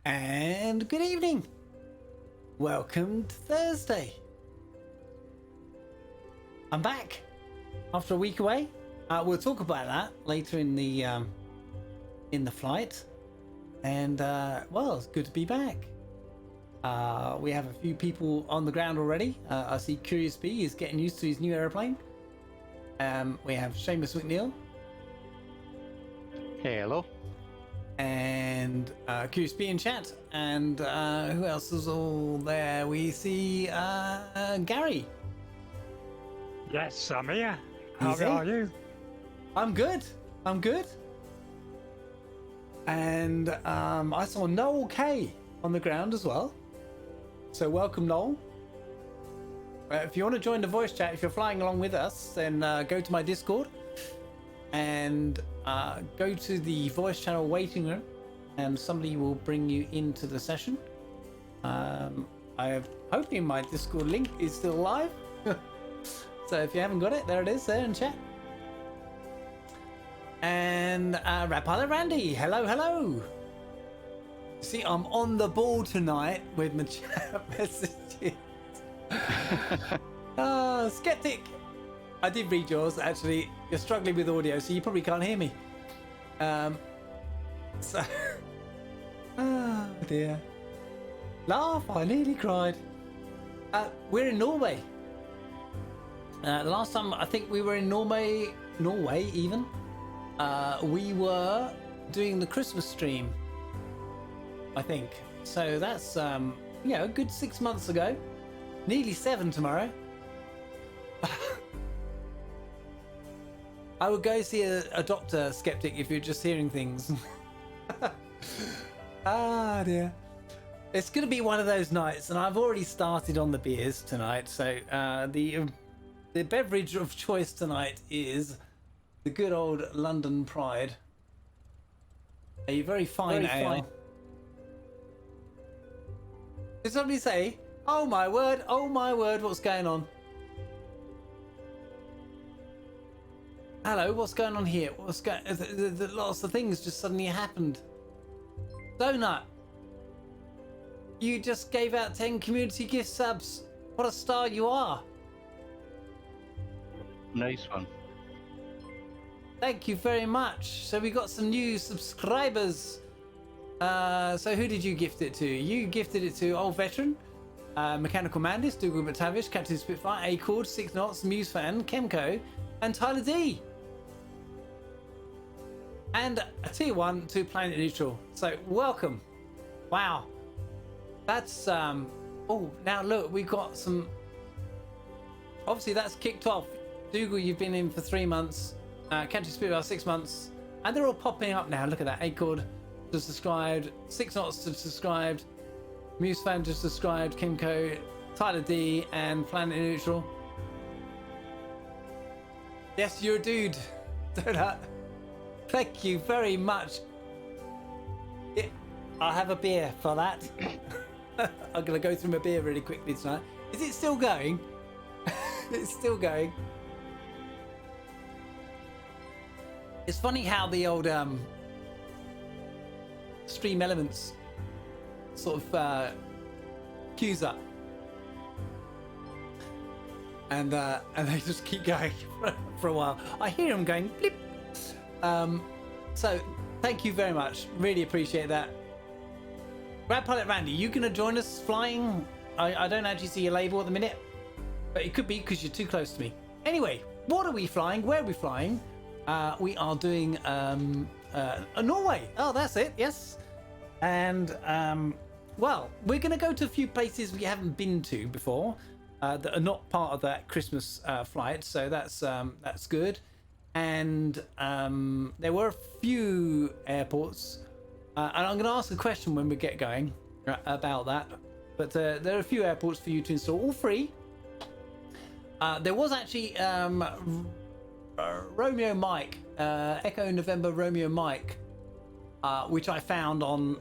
And good evening. Welcome to Thursday. I'm back after a week away. We'll talk about that later in the flight. And well, it's good to be back. We have a few people on the ground already. I see Curious B is getting used to his new aeroplane. We have Seamus McNeil. Hey, hello. And Curious B in chat. And who else is all there? We see Gary. Yes, I'm here. How Easy. are you? I'm good. And I saw Noel K on the ground as well. So welcome, Noel. If you want to join the voice chat, if you're flying along with us, then go to my Discord and go to the voice channel waiting room, and somebody will bring you into the session. I'm hoping my Discord link is still live. So if you haven't got it, there it is, there in chat. And Rat Pilot Randy, hello. See, I'm on the ball tonight with my chat messages. Skeptic. I did read yours, actually. You're struggling with audio, so you probably can't hear me. So... oh, dear. Laugh, I nearly cried. We're in Norway. Last time, I think we were in Norway even. We were doing the Christmas stream, I think. So that's, a good 6 months ago. Nearly 7 tomorrow. I would go see a doctor, Skeptic, if you're just hearing things. Ah, dear. It's going to be one of those nights, and I've already started on the beers tonight. So the beverage of choice tonight is the good old London Pride. A very fine ale. Did somebody say, oh my word, what's going on? Hello, what's going on here? Lots of things just suddenly happened. Donut, you just gave out 10 community gift subs. What a star you are. Nice one. Thank you very much. So we got some new subscribers. So who did you gift it to? You gifted it to Old Veteran, Mechanical Mandis, Dougal McTavish, Captain Spitfire, Acord, 6 Knots, Muse Fan, Kemco, and Tyler D. And a tier 1 to Planet Neutral. So welcome. Wow. That's oh, now look, we've got some. Obviously that's kicked off. Dougal, you've been in for 3 months. Captain Spitfire 6 months. And they're all popping up now. Look at that. Acord just subscribed, 6 Knots just subscribed, Muse Fan just subscribed, Kimco, Tyler D, and Planet Neutral. Yes, you're a dude. Donut. Thank you very much. I'll have a beer for that. I'm going to go through my beer really quickly tonight. Is it still going? It's still going. It's funny how the old Stream Elements sort of queues up. And they just keep going for a while. I hear them going blip. So thank you very much. Really appreciate that. Rat Pilot Randy, you gonna join us flying? I don't actually see your label at the minute, but it could be because you're too close to me. Anyway, what are we flying? Where are we flying? We are doing Norway. Oh, that's it. Yes. And well, we're gonna go to a few places we haven't been to before that are not part of that Christmas flight. So that's good. And there were a few airports, and I'm going to ask a question when we get going about that. But there are a few airports for you to install, all free. There was actually Romeo Mike, Echo November Romeo Mike, which I found on.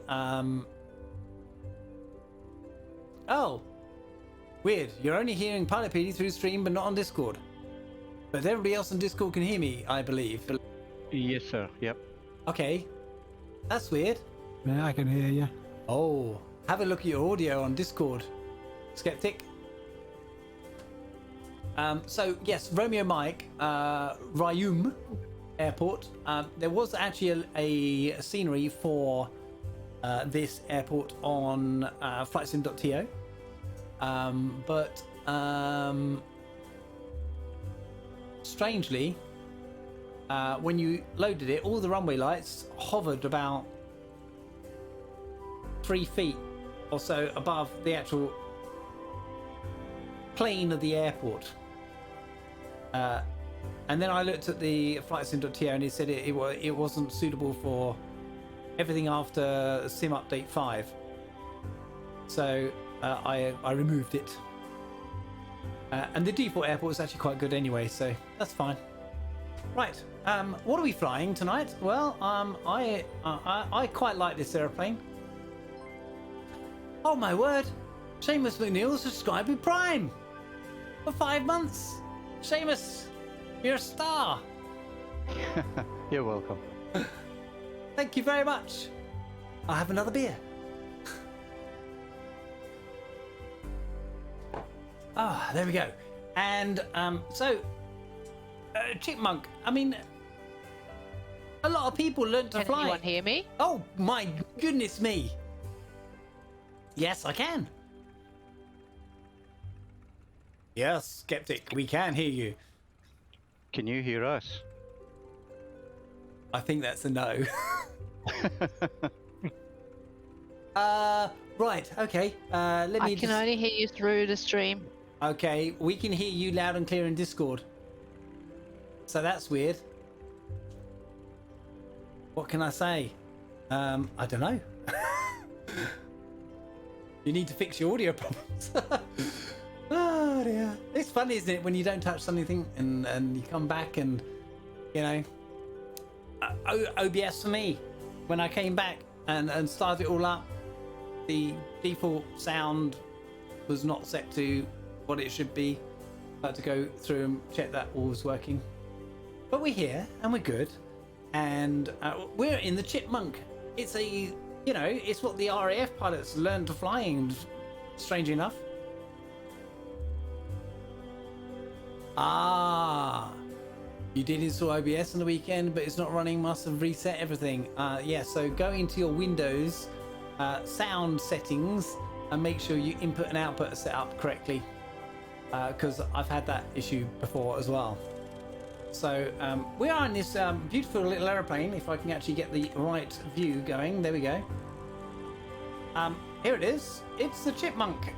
Oh, weird! You're only hearing Pilot PD through stream, but not on Discord. But everybody else on Discord can hear me, I believe. Yes, sir. Yep. Okay. That's weird. Yeah, I can hear you. Oh, have a look at your audio on Discord, Skeptic. So yes, Romeo Mike, Ryum Airport. There was actually a scenery for this airport on flightsim.to, but strangely, when you loaded it, all the runway lights hovered about 3 feet or so above the actual plane of the airport. And then I looked at the flightsim.to and it said it wasn't suitable for everything after sim update 5. So I removed it. And the default airport is actually quite good anyway, so that's fine. Right, what are we flying tonight? Well, I quite like this airplane. Oh my word! Seamus McNeil subscribed with Prime for 5 months. Seamus, you're a star. You're welcome. Thank you very much. I'll have another beer. Ah, there we go. And Chipmunk, I mean, a lot of people learned to fly. Can anyone hear me? Oh my goodness me. Yes, I can. Yes, Skeptic, we can hear you. Can you hear us? I think that's a no. Right, okay. Let me I can only hear you through the stream. Okay, we can hear you loud and clear in Discord. So that's weird. What can I say? I don't know. You need to fix your audio problems. Oh dear. It's funny, isn't it, when you don't touch something and you come back and, you know, OBS for me, when I came back and started it all up, the default sound was not set to what it should be. I had to go through and check that all was working. But we're here and we're good, and we're in the Chipmunk. It's a, you know, it's what the RAF pilots learned to flying, strangely enough. Ah, you did install OBS on the weekend, but it's not running. Must have reset everything. Yeah, so go into your Windows sound settings and make sure you input and output are set up correctly, because I've had that issue before as well. So we are in this beautiful little aeroplane. If I can actually get the right view going, there we go. Here it is. It's the Chipmunk,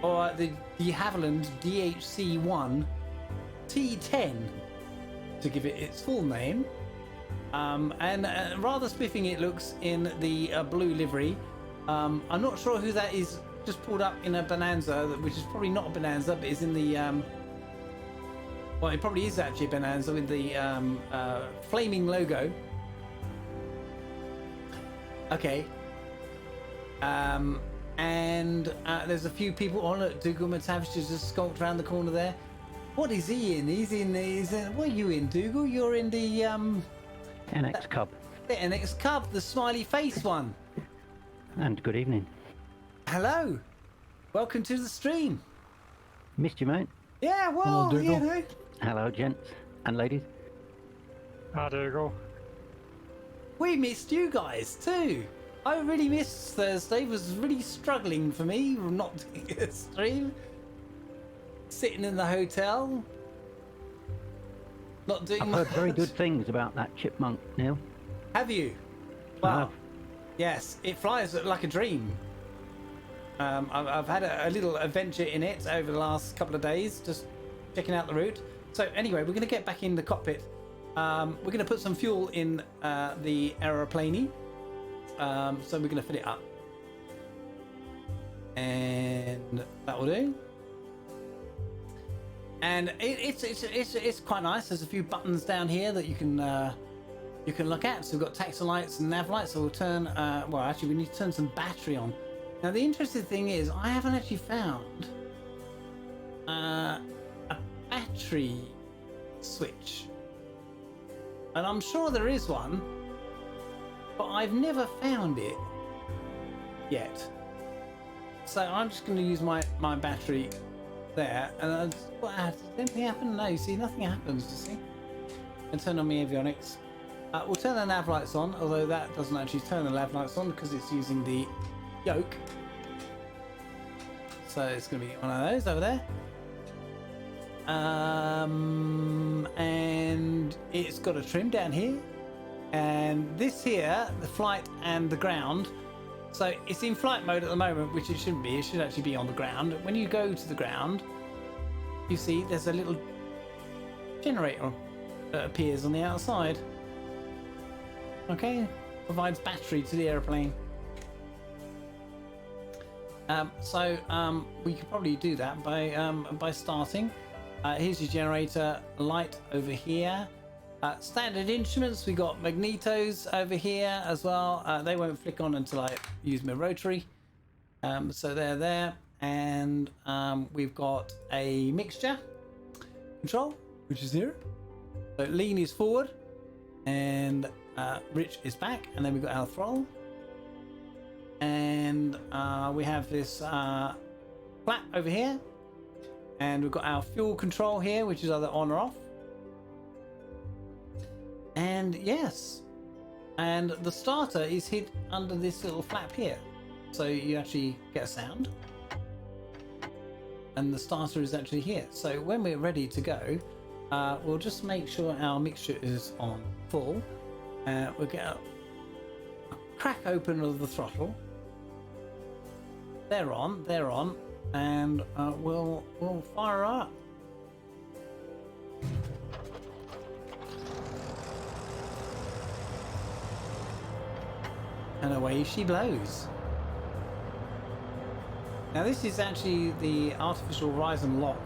or the de Havilland DHC-1 T10, to give it its full name. And rather spiffing it looks in the blue livery. I'm not sure who that is, just pulled up in a Bonanza, which is probably not a Bonanza, but is in the well, it probably is actually a Bonanza with the flaming logo. Okay. And there's a few people on it. Dougal McTavish just skulked around the corner there. What is he in? He's in. What are you in, Dougal? You're in the NX Cub. The NX Cub, the smiley face one. And good evening. Hello. Welcome to the stream. Missed you, mate. Yeah, well, Hello, you know. Hello, gents and ladies. Hi, Dougal. We missed you guys too. I really missed Thursday. Was really struggling for me not doing a stream. Sitting in the hotel. Not doing I've much. heard very good things about that Chipmunk, Neil. Have you? I Wow. have. Yes, it flies like a dream. I've had a little adventure in it over the last couple of days, just checking out the route. So anyway, we're going to get back in the cockpit. We're going to put some fuel in the aeroplane. So we're going to fill it up. And that will do. And it's quite nice. There's a few buttons down here that you can look at. So we've got taxi lights and nav lights. So we'll turn. Well, actually, we need to turn some battery on. Now, the interesting thing is, I haven't actually found a battery switch, and I'm sure there is one, but I've never found it. yet. So I'm just going to use my battery there, and what happens? Did anything happen? No, you see, nothing happens, you see. And turn on my avionics. We'll turn the nav lights on, although that doesn't actually turn the nav lights on because it's using the yoke. So it's going to be one of those over there. And it's got a trim down here. And this here, the flight and the ground. So it's in flight mode at the moment, which it shouldn't be. It should actually be on the ground. When you go to the ground, you see there's a little generator that appears on the outside. Okay, provides battery to the airplane. We could probably do that by starting. Here's your generator light over here. Standard instruments, we got magnetos over here as well. They won't flick on until I use my rotary. So they're there. And we've got a mixture control, which is here. So lean is forward and Rich is back. And then we've got our throttle. And we have this flap over here. And we've got our fuel control here, which is either on or off. And yes, and the starter is hid under this little flap here, so you actually get a sound, and the starter is actually here. So when we're ready to go, we'll just make sure our mixture is on full. We'll get a crack open of the throttle. They're on, and we'll fire her up. And away she blows. Now this is actually the artificial rise and lock.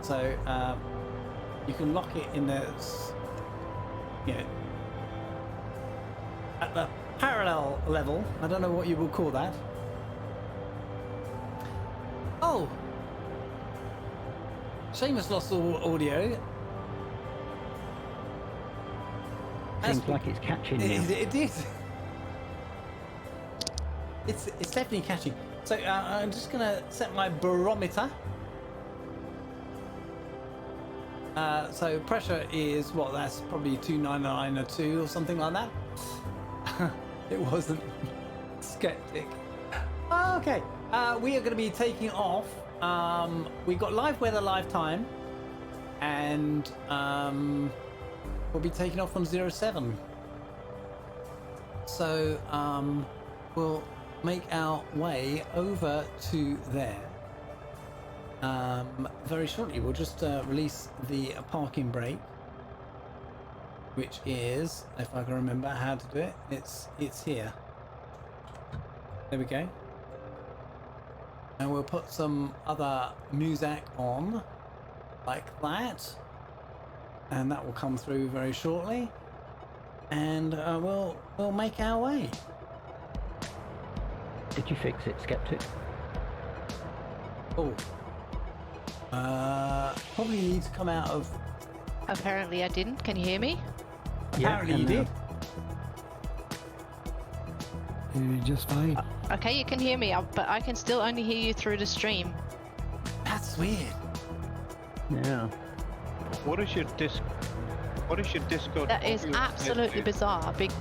So you can lock it in the, you know, at the parallel level. I don't know what you will call that. Oh! Seamus lost all audio. Seems like it's catching now. It is. It's definitely catching. So I'm just gonna set my barometer. So pressure is what? That's probably 299 or 2 or something like that. It wasn't. Skeptic. Okay. We are going to be taking off. We got live weather, live time, and we'll be taking off on 07. So we'll make our way over to there very shortly. We'll just release the parking brake, which is, if I can remember how to do it, it's here. There we go. And we'll put some other music on like that, and that will come through very shortly, and we'll make our way. Did you fix it, Skeptic? Oh, probably need to come out of. Apparently I didn't. Can you hear me? Apparently you did. Just fine. Okay, you can hear me, but I can still only hear you through the stream. That's weird. Yeah. What is your disc? What is your Discord? That is audio absolutely set to? bizarre. Skeptic.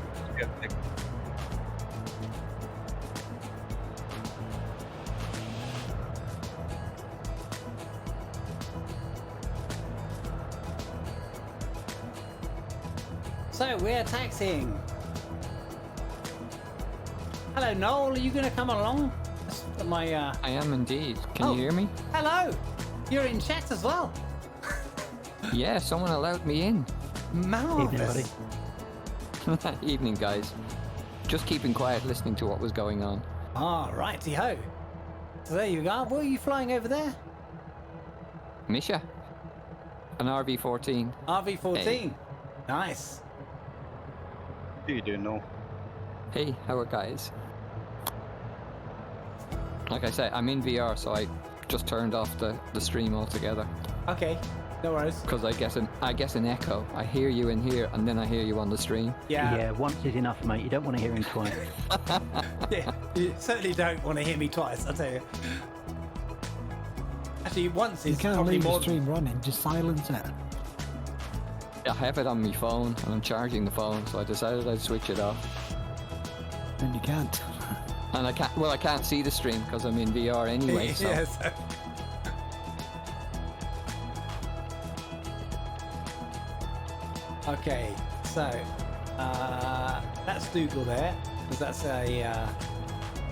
So we're taxiing. Hello, Noel. Are you going to come along? Let's put my. I am indeed. Can Oh. you hear me? Hello. You're in chat as well. Yeah, someone allowed me in. Marvelous. Evening, buddy. Evening, guys. Just keeping quiet, listening to what was going on. Ah, righty ho. So there you go. What are you flying over there? Misha? An RV-14. RV-14. Hey. Nice. What do you do, no? Hey, how are guys? Like I said, I'm in VR, so I just turned off the stream altogether. Okay. No worries. Because I guess an echo. I hear you in here, and then I hear you on the stream. Yeah. Yeah, once is enough, mate. You don't want to hear him twice. Yeah. You certainly don't want to hear me twice, I'll tell you. Actually, once You is can't probably leave more. the stream running, just silence it. I have it on my phone, and I'm charging the phone, so I decided I'd switch it off. And you can't. And I can't. Well, I can't see the stream because I'm in VR anyway. So. Yeah, so- Okay, so that's Dougal there, because that's a.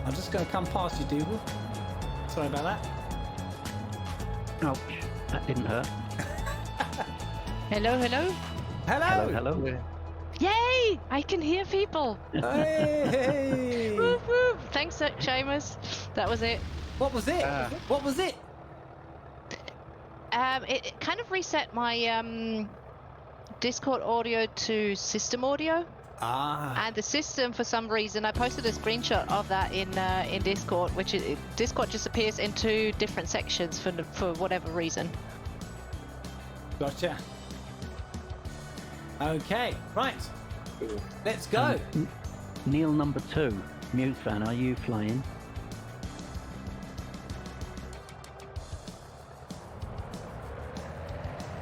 I'm just going to come past you, Dougal. Sorry about that. Ouch, that didn't hurt. Hello, hello. Hello. Hello. Yay! I can hear people. Hey. Woo, woo. Thanks, Seamus. That was it. What was it? What was it? It kind of reset my Discord audio to system audio, Ah. and the system, for some reason, I posted a screenshot of that in Discord, which Discord just appears in two different sections for whatever reason. Gotcha. Okay, right. Let's go. Neil number 2, Muse fan, are you flying?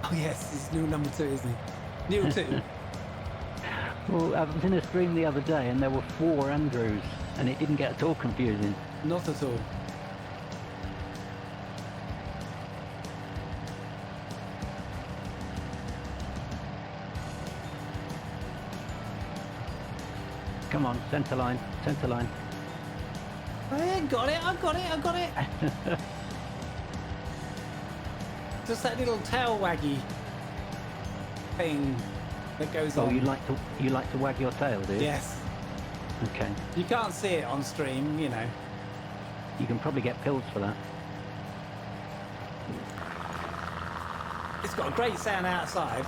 Oh yes, this is Neil number 2, isn't he? Neil 2. Well, I was in a stream the other day and there were 4 Andrews and it didn't get at all confusing. Not at all. Come on, centre line, centre line. I got it, I got it, I got it. Just that little tail waggy thing that goes Oh, on. you like to wag your tail, do you? Yes. Okay. You can't see it on stream, you know. You can probably get pills for that. It's got a great sound outside.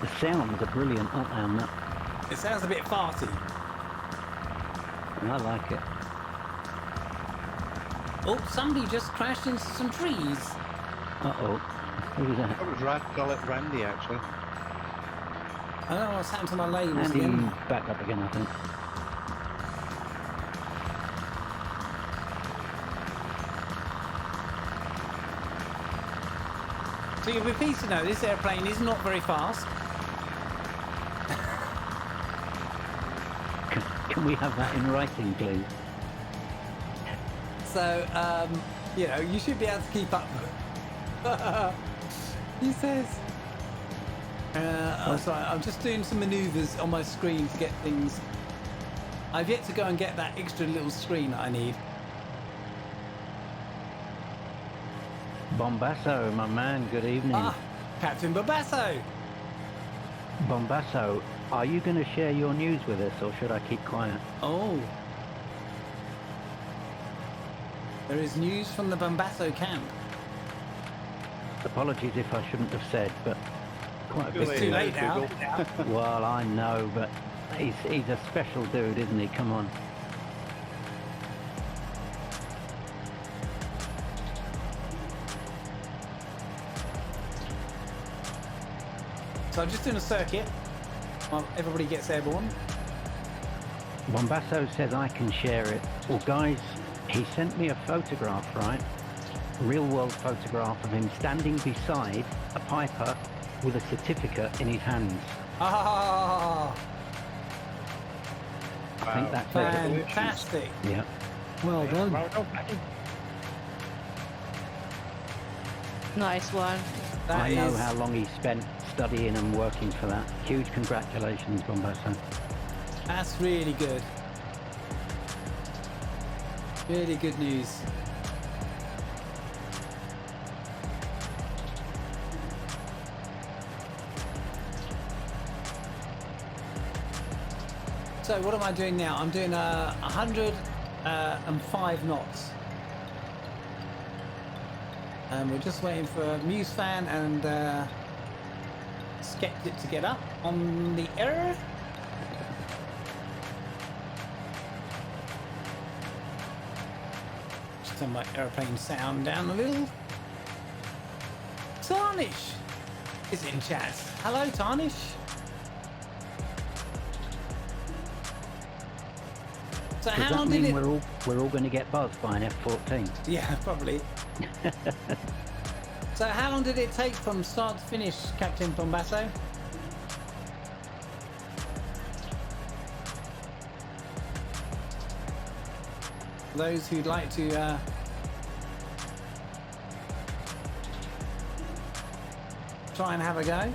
The sounds are brilliant, aren't they, on that? It sounds a bit farty. And I like it. Oh, somebody just crashed into some trees. Uh-oh. Who was that? That was Randy, actually. I don't know what's happened to my labels Andy, again. back up again, I think. So you'll be pleased to know this airplane is not very fast. Can we have that in writing, please? So, you know, you should be able to keep up. He says. I'm sorry, I'm just doing some maneuvers on my screen to get things. I've yet to go and get that extra little screen that I need. Bombasso, my man, good evening. Ah, Captain Babasso. Bombasso, are you going to share your news with us or should I keep quiet? Oh. There is news from the Bombasso camp. Apologies if I shouldn't have said, but quite a bit. It's too late now. Well, I know, but he's a special dude, isn't he? Come on. So I'm just doing a circuit while everybody gets airborne. Bombasso says I can share it. Well, guys, he sent me a photograph, right? Real-world photograph of him standing beside a Piper with a certificate in his hands. Ah, I think that's it. fantastic. Yeah. Well done. Nice one. That I know is- how long he spent studying and working for that. Huge congratulations, Bombasso. That's really good. Really good news. So what am I doing now? I'm doing 105 knots. And we're just waiting for Muse Fan and Skeptic to get up on the air. Just turn my airplane sound down a little. Tarnish is in chat. Hello, Tarnish. So Does how that long did mean it? we're all going to get buzzed by an F-14? Yeah, probably. So how long did it take from start to finish, Captain Bombasso? Those who'd like to try and have a go.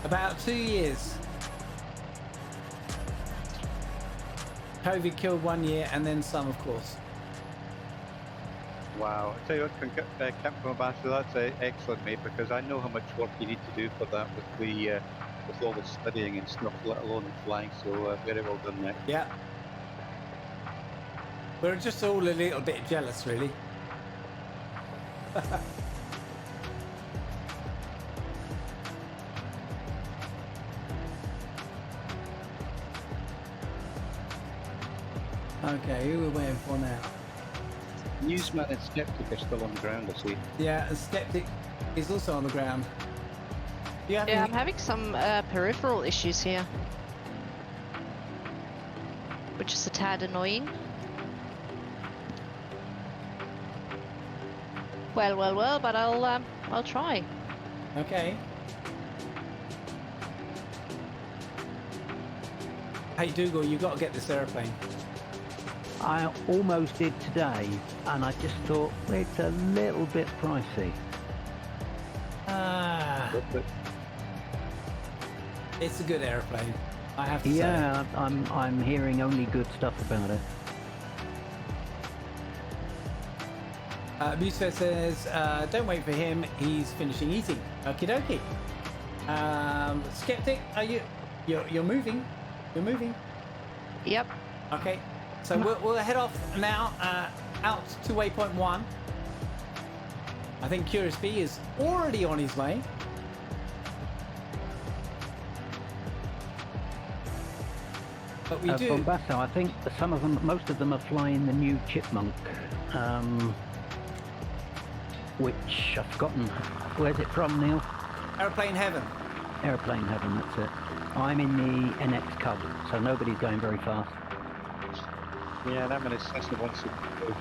About 2 years. COVID killed 1 year and then some, of course. Wow. I tell you what, Captain Ambassador, that's excellent, mate, because I know how much work you need to do for that with the with all the studying and stuff, let alone the flying. So very well done, mate. Yeah. We're just all a little bit jealous, really. Okay, who are we waiting for now? Newsman and Skeptic are still on the ground, I see. Yeah, and Skeptic is also on the ground. Do you have Yeah, any- I'm having some peripheral issues here, which is a tad annoying. Well, but I'll try. Okay. Hey Dougal, you got to get this airplane. I almost did today, and I just thought it's a little bit pricey. Ah, But it's a good airplane, I have to say. Yeah, I'm hearing only good stuff about it. Musa says, don't wait for him, he's finishing eating. Okie dokie. Skeptic, are you're moving? You're moving? Yep. Okay, so we'll head off now out to waypoint 1. I think Curious Bee is already on his way. But we do. Bombasso, I think some of them, most of them are flying the new Chipmunk, which I've forgotten. Where's it from, Neil? Airplane Heaven. Airplane Heaven, that's it. I'm in the NX Cub, so nobody's going very fast. yeah, that one is Cessna 162.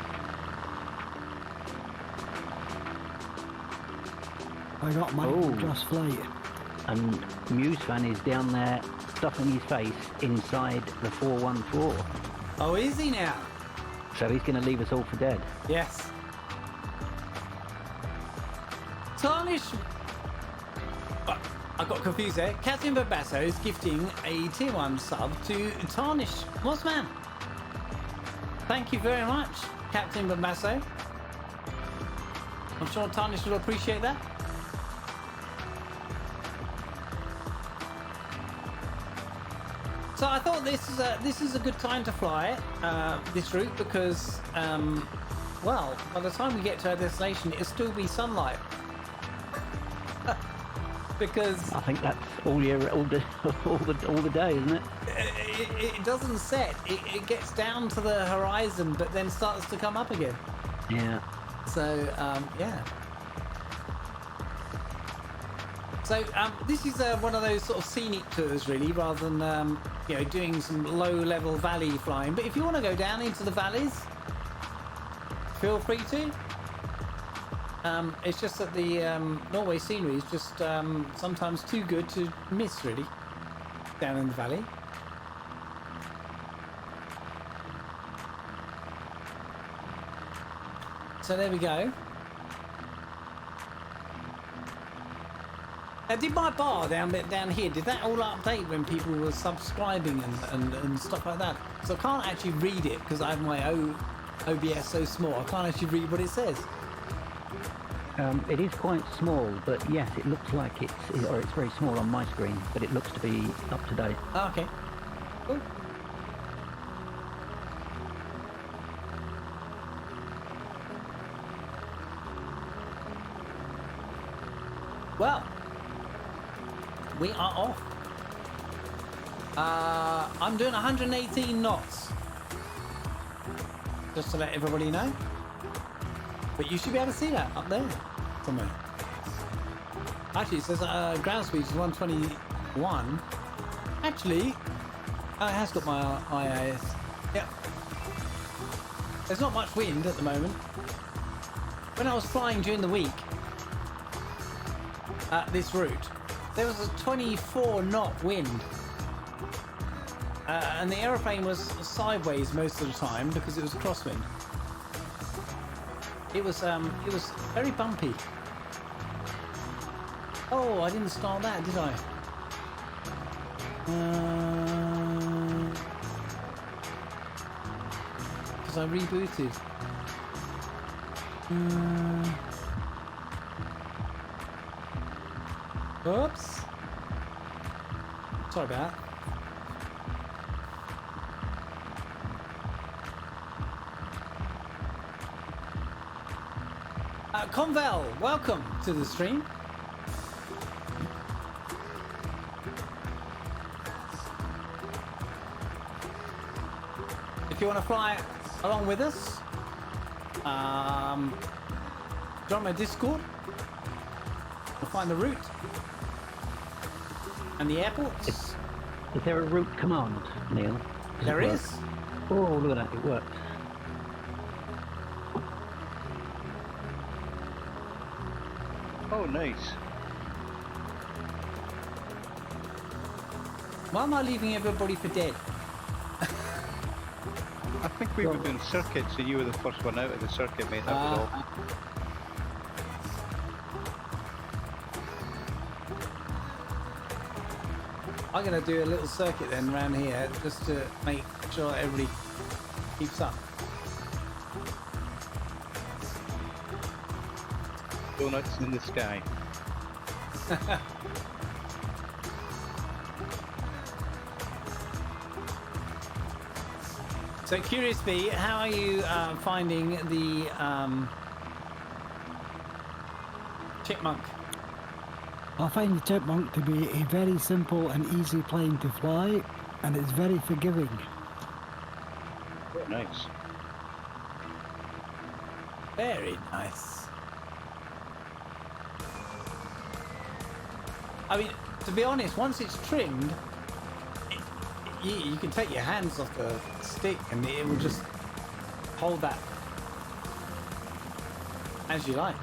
I got mine Oh. from Just Flight. And Musefan is down there stuffing his face inside the 414. Oh, is he now? So he's going to leave us all for dead. Yes. Tarnish. Oh, I got confused there. Captain Babasso is gifting a tier 1 sub to Tarnish Mossman. Thank you very much, Captain Babasso. I'm sure Tarnish will appreciate that. So I thought this is a good time to fly this route because, well, by the time we get to our destination, it'll still be sunlight. Because I think that's all the day, isn't it? it doesn't set. It gets down to the horizon, but then starts to come up again. Yeah. So yeah. So this is one of those sort of scenic tours, really, rather than you know, doing some low-level valley flying. But if you want to go down into the valleys, feel free to. It's just that the Norway scenery is just sometimes too good to miss, really, down in the valley. So there we go. Did my bar down here, did that all update when people were subscribing and stuff like that? So I can't actually read it because I have my OBS so small. I can't actually read what it says. It is quite small, but yes, it looks like it's very small on my screen, but it looks to be up to date. Oh, okay. Cool. Well, we are off. I'm doing 118 knots. Just to let everybody know. But you should be able to see that up there somewhere. Actually, it says ground speed is 121. Actually, oh, it has got my IAS. Yep. There's not much wind at the moment. When I was flying during the week this route, there was a 24 knot wind. And the aeroplane was sideways most of the time because it was crosswind. It was very bumpy. Oh, I didn't start that, did I? Because I rebooted. Oops. Sorry about that. Convel, welcome to the stream. If you want to fly along with us, join my Discord. We'll find the route and the airports. Is there a route command, Neil? There is. Oh, look at that, it worked. Oh, nice. Why am I leaving everybody for dead? I think we were doing circuits and you were the first one out of the circuit, mate. That was all. I'm going to do a little circuit then around here just to make sure everybody keeps up. Donuts in the sky. So Curious Bee, how are you finding the Chipmunk? I find the Chipmunk to be a very simple and easy plane to fly, and it's very forgiving. Oh, nice. Very nice. I mean, to be honest, once it's trimmed, you can take your hands off the stick and it will just hold that as you like.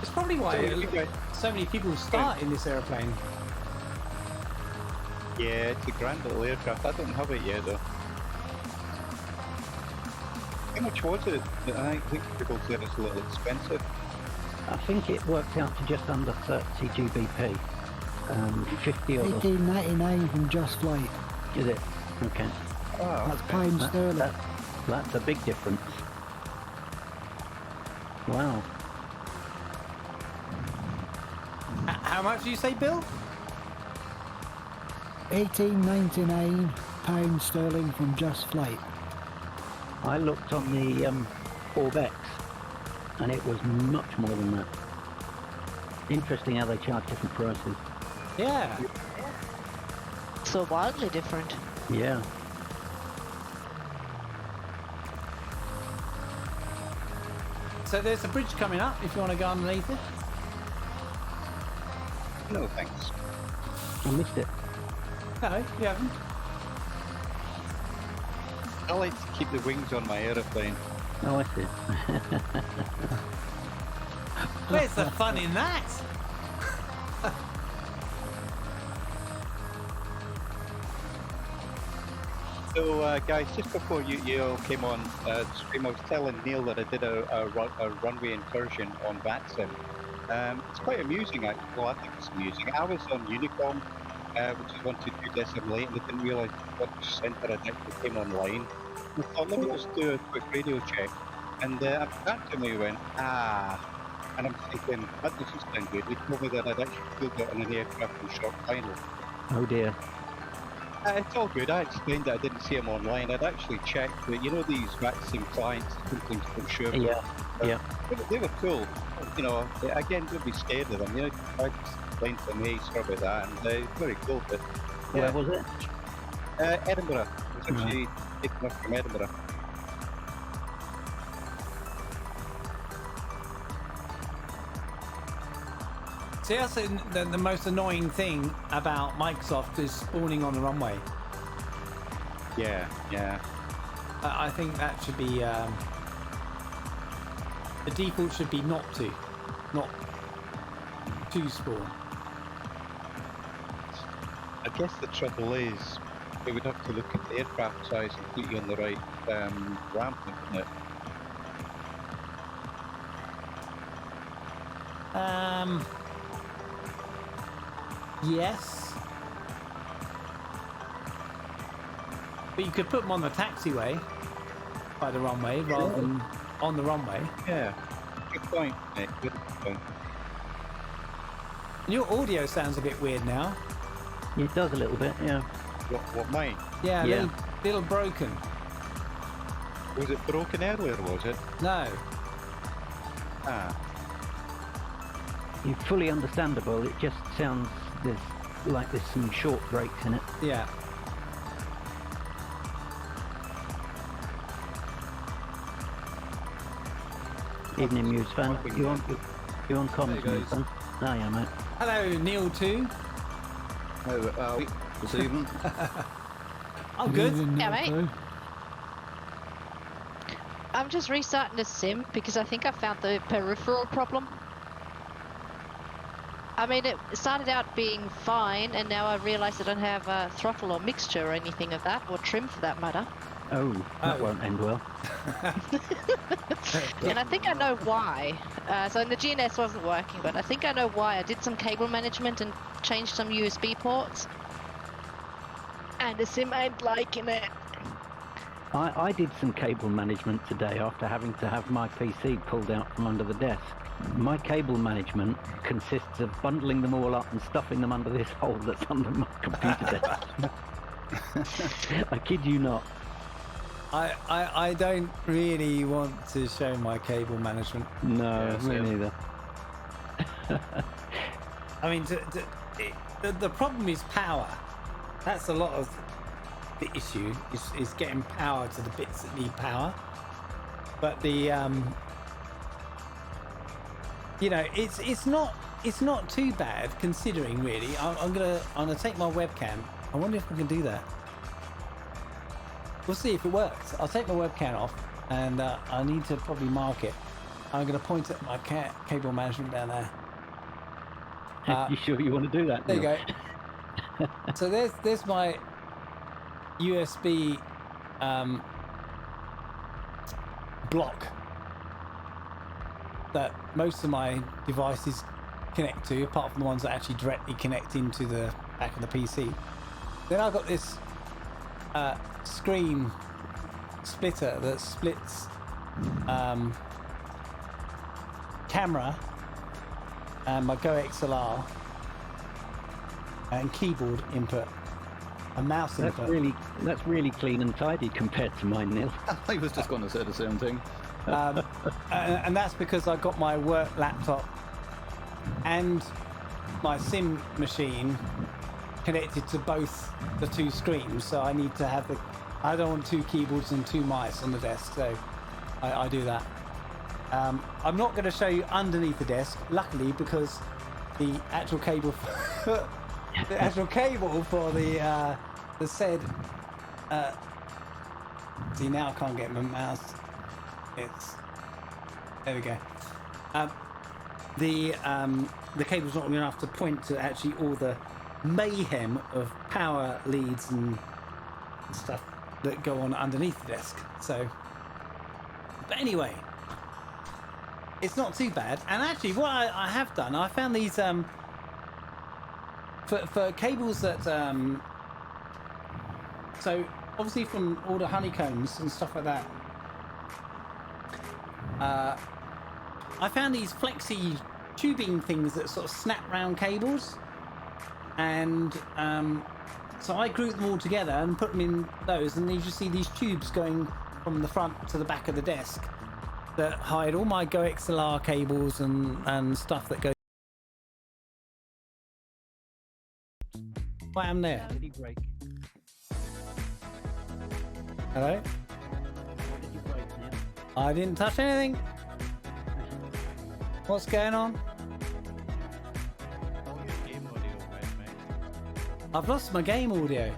It's probably why so many people start in this airplane. Yeah, it's a grand little aircraft. I don't have it yet, though. How much was it? I think people said it's a little expensive. I think it worked out to just under 30 GBP. 50 or 18.99 from Just Flight. Is it? Okay. Oh, That's pounds sterling. That's a big difference. Wow. How much do you say, Bill? £18.99 sterling from Just Flight. I looked on the Corvettes, and it was much more than that. Interesting how they charge different prices. Yeah. So wildly different. Yeah. So there's a bridge coming up if you want to go underneath it. No, thanks. I missed it. No, you haven't. I like to keep the wings on my aeroplane. Oh, I see. Where's the fun in that? So, guys, just before you all came on stream, I was telling Neil that I did a runway incursion on VATSIM. It's quite amusing, actually. Well, I think it's amusing. I was on Unicom, which is 122.8, and I didn't realise what centre I'd actually came online. I thought, let me just do a quick radio check. And that to me went, and I'm thinking, that doesn't sound good. They told me that I'd actually flew it on an aircraft in short final. Oh dear. It's all good. I explained that I didn't see them online. I'd actually checked that, you know, these vaccine clients sometimes don't show up. Yeah, yeah. They were cool. You know, again, don't be scared of them. You know, I explained to them, hey, sorry about that, and they're very cool. But Where was it? Edinburgh. It was actually taken up from Edinburgh. See, that's the most annoying thing about Microsoft is spawning on the runway. Yeah, yeah. I think that should be the default should be not to spawn. I guess the trouble is, we would have to look at the aircraft size and put you on the right ramp, wouldn't it? Yes. But you could put them on the taxiway by the runway rather than on the runway. Yeah. Good point, Nick. Good point. And your audio sounds a bit weird now. It does a little bit, yeah. What mine? Yeah, Yeah. Little broken. Was it broken earlier, was it? No. Ah. It's fully understandable. It just sounds there's some short breaks in it. Yeah. Evening, Muse fan. You on comms, Hey, Muse guys. fan? Oh, yeah, mate. Hello, Neil too. This evening. I'm good. Yeah, mate. I'm just restarting the sim because I think I found the peripheral problem. I mean, it started out being fine, and now I realise I don't have a throttle or mixture or anything of that, or trim for that matter. Oh, that Oh. won't end well. And I think I know why. So the GNS wasn't working, but I think I know why. I did some cable management and changed some USB ports. And the sim ain't liking it. I did some cable management today after having to have my PC pulled out from under the desk. My cable management consists of bundling them all up and stuffing them under this hole that's under my computer desk. I kid you not. I don't really want to show my cable management. No, Yeah, me same. neither. I mean, the problem is power. That's a lot of the issue is getting power to the bits that need power. But the you know, it's not too bad considering really. I'm gonna take my webcam. I wonder if I can do that. We'll see if it works. I'll take my webcam off, and I need to probably mark it. I'm going to point at my cable management down there. You sure you want to do that? There you Neil? go. So there's my USB block that most of my devices connect to, apart from the ones that actually directly connect into the back of the PC. Then I've got this screen splitter that splits camera and my Go XLR and keyboard input and mouse input. That's really clean and tidy compared to mine, Neil. I was just going to say the same thing. And that's because I got my work laptop and my sim machine connected to both the two screens, so I need to have I don't want two keyboards and two mice on the desk, so I do that. I'm not going to show you underneath the desk, luckily, because the actual cable for the said see, now I can't get my mouse. There we go. The cable's not long enough to point to actually all the mayhem of power leads and stuff that go on underneath the desk. So, but anyway, it's not too bad. And actually, what I have done, I found these for cables that so obviously from all the honeycombs and stuff like that. I found these flexi tubing things that sort of snap round cables, and So I grouped them all together and put them in those, and you just see these tubes going from the front to the back of the desk that hide all my Go XLR cables and stuff that goes. What am there? Did he break? Hello? What did you break, Neil? I didn't touch anything. What's going on? All your game audio went, mate. I've lost my game audio.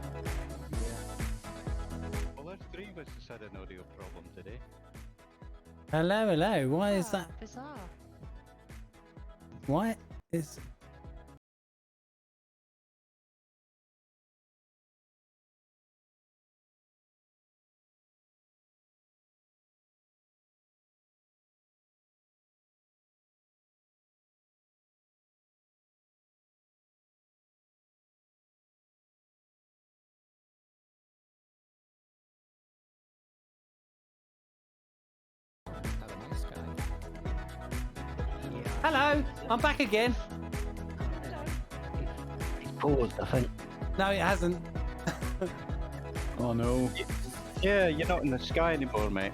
Well, there's 3 of us that's had an audio problem today. Hello, hello. Why is Ah, that? Bizarre. Why is... Have a nice guy. Hello, I'm back again. It's paused, I think. No, it hasn't. Oh no. Yeah, you're not in the sky anymore, mate.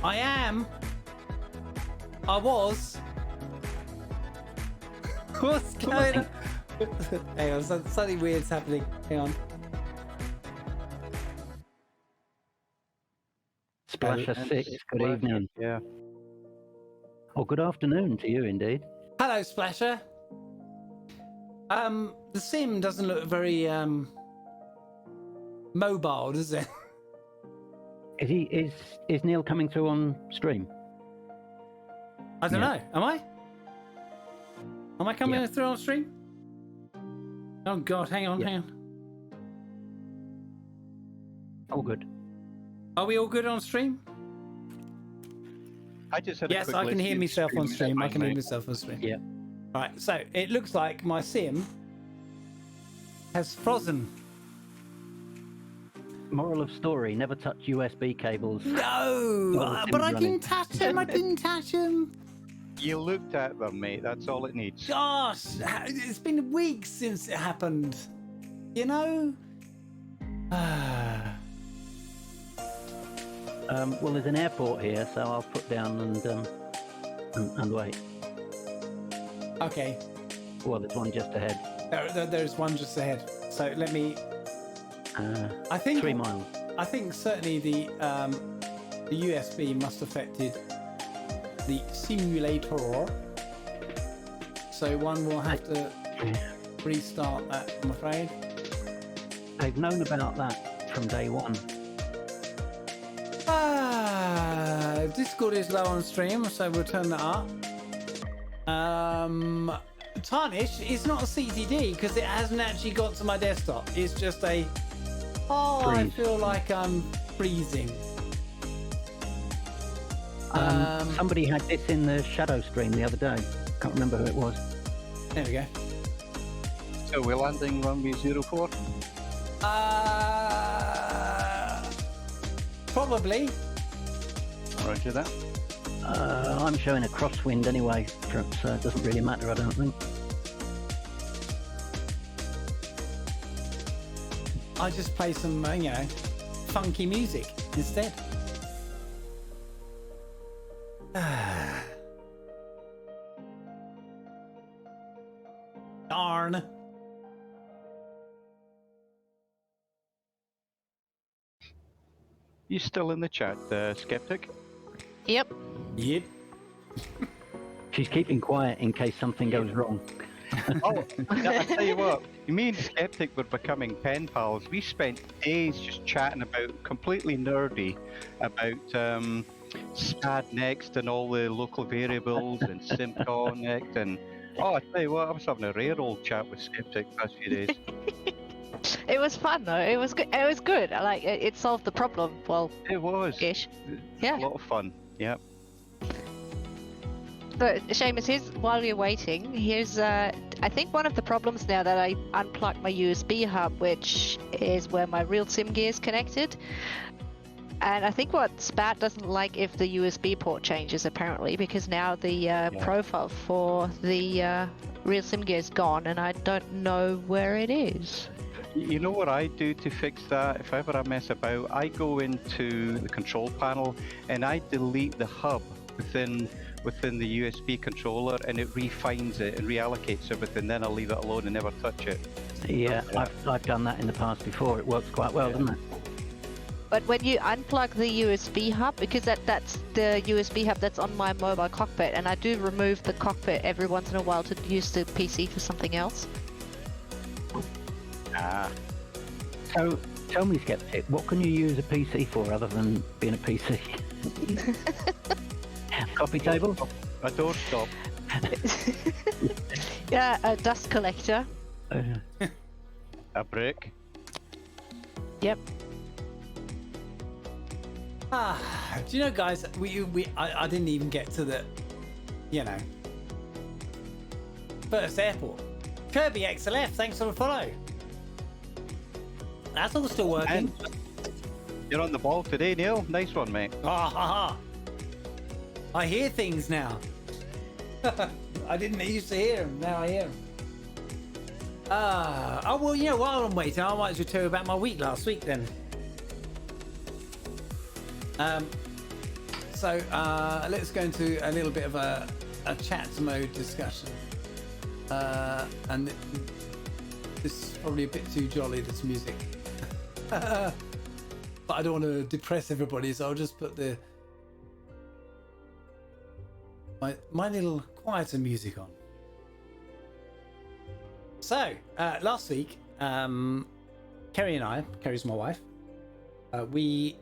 I am. I was. What's going on? Hang on, something weird's happening. Hang on. Splasher 6, good evening. Yeah. Or good afternoon to you, indeed. Hello, Splasher. The sim doesn't look very mobile, does it? Is Neil coming through on stream? I don't Yeah. know. Am I? Am I coming Yeah. through on stream? Oh God, hang on, Yeah. hang on. All good. Are we all good on stream? I just had a Yes, quick I can listen hear to myself on stream. stream. I can hear Mate. myself on stream. Yeah. Right, so it looks like my sim has frozen. Moral of story, never touch USB cables. No, Oh, but I Sim's running. didn't touch him. I didn't touch him. You looked at them, mate. That's all it needs. Gosh, it's been weeks since it happened. You know? Well, there's an airport here, so I'll put down and wait. Okay, Well, there's one just ahead. there's one just ahead. So let me. I think 3 miles. I think certainly the USB must have affected the simulator. So one will have to restart that, I'm afraid. They've known about that from day one. Discord is low on stream, so we'll turn that up. Tarnish is not a CTD because it hasn't actually got to my desktop. It's just a. Oh, I Freeze. feel like I'm freezing. Somebody had this in the shadow stream the other day. Can't remember who it was. There we go. So we're landing runway 04? Probably. Roger that. I'm showing a crosswind anyway, so it doesn't really matter, I don't think. I just play some, funky music instead. Darn. You still in the chat, Skeptic? Yep. Yep. She's keeping quiet in case something goes wrong. Oh, I tell you what, me and Skeptic were becoming pen pals. We spent days just chatting about, completely nerdy, about SPAD next and all the local variables and SimConnect and oh, I tell you what, I was having a rare old chat with Skeptic the past few days. It was fun though. It was good. It was good. I like it. It solved the problem. Well, It was. ish. A Yeah. lot of fun. Yep. But Seamus, here's while you're waiting. Here's I think one of the problems now that I unplugged my USB hub, which is where my real sim gear is connected. And I think what SPAT doesn't like if the USB port changes apparently, because now the profile for the real sim gear is gone, and I don't know where it is. You know what I do to fix that? If ever I mess about, I go into the control panel and I delete the hub within the USB controller, and it refines it and reallocates everything. Then I'll leave it alone and never touch it. Yeah, I've done that in the past before. It works quite well, doesn't it? But when you unplug the USB hub, because that's the USB hub that's on my mobile cockpit, and I do remove the cockpit every once in a while to use the PC for something else. Ah, So tell me, Skeptic, what can you use a PC for other than being a PC? Coffee table? a doorstop. Yeah, a dust collector. A brick. Yep. Do you know, guys? I didn't even get to the, first airport. Kirby XLF, thanks for the follow. That's all still working. And you're on the ball today, Neil. Nice one, mate. I hear things now. I didn't used to hear them. Now I hear them. Oh well, while I'm waiting, I might as well tell you about my week last week then. So let's go into a little bit of a chat mode discussion. And this is probably a bit too jolly, this music. But I don't want to depress everybody, so I'll just put my little quieter music on. So last week, Kerry and I, Kerry's my wife, we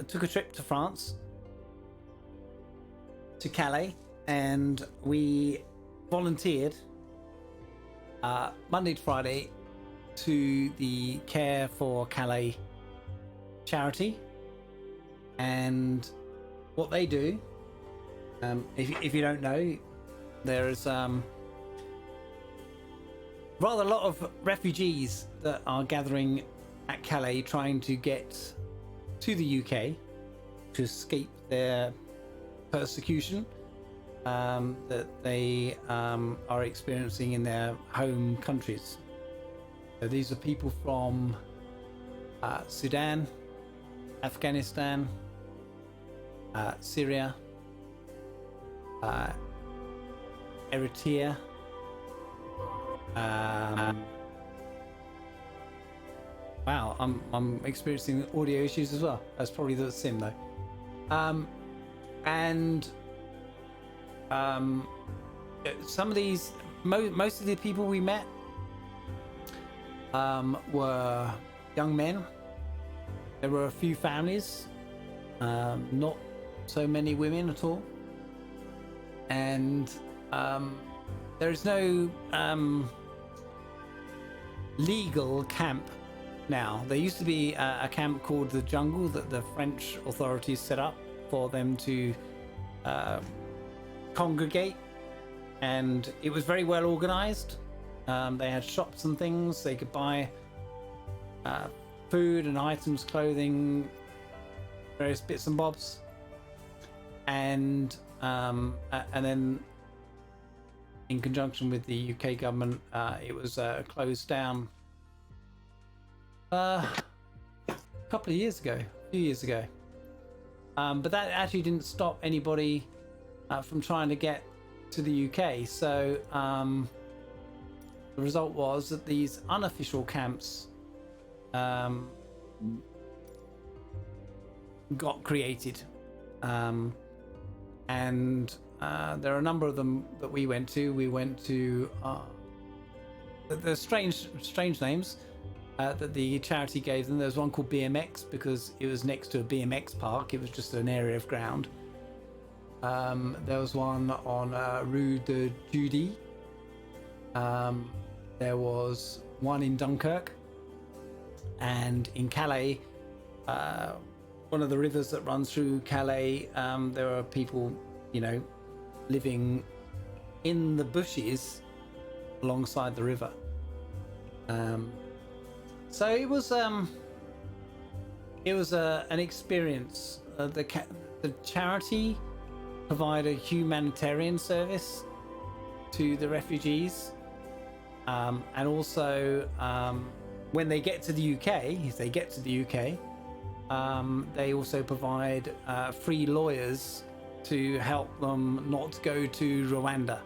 took a trip to France, to Calais, and we volunteered Monday to Friday to the Care for Calais charity. And what they do, if you don't know, there's rather a lot of refugees that are gathering at Calais trying to get to the UK to escape their persecution that they are experiencing in their home countries. So these are people from Sudan, Afghanistan, Syria, Eritrea, wow, I'm experiencing audio issues as well. That's probably the sim though. And some of these, most of the people we met were young men. There were a few families, not so many women at all. And there is no legal camp now. There used to be a camp called the Jungle that the French authorities set up for them to congregate, and it was very well organized. They had shops and things. They could buy food and items, clothing, various bits and bobs, and then in conjunction with the UK government, it was closed down a couple of years ago, a few years ago. But that actually didn't stop anybody from trying to get to the UK. So the result was that these unofficial camps got created, and there are a number of them that we went to. We went to the strange names that the charity gave them. There's one called BMX because it was next to a BMX park. It was just an area of ground. There was one on Rue de Judy. There was one in Dunkirk, and in Calais, one of the rivers that runs through Calais, there are people, living in the bushes alongside the river. So it was an experience. The charity provide a humanitarian service to the refugees, and also when they get to the UK, if they get to the UK, they also provide free lawyers to help them not go to Rwanda.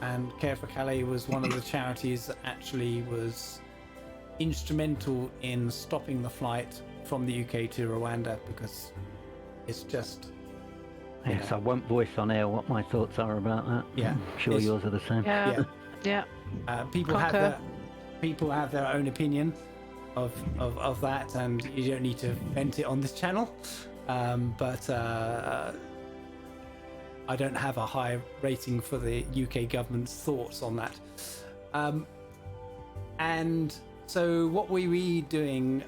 And Care for Calais was one of the charities that actually was instrumental in stopping the flight from the UK to Rwanda, because it's just... Yes, I won't voice on air what my thoughts are about that. Yeah. I'm sure yours are the same. Yeah. Yeah. People have Concur. their own opinion of that, and you don't need to vent it on this channel. But I don't have a high rating for the UK government's thoughts on that. And so what were we doing?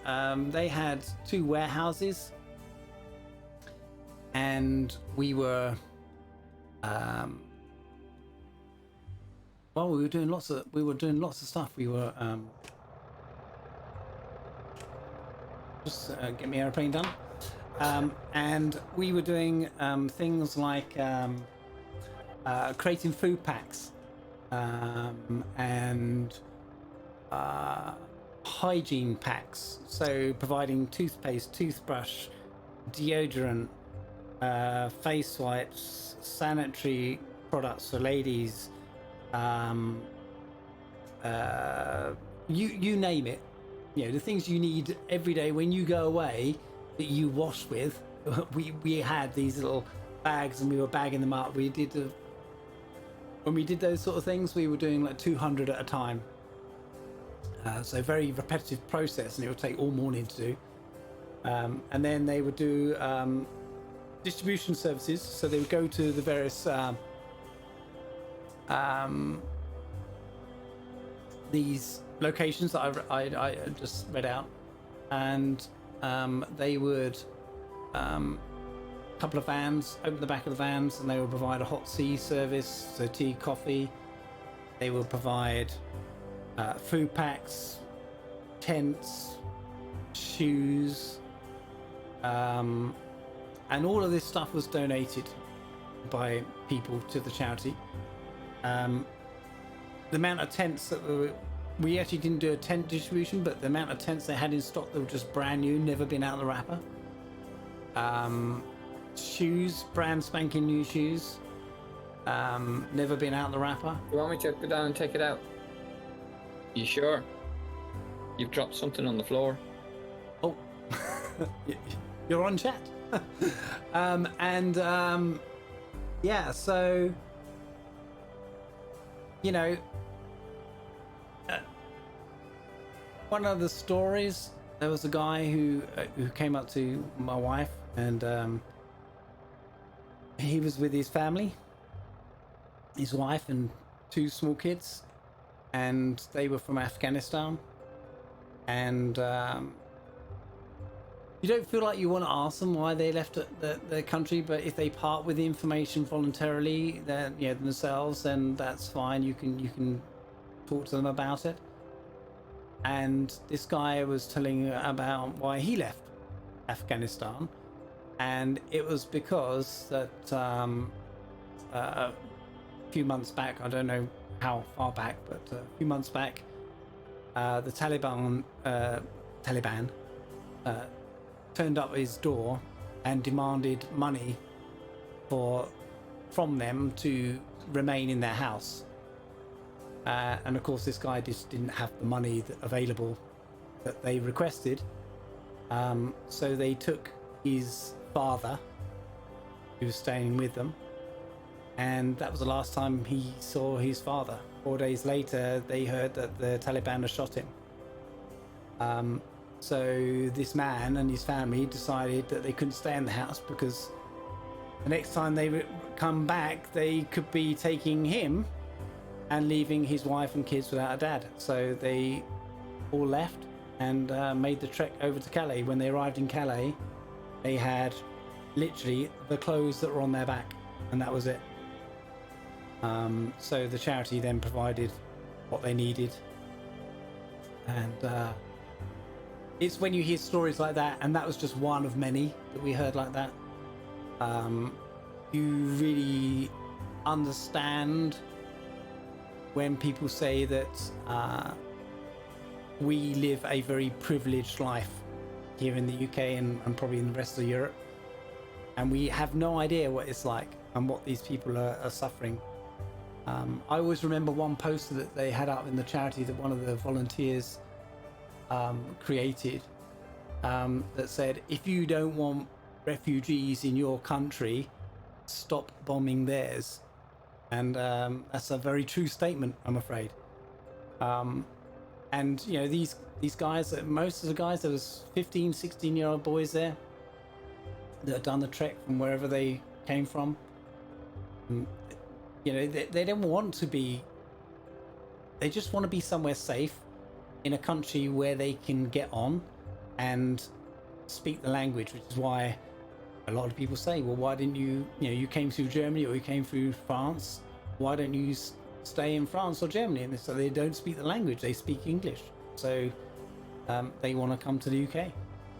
They had 2 warehouses, and we were well, we were doing lots of stuff. We were just get my airplane done. And we were doing things like creating food packs and hygiene packs. So providing toothpaste, toothbrush, deodorant, face wipes, sanitary products for ladies, you name it. You know, the things you need every day when you go away that you wash with. We had these little bags and we were bagging them up. When we did those sort of things, we were doing like 200 at a time. So very repetitive process, and it would take all morning to do. And then they would do distribution services. So they would go to the various these locations that I just read out, and they would couple of vans, open the back of the vans, and they would provide a hot tea service, so tea, coffee. They would provide food packs, tents, shoes, and all of this stuff was donated by people to the charity. The amount of tents that we actually didn't do a tent distribution, but the amount of tents they had in stock that were just brand new, never been out of the wrapper. Shoes, brand spanking new shoes, never been out of the wrapper. You want me to go down and take it out? You sure? You've dropped something on the floor. Oh, you're on chat. Yeah, so you know, one of the stories, there was a guy who came up to my wife, and he was with his family, his wife and 2 small kids, and they were from Afghanistan. And you don't feel like you want to ask them why they left the country, but if they part with the information voluntarily, then themselves, then that's fine. You can talk to them about it. And this guy was telling about why he left Afghanistan, and it was because that a few months back, I don't know how far back, but a few months back, the Taliban turned up at his door and demanded money from them to remain in their house. And of course, this guy just didn't have the money available that they requested. So they took his father, who was staying with them, and that was the last time he saw his father. 4 days later, they heard that the Taliban had shot him. So this man and his family decided that they couldn't stay in the house, because the next time they come back, they could be taking him and leaving his wife and kids without a dad. So they all left and made the trek over to Calais. When they arrived in Calais, they had literally the clothes that were on their back, and that was it. So the charity then provided what they needed. And it's when you hear stories like that, and that was just one of many that we heard like that, you really understand when people say that we live a very privileged life here in the UK and probably in the rest of Europe, and we have no idea what it's like and what these people are suffering. I always remember one poster that they had up in the charity that one of the volunteers created, that said, if you don't want refugees in your country, stop bombing theirs. And that's a very true statement, I'm afraid. And you know, these guys, most of the guys, there was 15, 16-year-old boys there that had done the trek from wherever they came from. You know, they don't want to be, they just want to be somewhere safe in a country where they can get on and speak the language, which is why a lot of people say, well, why didn't you, you know, you came through Germany or you came through France, why don't you stay in France or Germany? And so they don't speak the language, they speak English. So they want to come to the UK.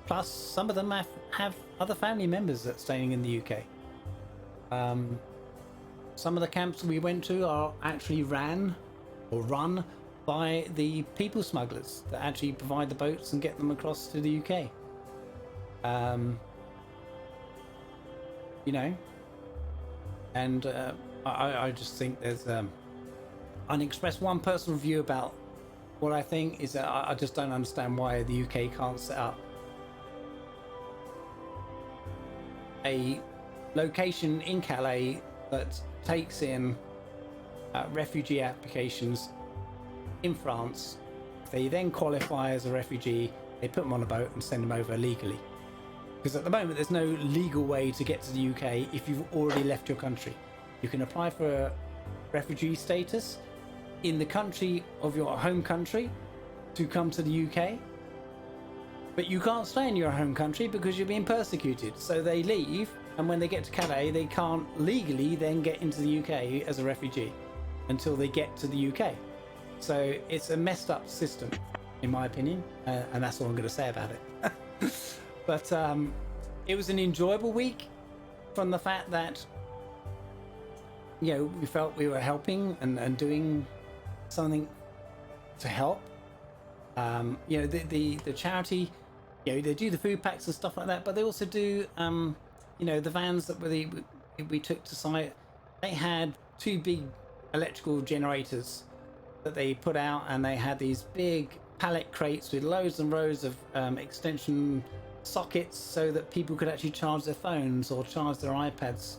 Plus, some of them have other family members that's staying in the UK. Some of the camps we went to are actually run by the people smugglers that actually provide the boats and get them across to the UK. You know, and I just think there's an express one personal view about what I think is that I just don't understand why the UK can't set up a location in Calais that takes in refugee applications in France. If they then qualify as a refugee, they put them on a boat and send them over legally. Because at the moment there's no legal way to get to the UK if you've already left your country. You can apply for refugee status in the country of your home country to come to the UK, but you can't stay in your home country because you're being persecuted. So they leave, and when they get to Calais, they can't legally then get into the UK as a refugee until they get to the UK. So it's a messed up system, in my opinion, and that's all I'm going to say about it. But it was an enjoyable week from the fact that, you know, we felt we were helping and doing something to help. You know, the charity, you know, they do the food packs and stuff like that, but they also do, you know, the vans that we took to site. They had 2 big electrical generators that they put out, and they had these big pallet crates with loads and rows of extension sockets so that people could actually charge their phones or charge their iPads.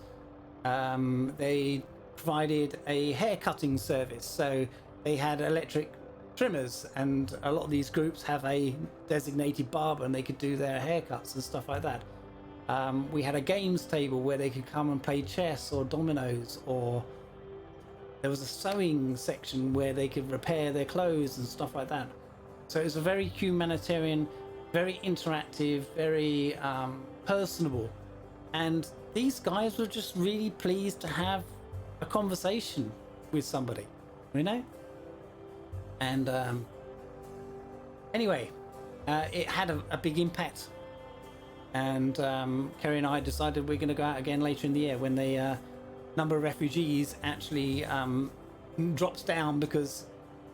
They provided a hair cutting service, so they had electric trimmers, and a lot of these groups have a designated barber and they could do their haircuts and stuff like that. We had a games table where they could come and play chess or dominoes, or there was a sewing section where they could repair their clothes and stuff like that. So it was a very humanitarian, very interactive, very personable, and these guys were just really pleased to have a conversation with somebody, you know. And anyway, it had a big impact, and Kerry and I decided we're going to go out again later in the year when the number of refugees actually drops down, because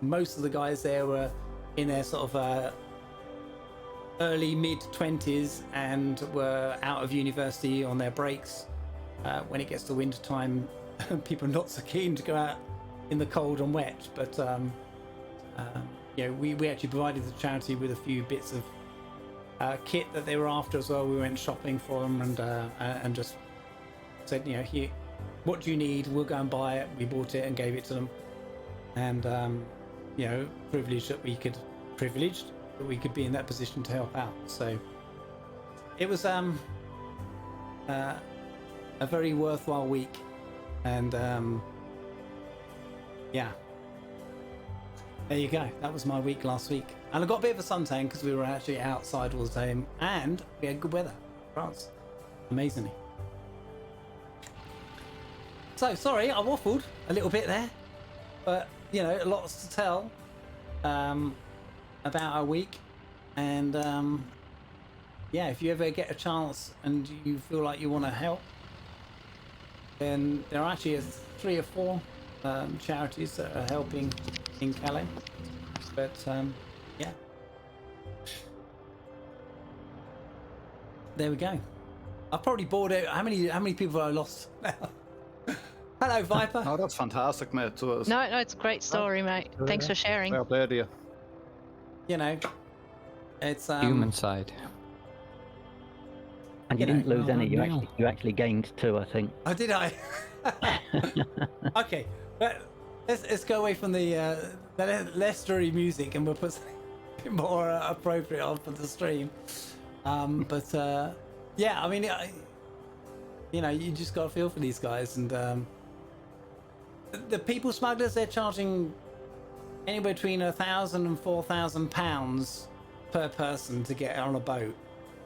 most of the guys there were in their sort of early mid-20s and were out of university on their breaks. When it gets to winter time, people are not so keen to go out in the cold and wet, but you know, we actually provided the charity with a few bits of kit that they were after as well. We went shopping for them and just said, you know, here, what do you need? We'll go and buy it. We bought it and gave it to them, and you know, privileged that we could be in that position to help out. So it was a very worthwhile week, and yeah, there you go. That was my week last week, and I got a bit of a suntan because we were actually outside all the time, and we had good weather. France, amazingly. So sorry, I waffled a little bit there, but you know, lots to tell about our week. And yeah, if you ever get a chance and you feel like you want to help, then there are actually 3 or 4 charities that are helping in Calais. But yeah, there we go. I've probably bored out. How many people have I lost now? Hello, Viper. Oh, that's fantastic, mate. So it's No, it's a great story, mate. Thanks for sharing. well played to you. You know, it's Human side. And you You know, didn't lose oh, any. no. You actually gained 2, I think. Oh, did I? Okay, but let's go away from the Leicestery music and we'll put something a bit more appropriate on for the stream. But yeah, I mean, you know, you just got to feel for these guys, and the people smugglers, they're charging anywhere between £1,000 and £4,000 per person to get on a boat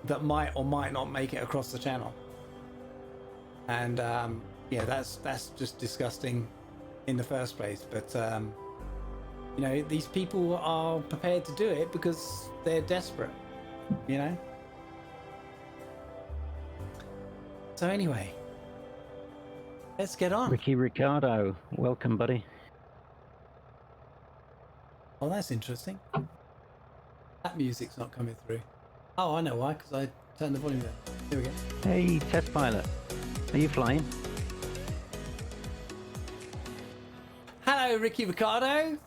that might or might not make it across the channel. And yeah, that's just disgusting in the first place. But you know, these people are prepared to do it because they're desperate, you know. So anyway, let's get on. Ricky Ricardo, welcome, buddy. Oh, that's interesting. That music's not coming through. Oh, I know why, because I turned the volume down. Here we go. Hey, test pilot. Are you flying? Hello, Ricky Ricardo.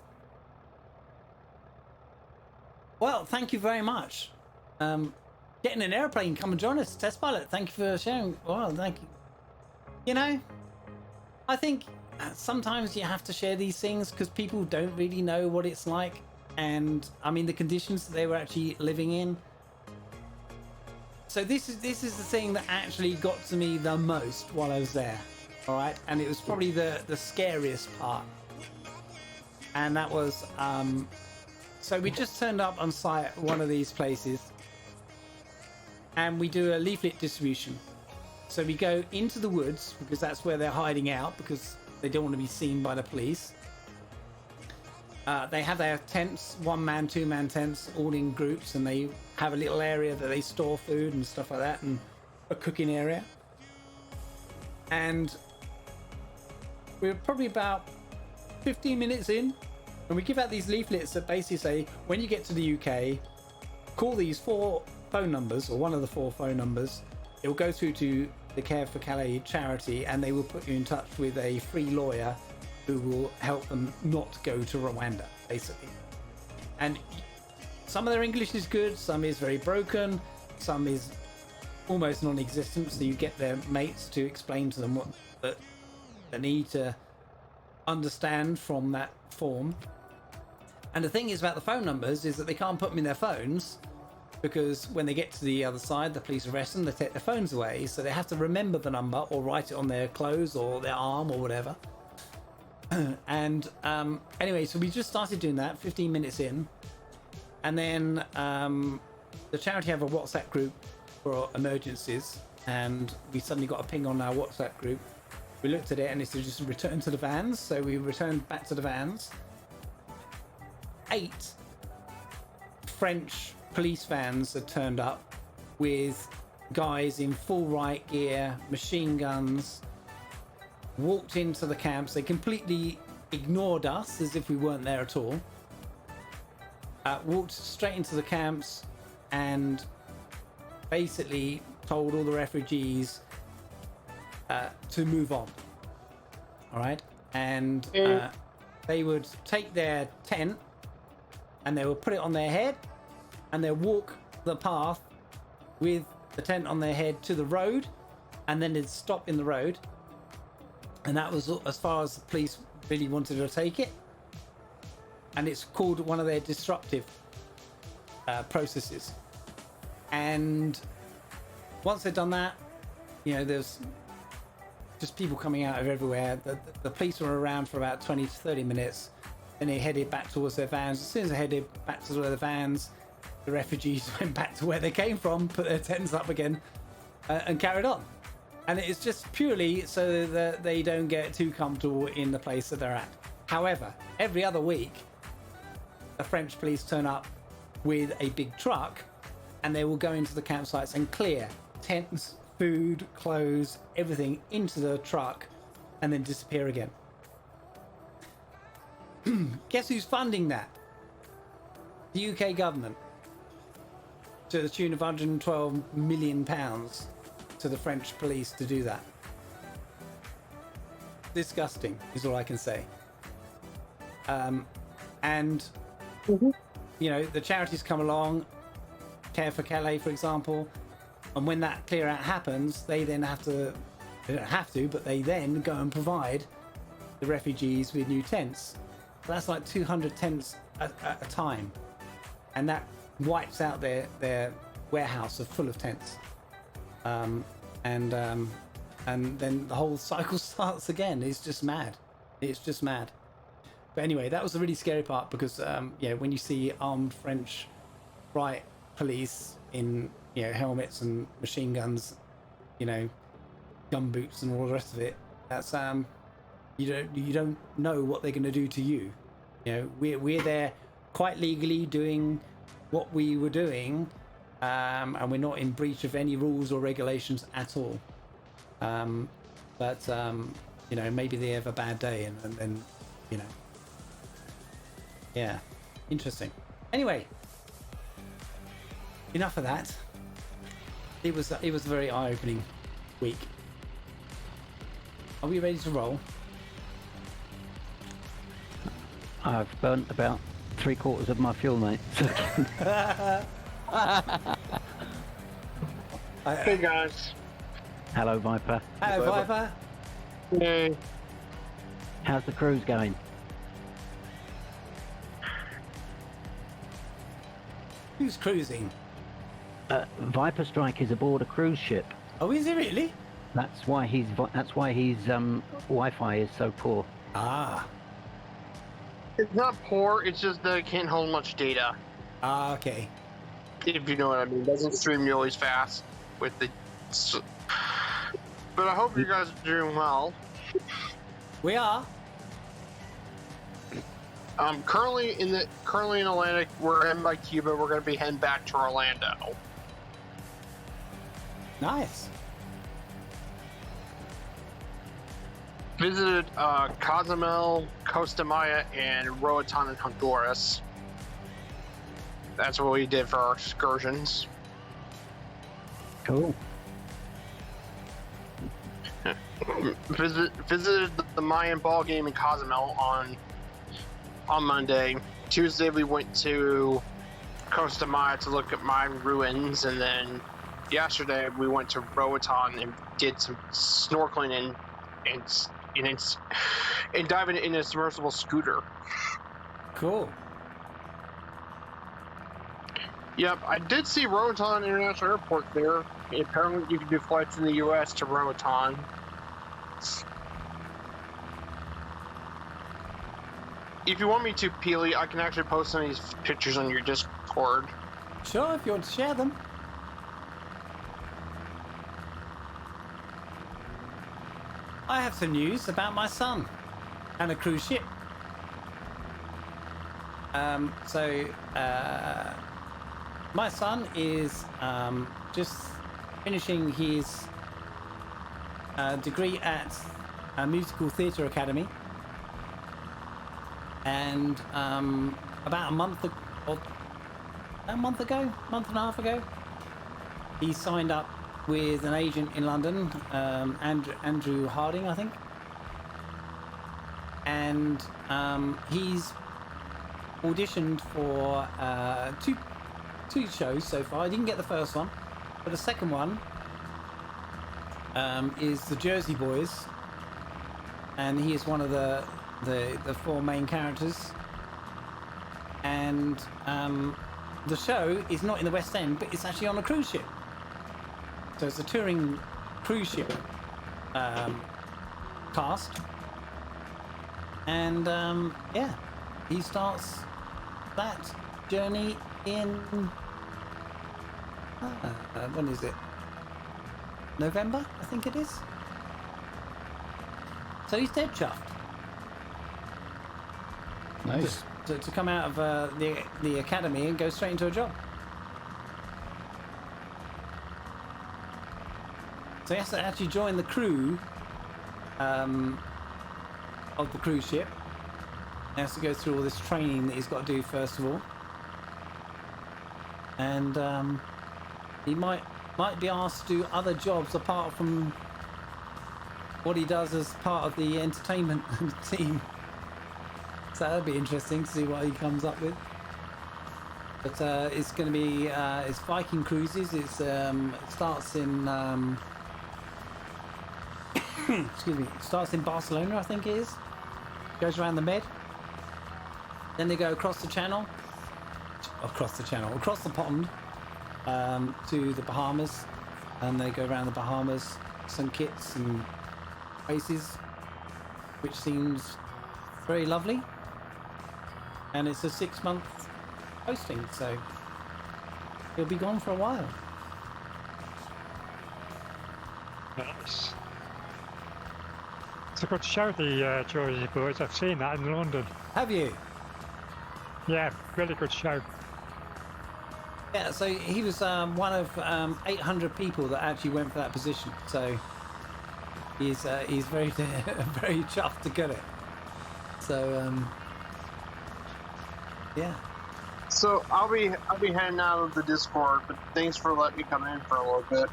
Well, thank you very much. Getting an airplane, come and join us, test pilot. Thank you for sharing. Well, thank you. You know, I think sometimes you have to share these things because people don't really know what it's like, and I mean the conditions that they were actually living in. So this is the thing that actually got to me the most while I was there. All right, and it was probably the scariest part, and that was so we just turned up on site at one of these places, and we do a leaflet distribution. So we go into the woods because that's where they're hiding out because they don't want to be seen by the police. They have their tents, 1-man, 2-man tents, all in groups, and they have a little area that they store food and stuff like that, and a cooking area. And we're probably about 15 minutes in, and we give out these leaflets that basically say, when you get to the UK, call these 4 phone numbers, or one of the 4 phone numbers. It will go through to the Care for Calais charity, and they will put you in touch with a free lawyer who will help them not go to Rwanda, basically. And some of their English is good, some is very broken, some is almost non-existent, so you get their mates to explain to them what they need to understand from that form. And the thing is about the phone numbers is that they can't put them in their phones, because when they get to the other side, the police arrest them, they take their phones away, so they have to remember the number or write it on their clothes or their arm or whatever. And anyway, so we just started doing that 15 minutes in, and then the charity have a WhatsApp group for emergencies, and we suddenly got a ping on our WhatsApp group. We looked at it and it said just return to the vans, so we returned back to the vans. 8 French police vans had turned up with guys in full riot gear, machine guns, walked into the camps. They completely ignored us as if we weren't there at all. Walked straight into the camps and basically told all the refugees to move on. All right, and they would take their tent and they would put it on their head, and they'd walk the path with the tent on their head to the road, and then they'd stop in the road. And that was as far as the police really wanted to take it. And it's called one of their disruptive processes. And once they'd done that, you know, there's just people coming out of everywhere. The police were around for about 20 to 30 minutes. Then they headed back towards their vans. As soon as they headed back to the vans, the refugees went back to where they came from, put their tents up again, and carried on. And it's just purely so that they don't get too comfortable in the place that they're at. However, every other week, the French police turn up with a big truck, and they will go into the campsites and clear tents, food, clothes, everything into the truck, and then disappear again. Guess who's funding that? The UK government. to the tune of 112 million pounds to the French police to do that. Disgusting is all I can say. And you know, the charities come along, Care for Calais, for example, and when that clear out happens, they then have to, they don't have to, but they then go and provide the refugees with new tents. So that's like 200 tents at a time, and that wipes out their warehouse full of tents. And then the whole cycle starts again. It's just mad. It's just mad. But anyway, that was the really scary part because yeah, when you see armed French riot police in, you know, helmets and machine guns, you know, gun boots and all the rest of it, that's you don't know what they're going to do to you. You know, we're there quite legally doing what we were doing, and we're not in breach of any rules or regulations at all. But you know, maybe they have a bad day, and then you know, yeah, interesting. Anyway, enough of that. It was a very eye-opening week. Are we ready to roll? I've burnt about 3/4 of my fuel, mate. Hey guys. Hello, Viper. Hello, Viper. Hey. How's the cruise going? Who's cruising? Viper Strike is aboard a cruise ship. Oh, is he really? That's why his Wi-Fi is so poor. Ah. It's not poor, it's just that it can't hold much data. Ah, okay. If you know what I mean. It doesn't stream nearly as fast with the... But I hope you guys are doing well. We are. Currently in Atlantic, we're heading by Cuba. We're going to be heading back to Orlando. Nice. Visited Cozumel, Costa Maya, and Roatan in Honduras. That's what we did for our excursions. Cool. Visited the Mayan ball game in Cozumel on Monday. Tuesday we went to Costa Maya to look at Mayan ruins, and then yesterday we went to Roatan and did some snorkeling and diving in a submersible scooter. Cool. Yep, I did see Roatan International Airport there. Apparently you can do flights in the U.S. to Roatan. If you want me to, Peely, I can actually post some of these pictures on your Discord. Sure, if you want to share them. I have some news about my son and a cruise ship. My son is just finishing his degree at a musical theatre academy, and about a month and a half ago, he signed up with an agent in London, Andrew Harding, I think, and he's auditioned for two shows so far. I didn't get the first one, but the second one is the Jersey Boys, and he is one of the four main characters. And the show is not in the West End, but it's actually on a cruise ship. So it's a touring cruise ship cast, and yeah, he starts that journey in when is it? November, I think it is. So he's dead chuffed. Nice. Just to come out of the academy and go straight into a job. So he has to actually join the crew of the cruise ship. He has to go through all this training that he's got to do first of all. And he might be asked to do other jobs apart from what he does as part of the entertainment team. So that'd be interesting to see what he comes up with. But it's going to be it's Viking cruises. It starts in excuse me. It starts in Barcelona, I think it is. Goes around the Med. Then they go across the pond to the Bahamas, and they go around the Bahamas, St. Kitts and races, which seems very lovely. And it's a 6-month posting, so he'll be gone for a while. Nice. It's a good show, the Jersey Boys. I've seen that in London. Have you? Yeah, really good show. Yeah, so he was one of 800 people that actually went for that position. So he's very very chuffed to get it. So yeah. So I'll be heading out of the Discord, but thanks for letting me come in for a little bit.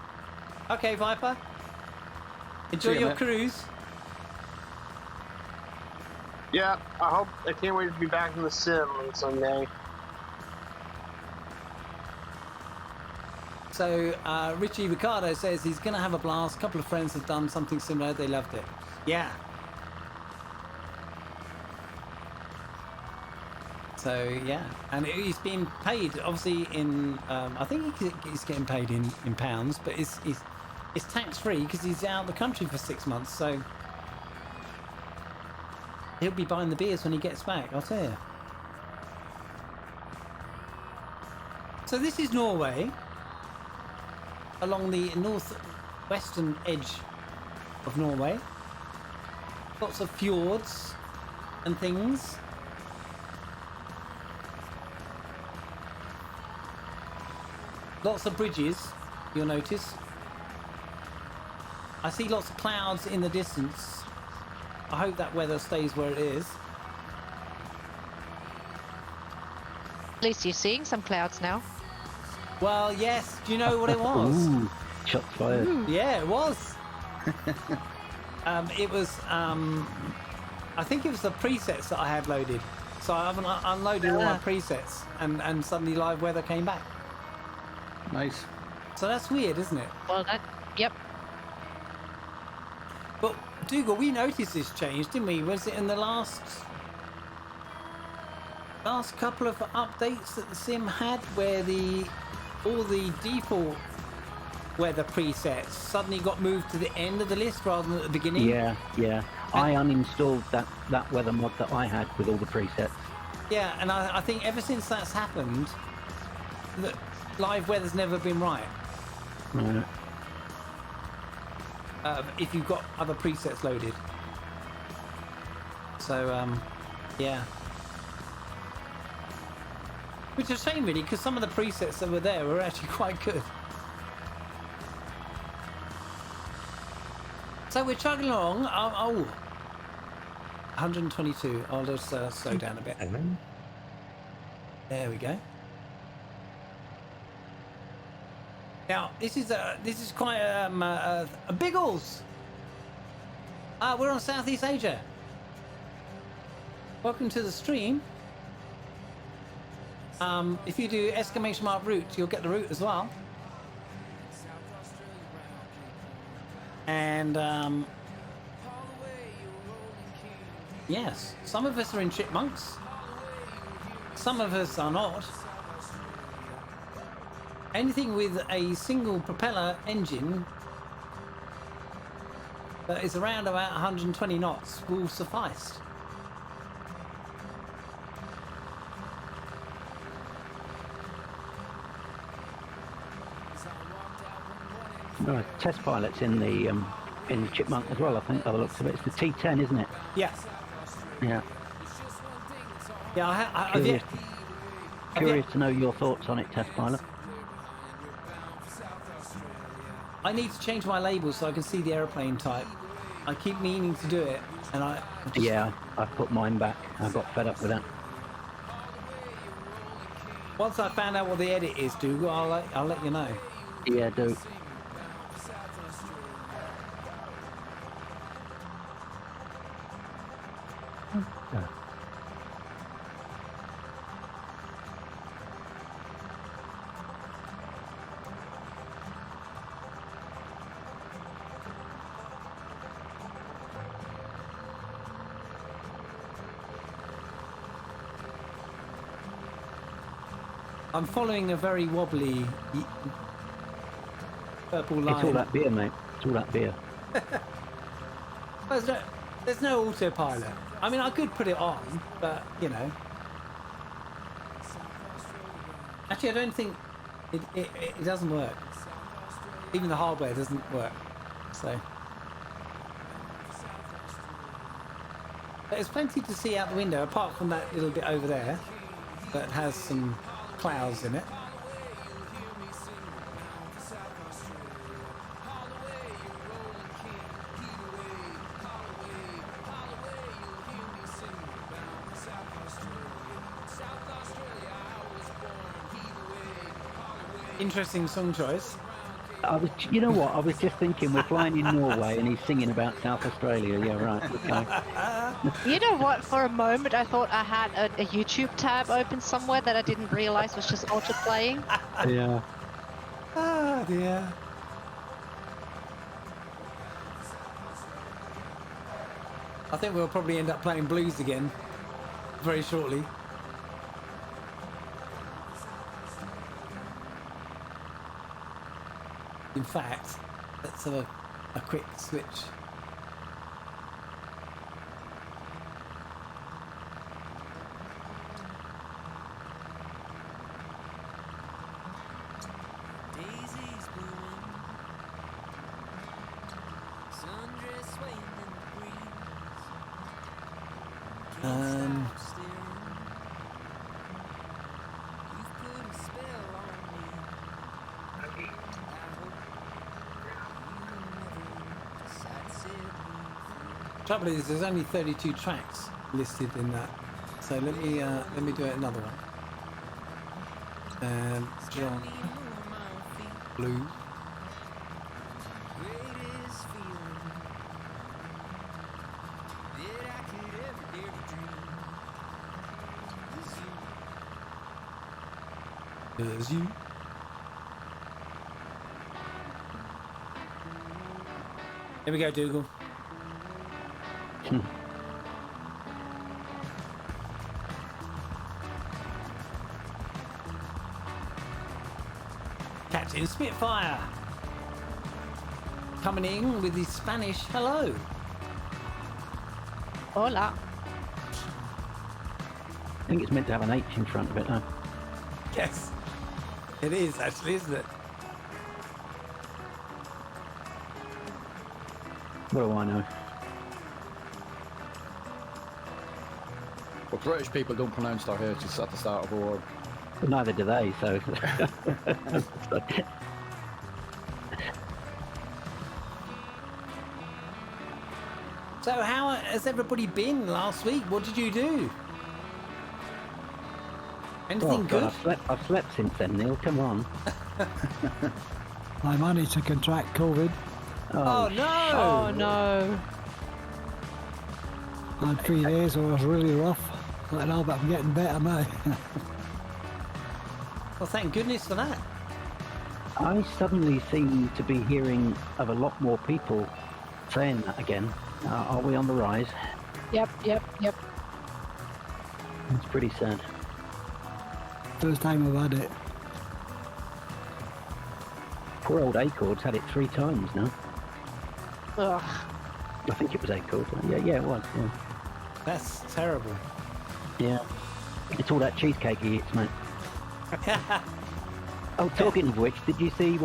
Okay, Viper. Enjoy your cruise. Yeah, I can't wait to be back in the sim on Sunday. So Richie Ricardo says he's going to have a blast. A couple of friends have done something similar. They loved it. Yeah. So yeah, and he's being paid obviously in. I think he's getting paid in pounds, but it's tax free because he's out of the country for 6 months. So he'll be buying the beers when he gets back. I'll tell you. So this is Norway, along the northwestern edge of Norway. Lots of fjords and things. Lots of bridges, you'll notice. I see lots of clouds in the distance. I hope that weather stays where it is. At least you're seeing some clouds now. Well, yes. Do you know what it was? Ooh, shots fired. Yeah, it was. It was. I think it was the presets that I had loaded. So I haven't unloaded all my presets, and suddenly live weather came back. Nice. So that's weird, isn't it? Well, yep. But Dougal, we noticed this change, didn't we? Was it in the last couple of updates that the sim had, where all the default weather presets suddenly got moved to the end of the list rather than at the beginning? Yeah. I uninstalled that weather mod that I had with all the presets. Yeah, and I think ever since that's happened, that live weather's never been right. Right. If you've got other presets loaded. So, yeah. Which is a shame, really, because some of the presets that were there were actually quite good. So we're chugging along. 122. I'll just slow down a bit. There we go. Now this is quite a Biggles. We're on Southeast Asia. Welcome to the stream. If you do ! route, you'll get the route as well. And yes, some of us are in chipmunks. Some of us are not. Anything with a single propeller engine that is around about 120 knots will suffice. Right, test pilot's in the Chipmunk as well, I think, by the looks of it. It's the T10, isn't it? Yeah. Yeah. Yeah, Curious to know your thoughts on it, test pilot. I need to change my label so I can see the aeroplane type. I keep meaning to do it, and Yeah, I put mine back. I got fed up with that. Once I found out what the edit is, Dougal, I'll let you know. Yeah, do. I'm following a very wobbly purple line. It's all that beer, mate. It's all that beer. There's no autopilot. I mean, I could put it on, but you know. Actually, I don't think it doesn't work. Even the hardware doesn't work. So. But there's plenty to see out the window, apart from that little bit over there that has some clouds in it. Interesting song choice. You know what? I was just thinking we're flying in Norway and he's singing about South Australia. Yeah, right. Okay. You know what? For a moment, I thought I had a YouTube tab open somewhere that I didn't realize was just auto-playing. Yeah. Ah, dear. I think we'll probably end up playing blues again very shortly. In fact, let's have a quick switch. Trouble is, there's only 32 tracks listed in that, so let me do it another one. John Blue. There's you. Here we go, Dougal. Captain Spitfire coming in with his Spanish hello. Hola. I think it's meant to have an H in front of it, though. Yes, it is actually, isn't it? What do I know? But British people don't pronounce their H's at the start of a word. Well, neither do they, so... So how has everybody been last week? What did you do? Anything good? I've slept since then, Neil. Come on. I managed to contract COVID. Oh no! Oh no. I had 3 days where it was really rough. I know, but I'm getting better now. Well, thank goodness for that. I suddenly seem to be hearing of a lot more people saying that again. Are we on the rise? Yep. It's pretty sad. First time I've had it. Poor old Acords had it 3 times now. Ugh. I think it was Acords. Yeah, it was. Yeah. That's terrible. Yeah. It's all that cheesecake he eats, mate. Oh, talking of which, did you see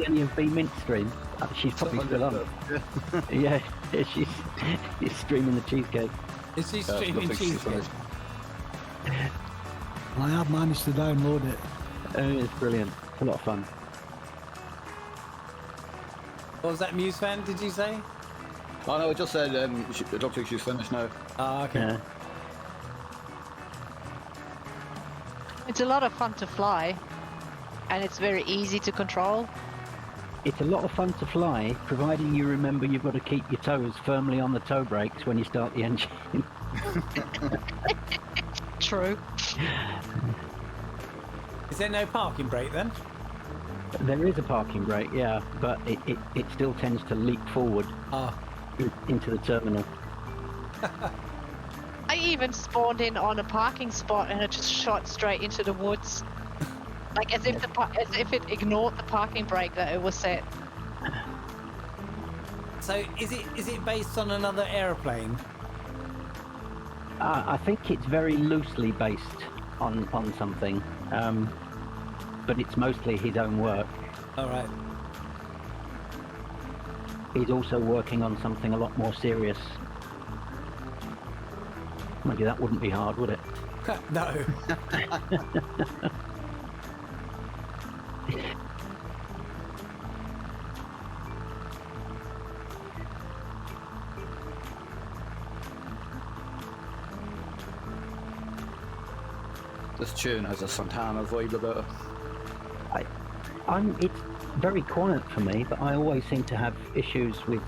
any of B Mint's stream? She's probably still on. Yeah, she's streaming the cheesecake. Is she streaming cheesecake? I have managed to download it. It's brilliant. It's a lot of fun. What was that, Muse fan, did you say? Oh no, it just said it looks like she's finished now. Ah, okay. Yeah. It's a lot of fun to fly. and it's very easy to control. It's a lot of fun to fly, providing you remember you've got to keep your toes firmly on the toe brakes when you start the engine. True. Is there no parking brake then? There is a parking brake, yeah, but it still tends to leap forward Oh. into the terminal. I even spawned in on a parking spot and it just shot straight into the woods. Like as if it ignored the parking brake that it was set. So is it based on another aeroplane? I think it's very loosely based on something, but it's mostly his own work. All right. He's also working on something a lot more serious. Mind you, that wouldn't be hard, would it? No. This tune has a Santana vibe about it. It's very quiet for me, but I always seem to have issues with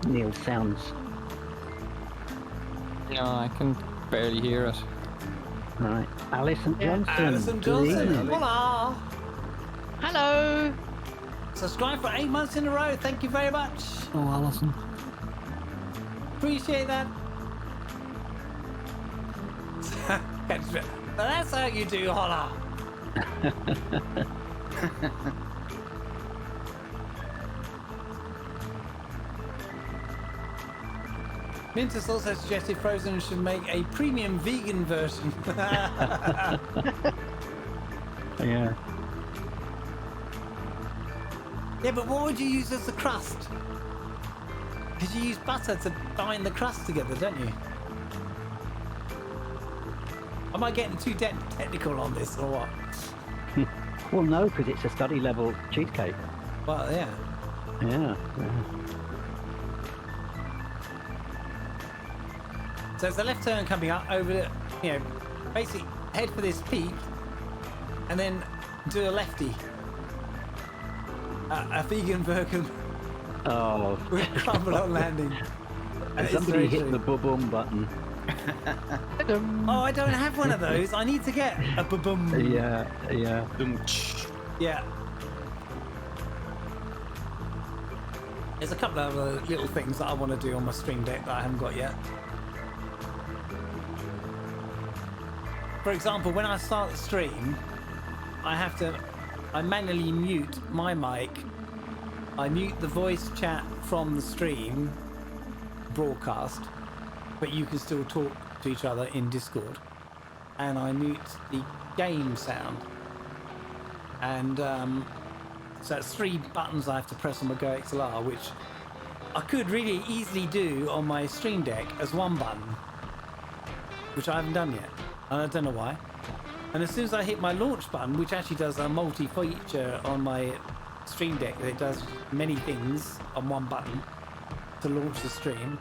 Neil's sounds. No, I can barely hear it. Right, Alison Johnson. Alison good Johnson. evening. Hola. Hello. Subscribe for 8 months in a row. Thank you very much. Oh, Alison. Appreciate that. That's how you do holla. Mintus also suggested Frozen should make a premium vegan version. Yeah. Yeah, but what would you use as the crust? Because you use butter to bind the crust together, don't you? Am I getting too technical on this or what? Well, no, because it's a study level cheesecake. Well, yeah. Yeah. So it's a left turn coming up over the, basically head for this peak and then do a lefty. A vegan Virgin Oh, with crumble on landing. And it's somebody very hit true. the boom button. Oh, I don't have one of those. I need to get a boom. Yeah, yeah. Yeah. There's a couple of other little things that I want to do on my Stream Deck that I haven't got yet. For example, when I start the stream, I manually mute my mic. I mute the voice chat from the stream broadcast, but you can still talk to each other in Discord. And I mute the game sound. And so that's 3 buttons I have to press on my Go XLR, which I could really easily do on my Stream Deck as 1 button, which I haven't done yet, and I don't know why. And as soon as I hit my launch button, which actually does a multi-feature on my Stream Deck, it does many things on 1 button to launch the stream,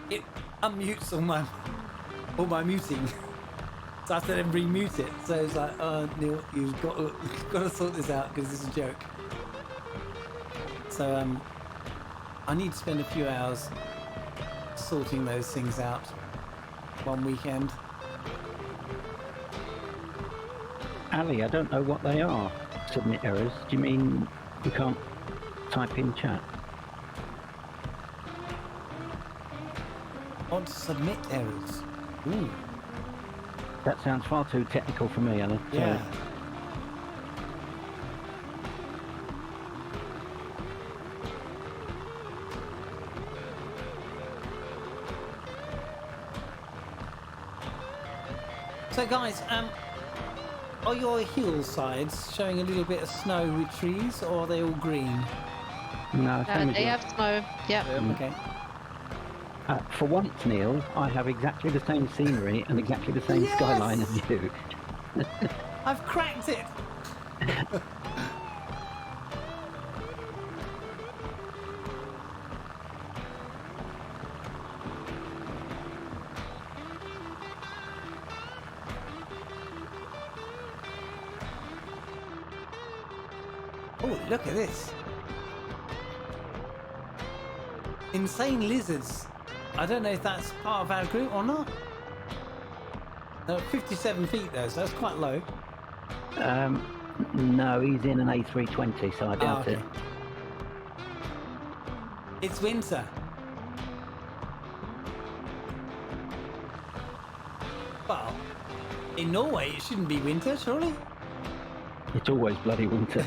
it unmutes all my muting. So I have to then remute it. So it's like, Neil, you've got to sort this out because this is a joke. So I need to spend a few hours sorting those things out one weekend. Ali, I don't know what they are. Submit errors. Do you mean you can't type in chat? I want to submit errors. Ooh. That sounds far too technical for me, Alan. Sorry. Yeah. So guys, are your hillsides showing a little bit of snow with trees, or are they all green? No, same as They you. have snow. Yep. Okay. For once, Neil, I have exactly the same scenery and exactly the same Yes! skyline as you. I've cracked it! Oh, look at this. Insane lizards. I don't know if that's part of our group or not. 57 feet though, so that's quite low. No, he's in an A320, so I doubt it. It's winter. Well, in Norway it shouldn't be winter, surely? It's always bloody winter.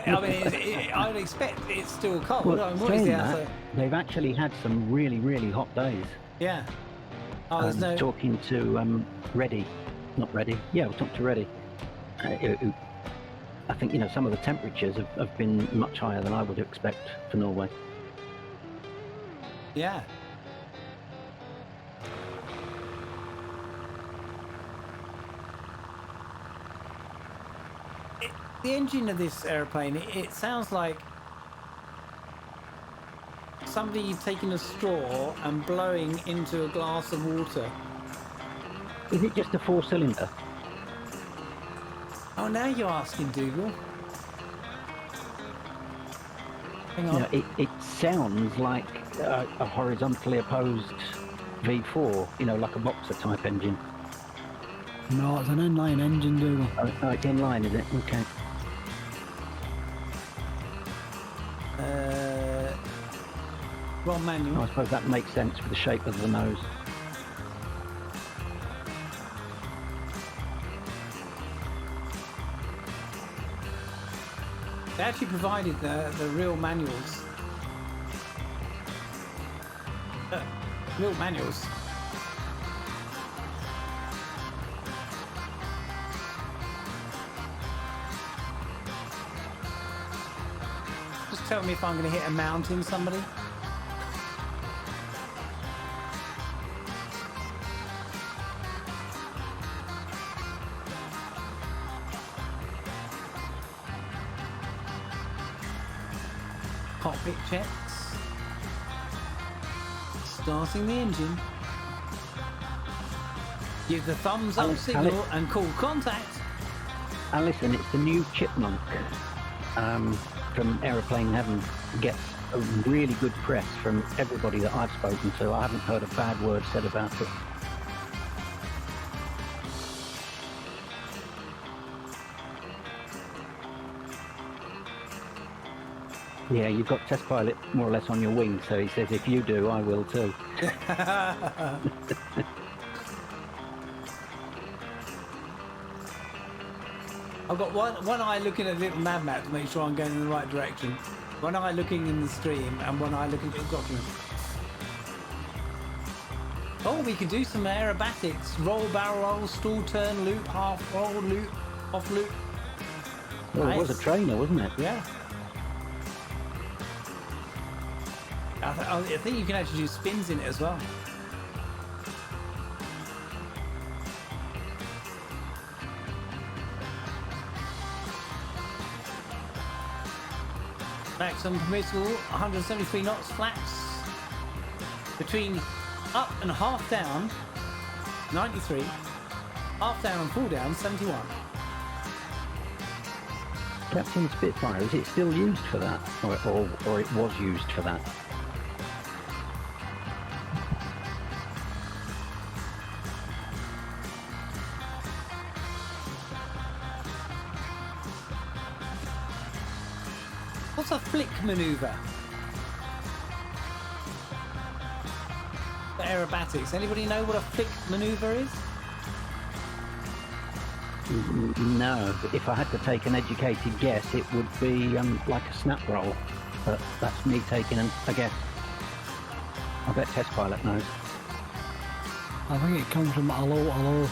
I mean, I'd expect it's still cold. Well, I mean, what is saying the that, outside? they've actually had some really, really hot days. Yeah. Oh, there's no... Talking to Reddy, not Reddy. Yeah, we'll talk to Reddy. I think, you know, some of the temperatures have been much higher than I would expect for Norway. Yeah. The engine of this aeroplane, it sounds like somebody taking a straw and blowing into a glass of water. Is it just a 4-cylinder? Oh, now you're asking, Dougal. Hang on. You know, it sounds like a horizontally opposed V4, you know, like a boxer type engine. No, it's an inline engine, Dougal. Oh, it's inline, is it? Okay. Wrong manual. I suppose that makes sense for the shape of the nose. They actually provided the real manuals. Real manuals. Just tell me if I'm going to hit a mountain, somebody. Cockpit checks. Starting the engine. Give the thumbs up signal and call contact. And listen, it's the new Chipmunk from Aeroplane Heaven. Gets a really good press from everybody that I've spoken to. I haven't heard a bad word said about it. Yeah, you've got test pilot more or less on your wing, so he says if you do, I will too. I've got one eye looking at a little nav map to make sure I'm going in the right direction. One eye looking in the stream and one eye looking at the document. Oh, we can do some aerobatics. Roll, barrel roll, stall, turn, loop, half roll, loop, off loop. Well, nice. It was a trainer, wasn't it? Yeah. I think you can actually do spins in it as well. Maximum permissible 173 knots, flaps between up and half down 93, half down and full down 71. Captain Spitfire, is it still used for that? Or it was used for that? What's a flick maneuver? For aerobatics. Anybody know what a flick maneuver is? No, but if I had to take an educated guess, it would be like a snap roll. But that's me taking a guess. I bet test pilot knows. I think it comes from hello.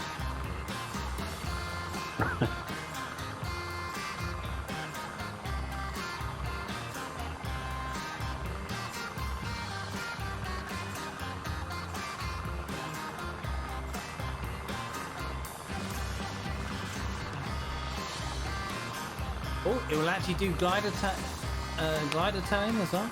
Oh, it will actually do glider towing as well.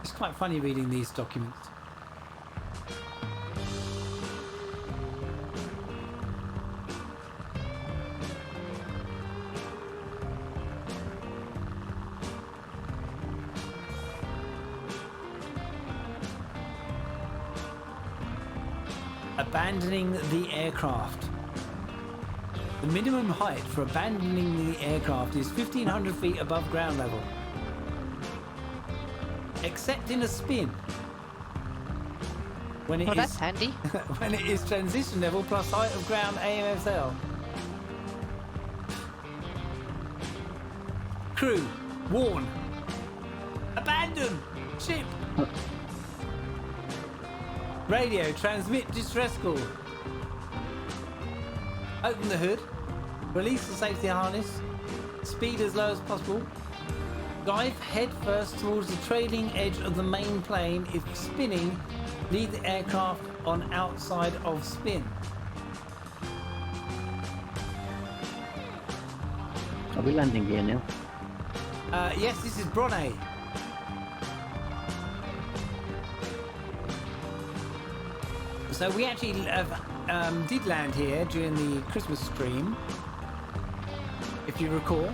It's quite funny reading these documents. Abandoning the aircraft. The minimum height for abandoning the aircraft is 1,500 feet above ground level. Except in a spin. When it Oh, is that's handy. when it is transition level plus height of ground AMSL. Crew, warn. Abandon ship. Radio, transmit distress call. Open the hood. Release the safety harness. Speed as low as possible. Dive head first towards the trailing edge of the main plane. If spinning, lead the aircraft on outside of spin. Are we landing here now? Yes, this is Brunei. So we actually did land here during the Christmas stream, if you recall.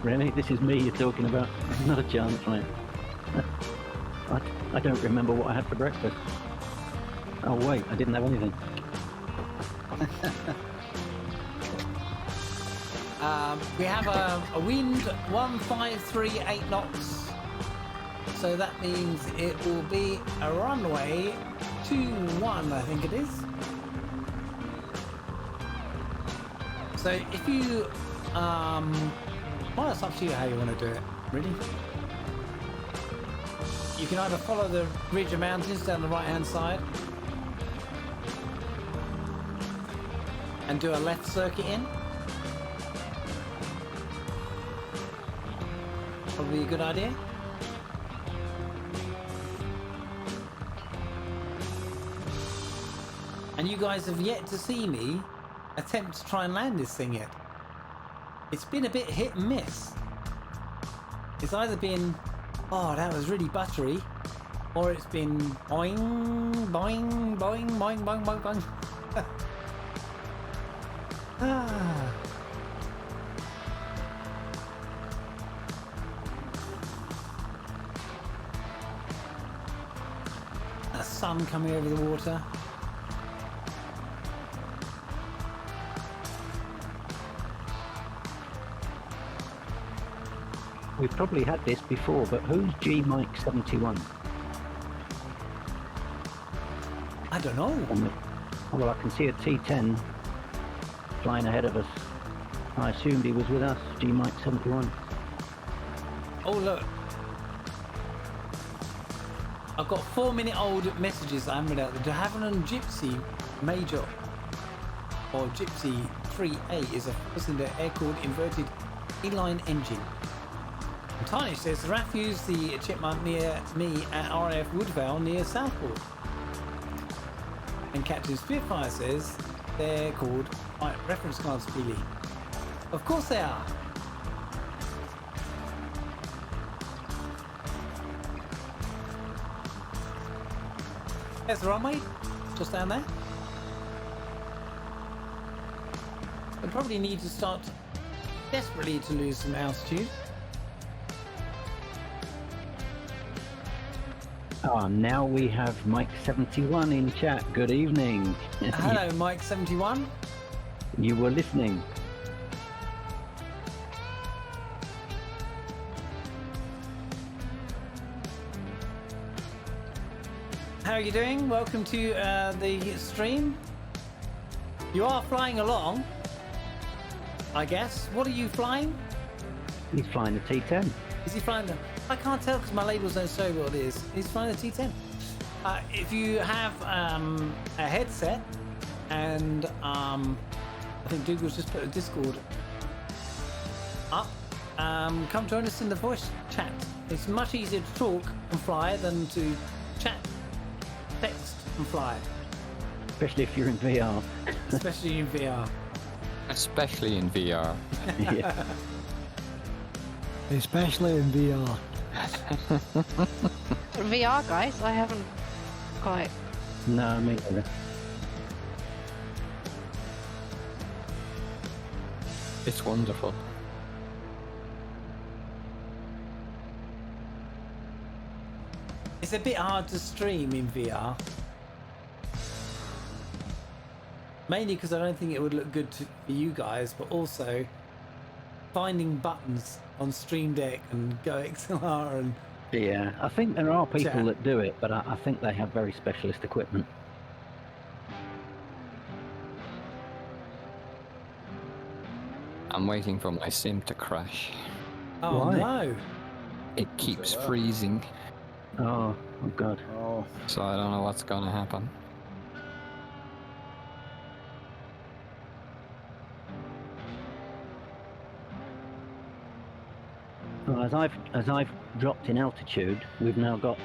Really? This is me you're talking about? Not a chance, mate. I don't remember what I had for breakfast. Oh wait, I didn't have anything. We have a wind 1538 knots. So that means it will be a runway 21, I think it is. So if you, well, it's up to you how you want to do it, really. You can either follow the ridge of mountains down the right-hand side and do a left circuit in. Probably a good idea. And you guys have yet to see me attempt to try and land this thing yet. It's been a bit hit and miss. It's either been, oh, that was really buttery, or it's been boing, boing, boing, boing, boing, boing, boing. Ah. A sun coming over the water. We've probably had this before, but who's G Mike 71? I don't know. Oh, well, I can see a T10 flying ahead of us. I assumed he was with us, G Mike 71. Oh, look. I've got 4-minute-old messages I haven't read out. De Havilland Gypsy Major, or Gypsy 3A, is a four-cylinder air-cooled inverted inline engine. And Tarnish says the RAF used the chipmunk near me at RAF Woodvale near Southport. And Captain Spitfire says they're called reference cards, Feely. Of course they are. There's the runway, just down there. We probably need to start desperately to lose some altitude. Now we have Mike 71 in chat. Good evening. Hello, Mike 71. You were listening. How are you doing? Welcome to the stream. You are flying along, I guess. What are you flying? He's flying the T10. Is he flying the... I can't tell because my labels don't show what it is. He's flying the T10. If you have a headset, and I think Dougal's just put a Discord up, come join us in the voice chat. It's much easier to talk and fly than to chat, text and fly. Especially if you're in VR. Especially in VR. Especially in VR. Yeah. Especially in VR. VR, guys, I haven't quite. No, me neither. It's wonderful. It's a bit hard to stream in VR. Mainly because I don't think it would look good for you guys, but also finding buttons on Stream Deck and Go XLR and... Yeah, I think there are people Yeah. that do it, but I think they have very specialist equipment. I'm waiting for my sim to crash. Oh Why? no! It keeps freezing, Oh God. Oh, so I don't know what's gonna happen. Well, as I've dropped in altitude, we've now got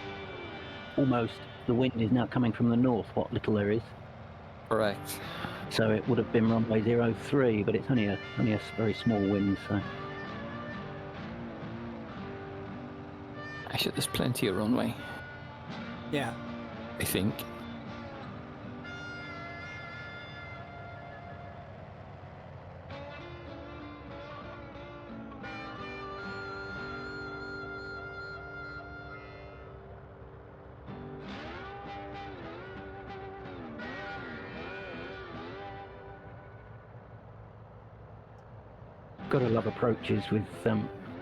almost the wind is now coming from the north. What little there is, Correct. so it would have been runway 03, but it's only a very small wind. So Actually, there's plenty of runway, Yeah. I think. gotta love approaches with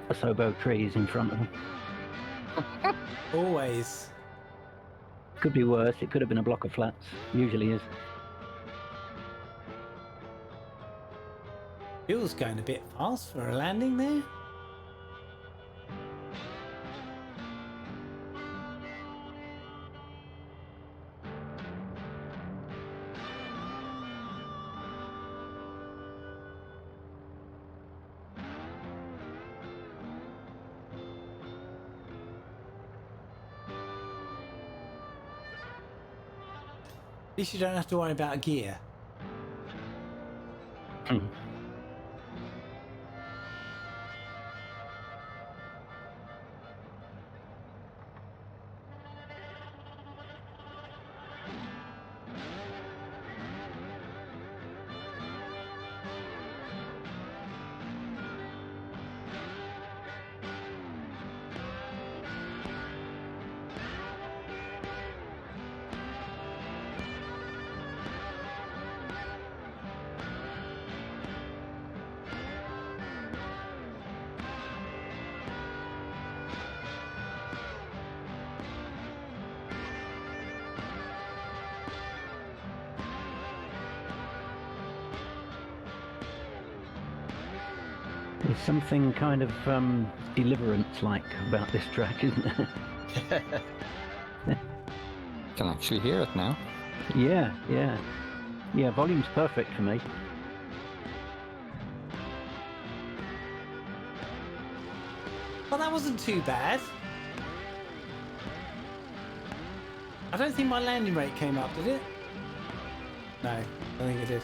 asobo trees in front of them. Always. Could be worse. It could have been a block of flats. Usually is. Fuel's going a bit fast for a landing there. At least you don't have to worry about gear. There's something kind of deliverance-like about this track, isn't there? Can actually hear it now. Yeah. Yeah, volume's perfect for me. Well, that wasn't too bad. I don't think my landing rate came up, did it? No, I don't think it did.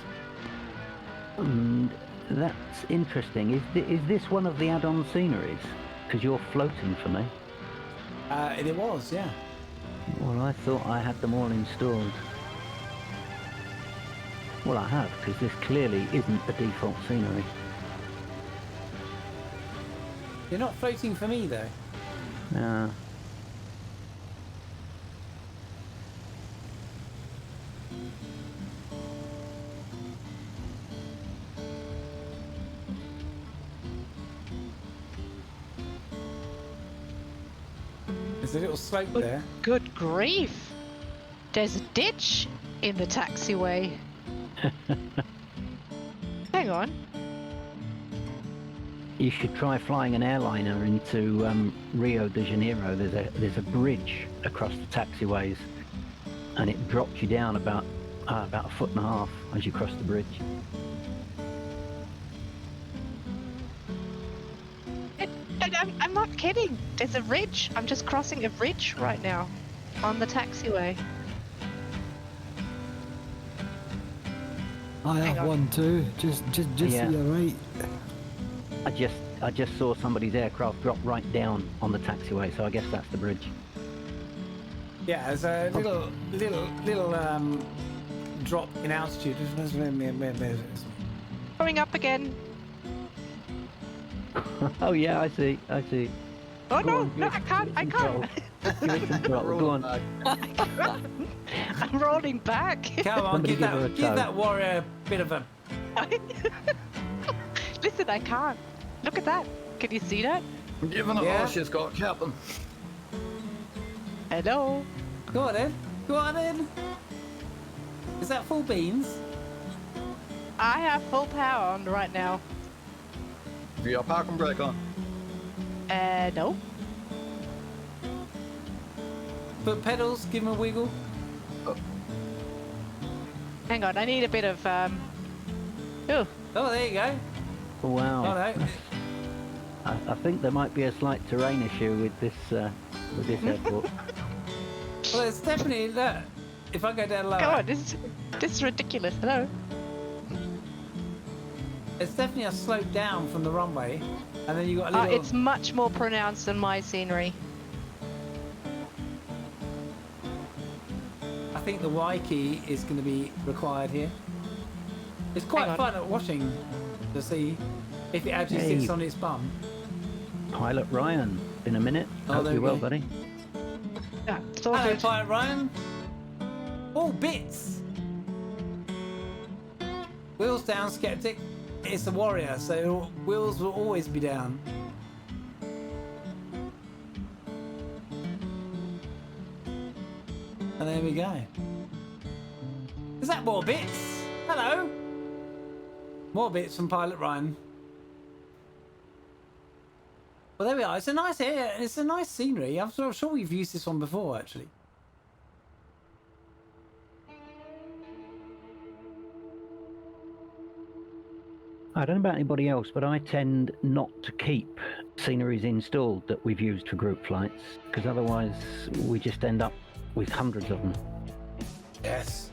And that's interesting. Is this one of the add-on sceneries? Because you're floating for me. It was, yeah. Well, I thought I had them all installed. Well, I have, because this clearly isn't the default scenery. You're not floating for me, though. There's a little slope there. Good grief! There's a ditch in the taxiway. Hang on. You should try flying an airliner into Rio de Janeiro. There's a bridge across the taxiways, and it drops you down about a foot and a half as you cross the bridge. I'm not kidding. There's a ridge. I'm just crossing a ridge right now on the taxiway. I Hang have on. one too. Just Yeah. to your right. I just saw somebody's aircraft drop right down on the taxiway, so I guess that's the bridge. Yeah, there's a little drop in altitude. Going up again. Oh yeah, I see. Oh Go no, on, no, give I it can't. some Give it some throttle. Go on. I'm rolling back. Come on, Somebody give her a give toe. that warrior a bit of a. Listen, I can't. Look at that. Can you see that? I'm giving it Yeah. all she's got, Captain. Hello. Go on then. Go on then. Is that full beans? I have full power on right now. Do your park and brake on? No. Foot pedals, give him a wiggle. Hang on, I need a bit of Ooh. Oh, there you go. Wow. Oh no. I think there might be a slight terrain issue with this airport. Well, it's definitely that. If I go down lower, Come on, this is ridiculous. Hello. it's definitely a slope down from the runway, and then you got a little. It's much more pronounced than my scenery. I think the Y key is going to be required here. It's quite Hang on. fun at watching to see if it actually Hey. sits on its bum. Pilot Ryan, in a minute. Oh, Hope there you're we well, go. buddy. Yeah, Hello, sorted. Pilot Ryan. All bits. Wheels down, skeptic. It's a warrior, so wheels will always be down. And there we go. Is that more bits? Hello. More bits from Pilot Ryan. Well, there we are. It's a nice area. It's a nice scenery. I'm sure we've used this one before, actually. I don't know about anybody else, but I tend not to keep sceneries installed that we've used for group flights, because otherwise we just end up with hundreds of them. Yes.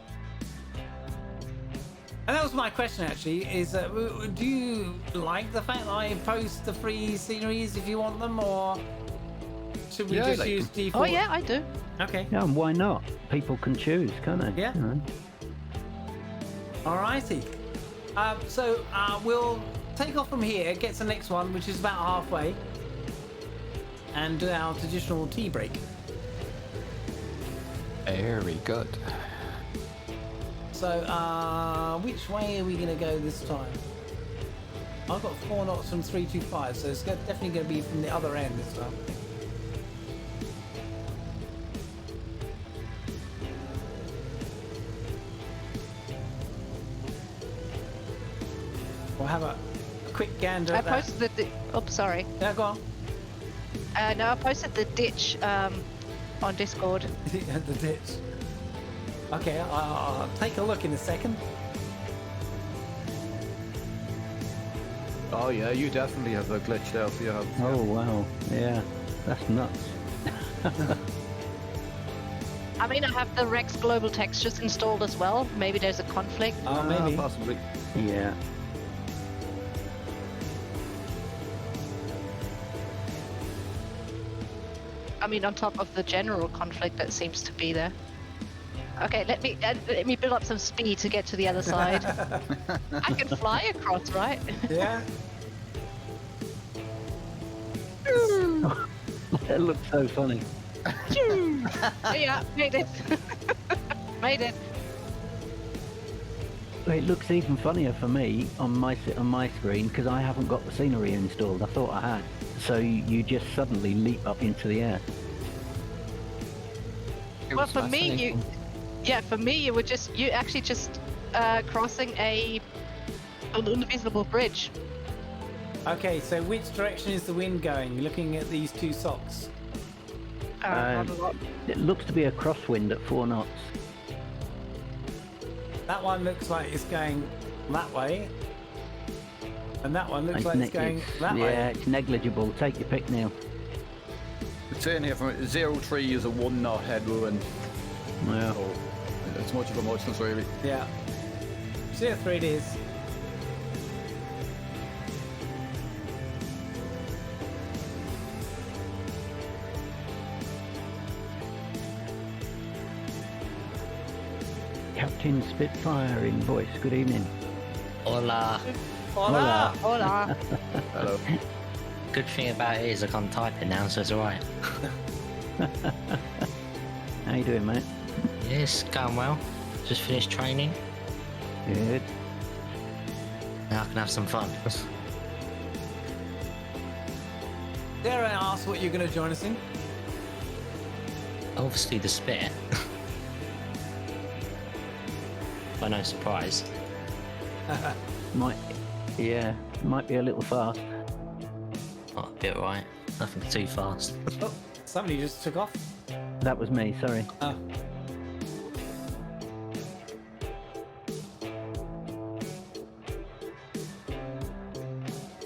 And that was my question, actually, is do you like the fact that I post the free sceneries if you want them, or should we Yeah, I just like use them. default? Oh yeah, I do. Okay. Yeah, and why not? People can choose, can't they? Yeah. You know? Alrighty. So we'll take off from here, get to the next one, which is about halfway, and do our traditional tea break. Very good. So, which way are we going to go this time? I've got 4 knots from 325, so it's definitely going to be from the other end this time. We'll have a quick gander I at that. posted the. Oh, sorry. Yeah, go on. No, I posted the ditch on Discord. The ditch. Okay, I'll take a look in a second. Oh yeah, you definitely have a glitch there for your Oh wow, yeah, that's nuts. I mean, I have the Rex Global Textures installed as well. Maybe there's a conflict. Maybe. possibly. Yeah. I mean, on top of the general conflict that seems to be there. Okay, let me build up some speed to get to the other side. I can fly across, right? Yeah. That looks so funny. Yeah, made it. Made it. It looks even funnier for me on my screen because I haven't got the scenery installed. I thought I had. So you just suddenly leap up into the air. It Well, was for me, fascinating. for me, you actually just crossing an invisible bridge. Okay, so which direction is the wind going? Looking at these 2 socks. Not a lot. It looks to be a crosswind at 4 knots. That one looks like it's going that way. And that one looks like it's going that yeah, way. it's negligible. Take your pick, Neil. It's saying here from 03 is a 1 knot headwind. Yeah. So it's much of a muchness really. Yeah. 03 it is. Captain Spitfire in voice. Good evening. Hola. Hola! Hola. Hello. Good thing about it is I can't type it now, so it's alright. How you doing, mate? Yes, going well. Just finished training. Good. Now I can have some fun. Dare I ask what you're going to join us in? Obviously the spit. By no surprise. Might be a little fast. Oh, a bit right. Nothing too fast. Oh, somebody just took off. That was me. Sorry. Oh.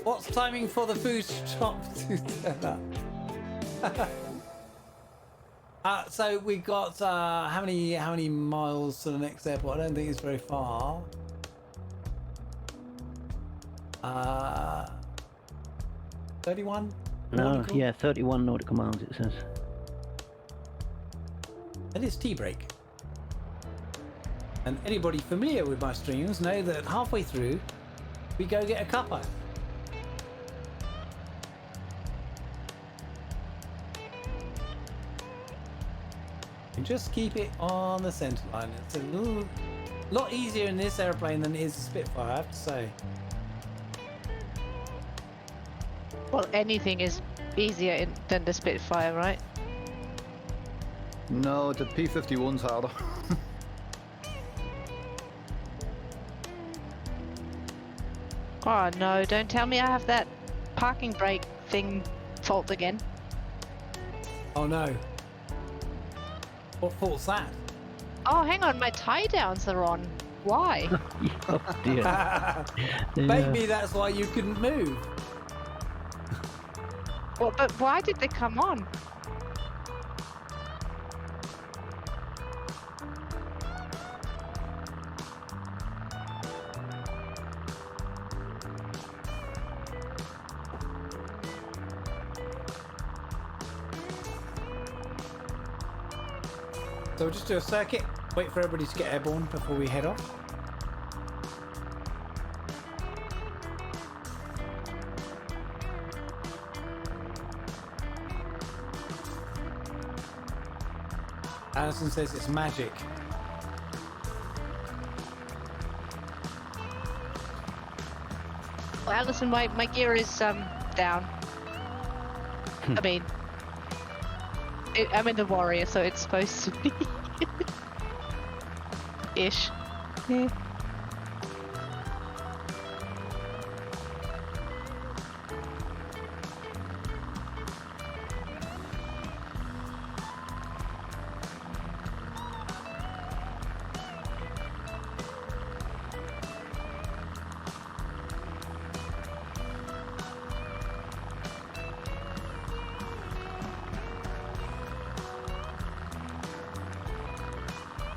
What's timing for the food shop to turn up? So we got how many miles to the next airport? I don't think it's very far. 31? No, Nautical? yeah, 31 nautical miles it says. And it's tea break. And anybody familiar with my streams know that halfway through we go get a cuppa. And just keep it on the centre line. It's a lot easier in this airplane than it is a Spitfire, I have to say. Well, anything is easier than the Spitfire, right? No, the P-51's harder. Oh no, don't tell me I have that parking brake thing fault again. Oh no. What fault's that? Oh, hang on, my tie downs are on. Why? Oh dear. Maybe that's why you couldn't move. Well, but why did they come on? So we'll just do a circuit, wait for everybody to get airborne before we head off. Alison says it's magic. Well, Alison, my gear is down. I mean, I'm in the Warrior, so it's supposed to be ish. Yeah.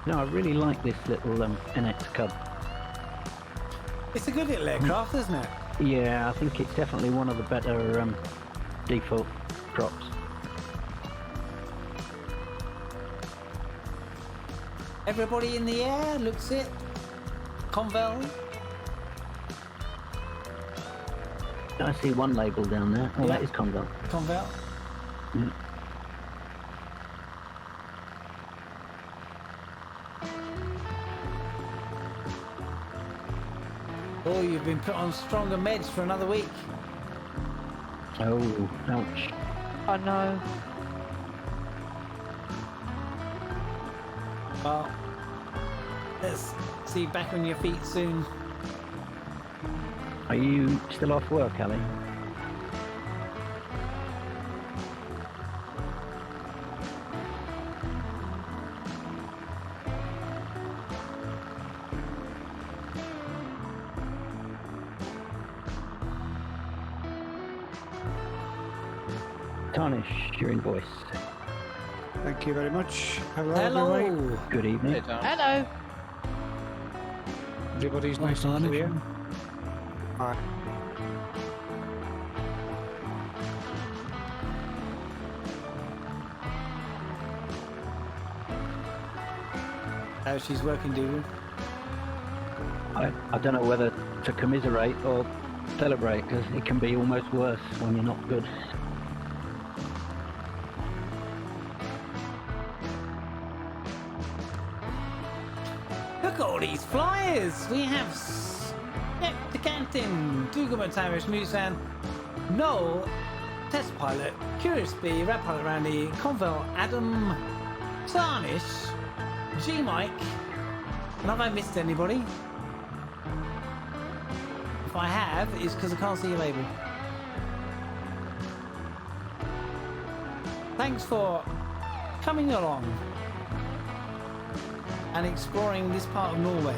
No, I really like this little NX Cub. It's a good little aircraft, isn't it? Yeah, I think it's definitely one of the better default props. Everybody in the air, looks it. Convel. I see one label down there. Oh, Yeah. that is Convel. Convel. Mm. Oh, you've been put on stronger meds for another week. Oh, ouch. Oh no. Well, let's see you back on your feet soon. Are you still off work, Ali? Tarnish, your invoice. Thank you very much. Hello, Hello. everybody. Good evening. Hey, Tom. Hello. Everybody's Oh, nice and Tarnish. clear. Alright. She's working, dude. I don't know whether to commiserate or celebrate, because it can be almost worse when you're not good. Look at all these flyers. We have Decantin, Dugamatarish, Musan, Noel, Test Pilot, Curious Bee, Red Pilot Randy, Convel, Adam, Tarnish, G Mike. And have I missed anybody? If I have, it's because I can't see your label. Thanks for coming along and exploring this part of Norway,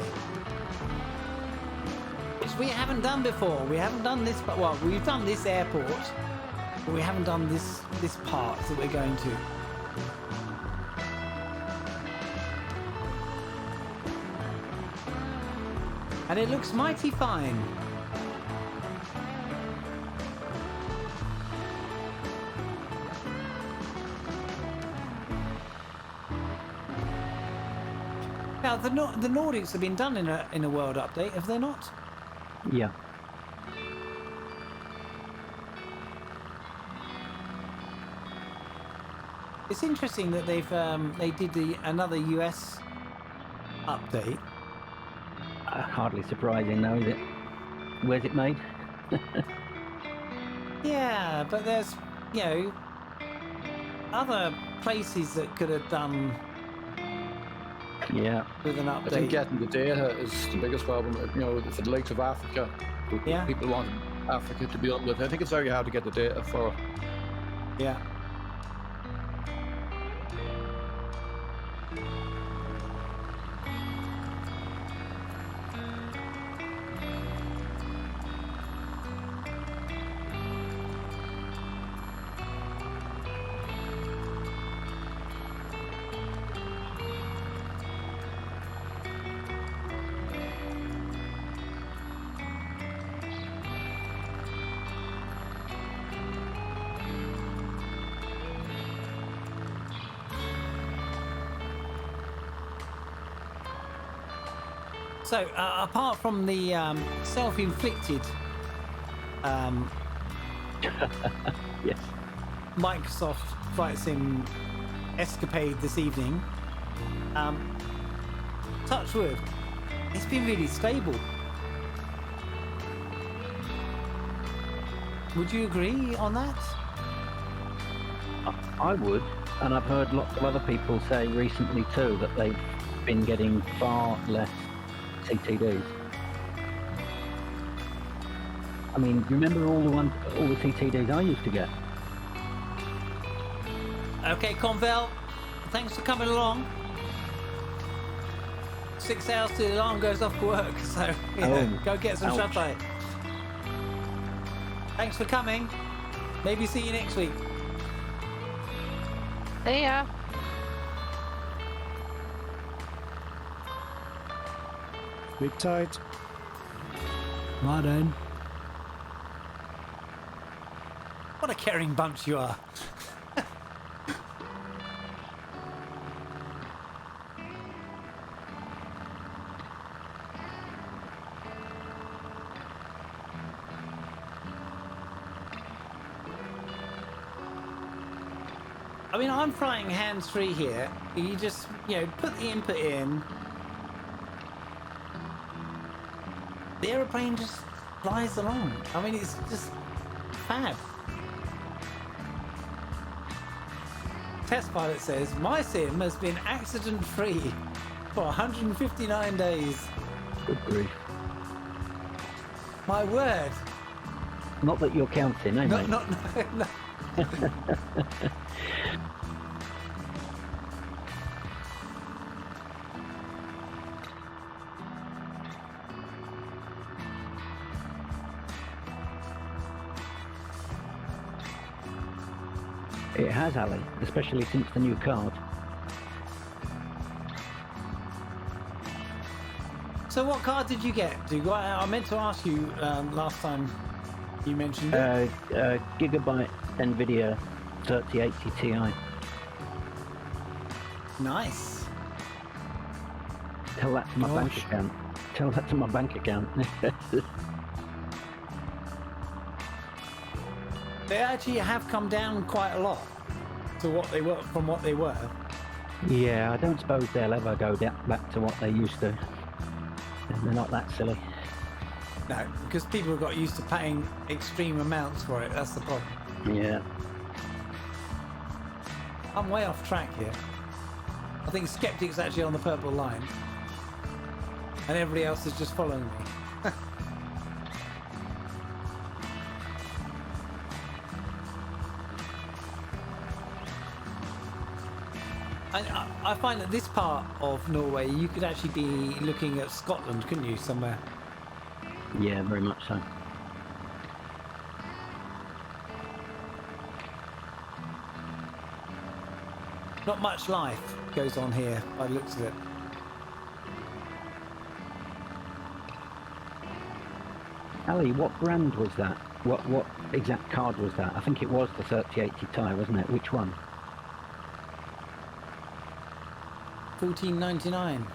which we haven't done before. We haven't done this, but well, we've done this airport, but we haven't done this part that we're going to. And it looks mighty fine. Now the Nordics have been done in a world update, have they not? Yeah. It's interesting that they did another US update. Hardly surprising though, is it? Where's it made? Yeah, but there's, you know, other places that could have done Yeah. with an I think update. getting the data is the biggest problem. You know, for the likes of Africa, Yeah. people want Africa to be on it. I think it's very hard to get the data for. Yeah. So, apart from the self-inflicted Yes. Microsoft Flight Sim escapade this evening, touch wood, it's been really stable. Would you agree on that? I would, and I've heard lots of other people say recently too that they've been getting far less CTDs. I mean, remember all the CTDs I used to get? Okay, Convel, thanks for coming along. 6 hours till the alarm goes off for work, so yeah, go get some ouch. shut-eye. Thanks for coming. Maybe see you next week. See ya. Sleep tight. Right then. What a caring bunch you are. I mean, I'm flying hands-free here. You just, you know, put the input in. The aeroplane just flies along. I mean, it's just fab. Test pilot says, my sim has been accident-free for 159 days. Good grief. My word. Not that you're counting, eh, mate? No. It has, Ali, especially since the new card. So what card did you get? I meant to ask you last time you mentioned it. Gigabyte NVIDIA 3080 Ti. Nice. Tell that to my bank Gosh. account. Tell that to my bank account. They actually have come down quite a lot to what they were from what they were. Yeah, I don't suppose they'll ever go back to what they used to. They're not that silly. No, because people have got used to paying extreme amounts for it. That's the problem. Yeah. I'm way off track here. I think Skeptic's actually on the purple line. And everybody else is just following me. I find that this part of Norway, you could actually be looking at Scotland, couldn't you, somewhere? Yeah, very much so. Not much life goes on here by the looks of it. Ali, what brand was that? What exact card was that? I think it was the 3080 Ti, wasn't it? Which one? 14.99.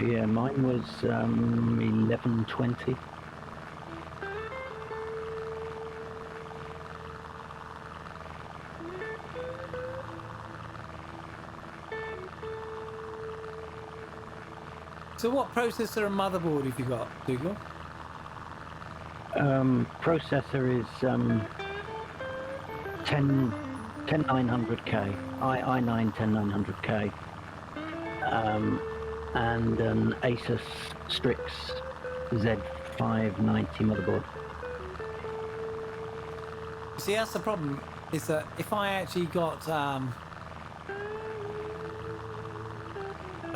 Yeah, mine was 1120. So what processor and motherboard have you got, Dougal? Processor is 10900K, i9 10900K, and an Asus Strix Z590 motherboard. See, that's the problem, is that if I actually got a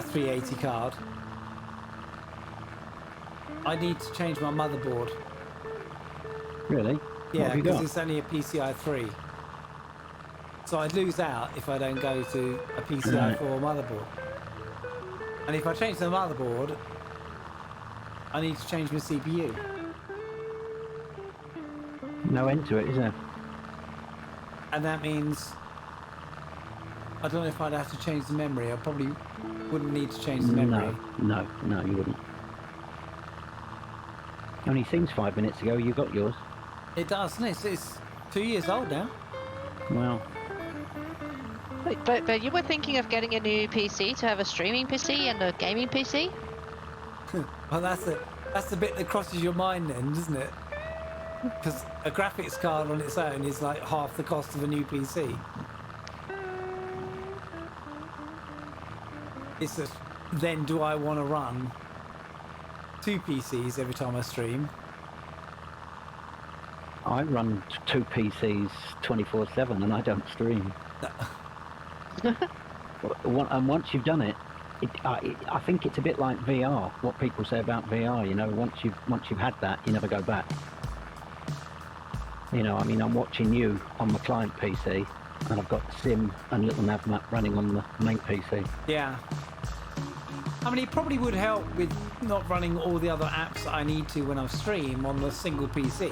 380 card, I need to change my motherboard. Really? Yeah, because it's only a PCI 3. So I'd lose out if I don't go to a PCI 4 motherboard. And if I change the motherboard, I need to change my CPU. No end to it, is there? And that means I don't know if I'd have to change the memory. I probably wouldn't need to change the memory. No, you wouldn't. Only seems 5 minutes ago you got yours. It does, doesn't it? It's 2 years old now. Well, But you were thinking of getting a new PC to have a streaming PC and a gaming PC? Well, that's the bit that crosses your mind then, doesn't it? Because a graphics card on its own is like half the cost of a new PC. It's just, then do I want to run 2 PCs every time I stream? I run 2 PCs 24/7 and I don't stream. And once you've done it, I think it's a bit like VR. What people say about VR, you know, once you've had that, you never go back. You know, I mean, I'm watching you on the client PC, and I've got Sim and Little Nav Map running on the main PC. Yeah. I mean, it probably would help with not running all the other apps that I need to when I stream on the single PC.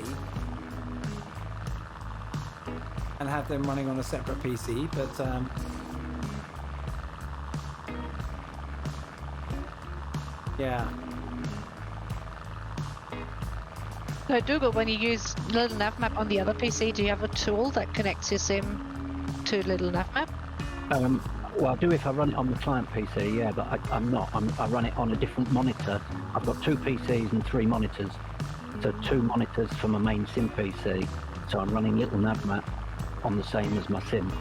And have them running on a separate PC, but yeah. So Dougal, when you use Little Navmap on the other PC, do you have a tool that connects your sim to Little Navmap? Well, I do if I run it on the client PC, yeah, but I'm not. I run it on a different monitor. I've got 2 PCs and 3 monitors. So 2 monitors for my main sim PC. So I'm running Little Navmap on the same as my sim.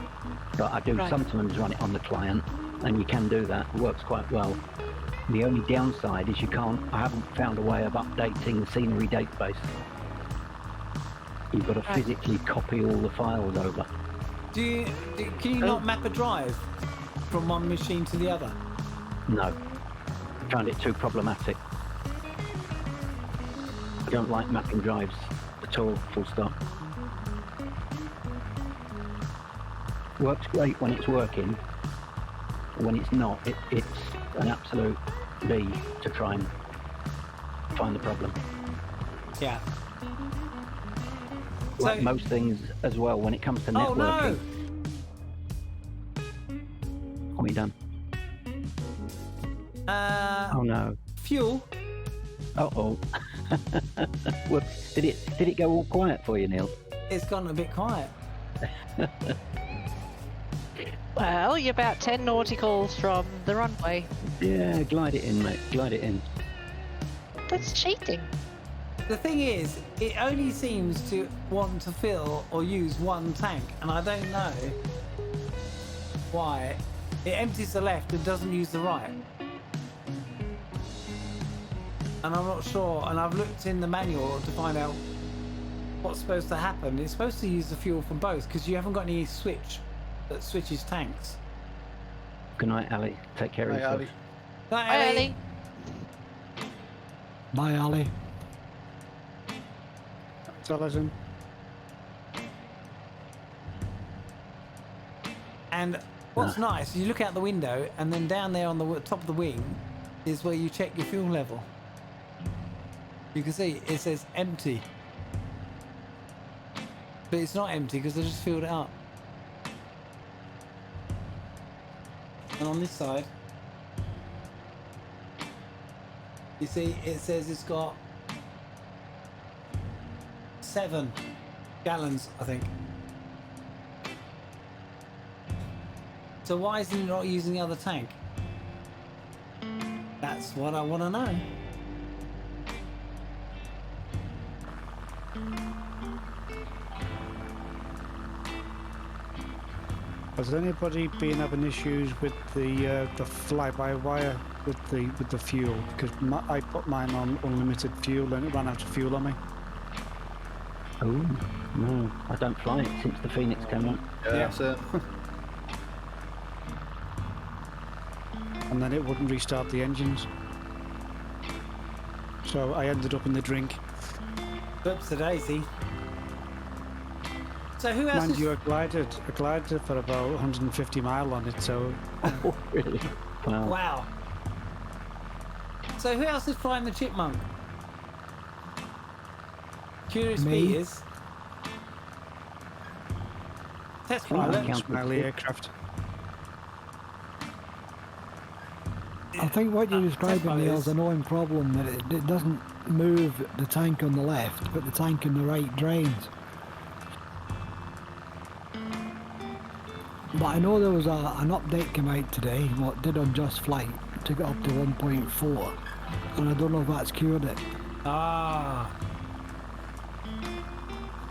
So I do sometimes run it on the client, and you can do that. It works quite well. The only downside is I haven't found a way of updating the scenery database. You've got to physically copy all the files over. Can you not map a drive from one machine to the other? No. I find it too problematic. I don't like mapping drives at all, full stop. Works great when it's working. When it's not, it's an absolute bee to try and find the problem. Yeah. Like most things as well, when it comes to networking. Oh no! What have you done? Oh no. fuel. Uh-oh. What, did it go all quiet for you, Neil? It's gone a bit quiet. Well, you're about 10 nauticals from the runway. Yeah, glide it in, mate. Glide it in. That's cheating. The thing is, it only seems to want to fill or use one tank, and I don't know why. It empties the left and doesn't use the right. And I'm not sure, and I've looked in the manual to find out what's supposed to happen. It's supposed to use the fuel from both, because you haven't got any switch that switches tanks. Good night, Ali. Take care of yourself. Night, Hi, Ellie. Bye, Ali. Television. And what's nice, you look out the window, and then down there on the top of the wing is where you check your fuel level. You can see it says empty. But it's not empty because I just filled it up. And on this side, you see it says it's got 7 gallons, I think. So why is it not using the other tank? That's what I want to know. Has anybody been having issues with the fly-by-wire with the fuel? Because I put mine on unlimited fuel and it ran out of fuel on me. Oh, no. I don't fly it since the Phoenix came up. Yeah, that's it. And then it wouldn't restart the engines. So I ended up in the drink. Oops, a daisy. So who else Mind is... you, I glided for about 150 mile on it, so... Oh, really? Wow. Wow. So who else is flying the Chipmunk? Curious Me. Bee is. Test Oh, pilot. count. Smiley aircraft. I think what you're describing pilot there is- is an annoying problem that it doesn't move the tank on the left, but the tank on the right drains. But I know there was an update came out today, what did on Just Flight, took it up to 1.4, and I don't know if that's cured it. Ah.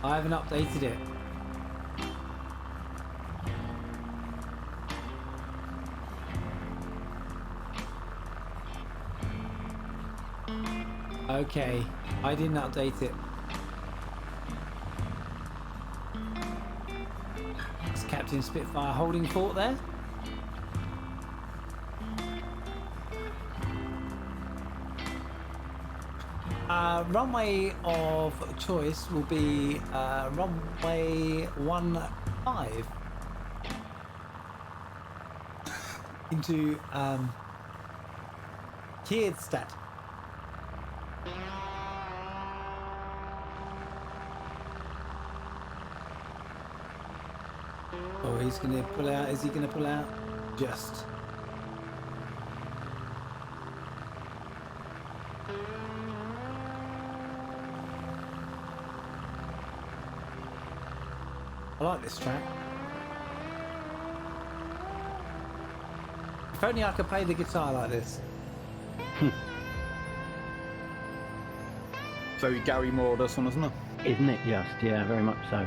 I haven't updated it. Okay, I didn't update it. Is Captain Spitfire holding fort there? Runway of choice will be runway 15 into Kierstad. Oh, he's going to pull out. Is he going to pull out? Just. I like this track. If only I could play the guitar like this. Very Gary Moore, this one, isn't it? Isn't it just? Yeah, very much so.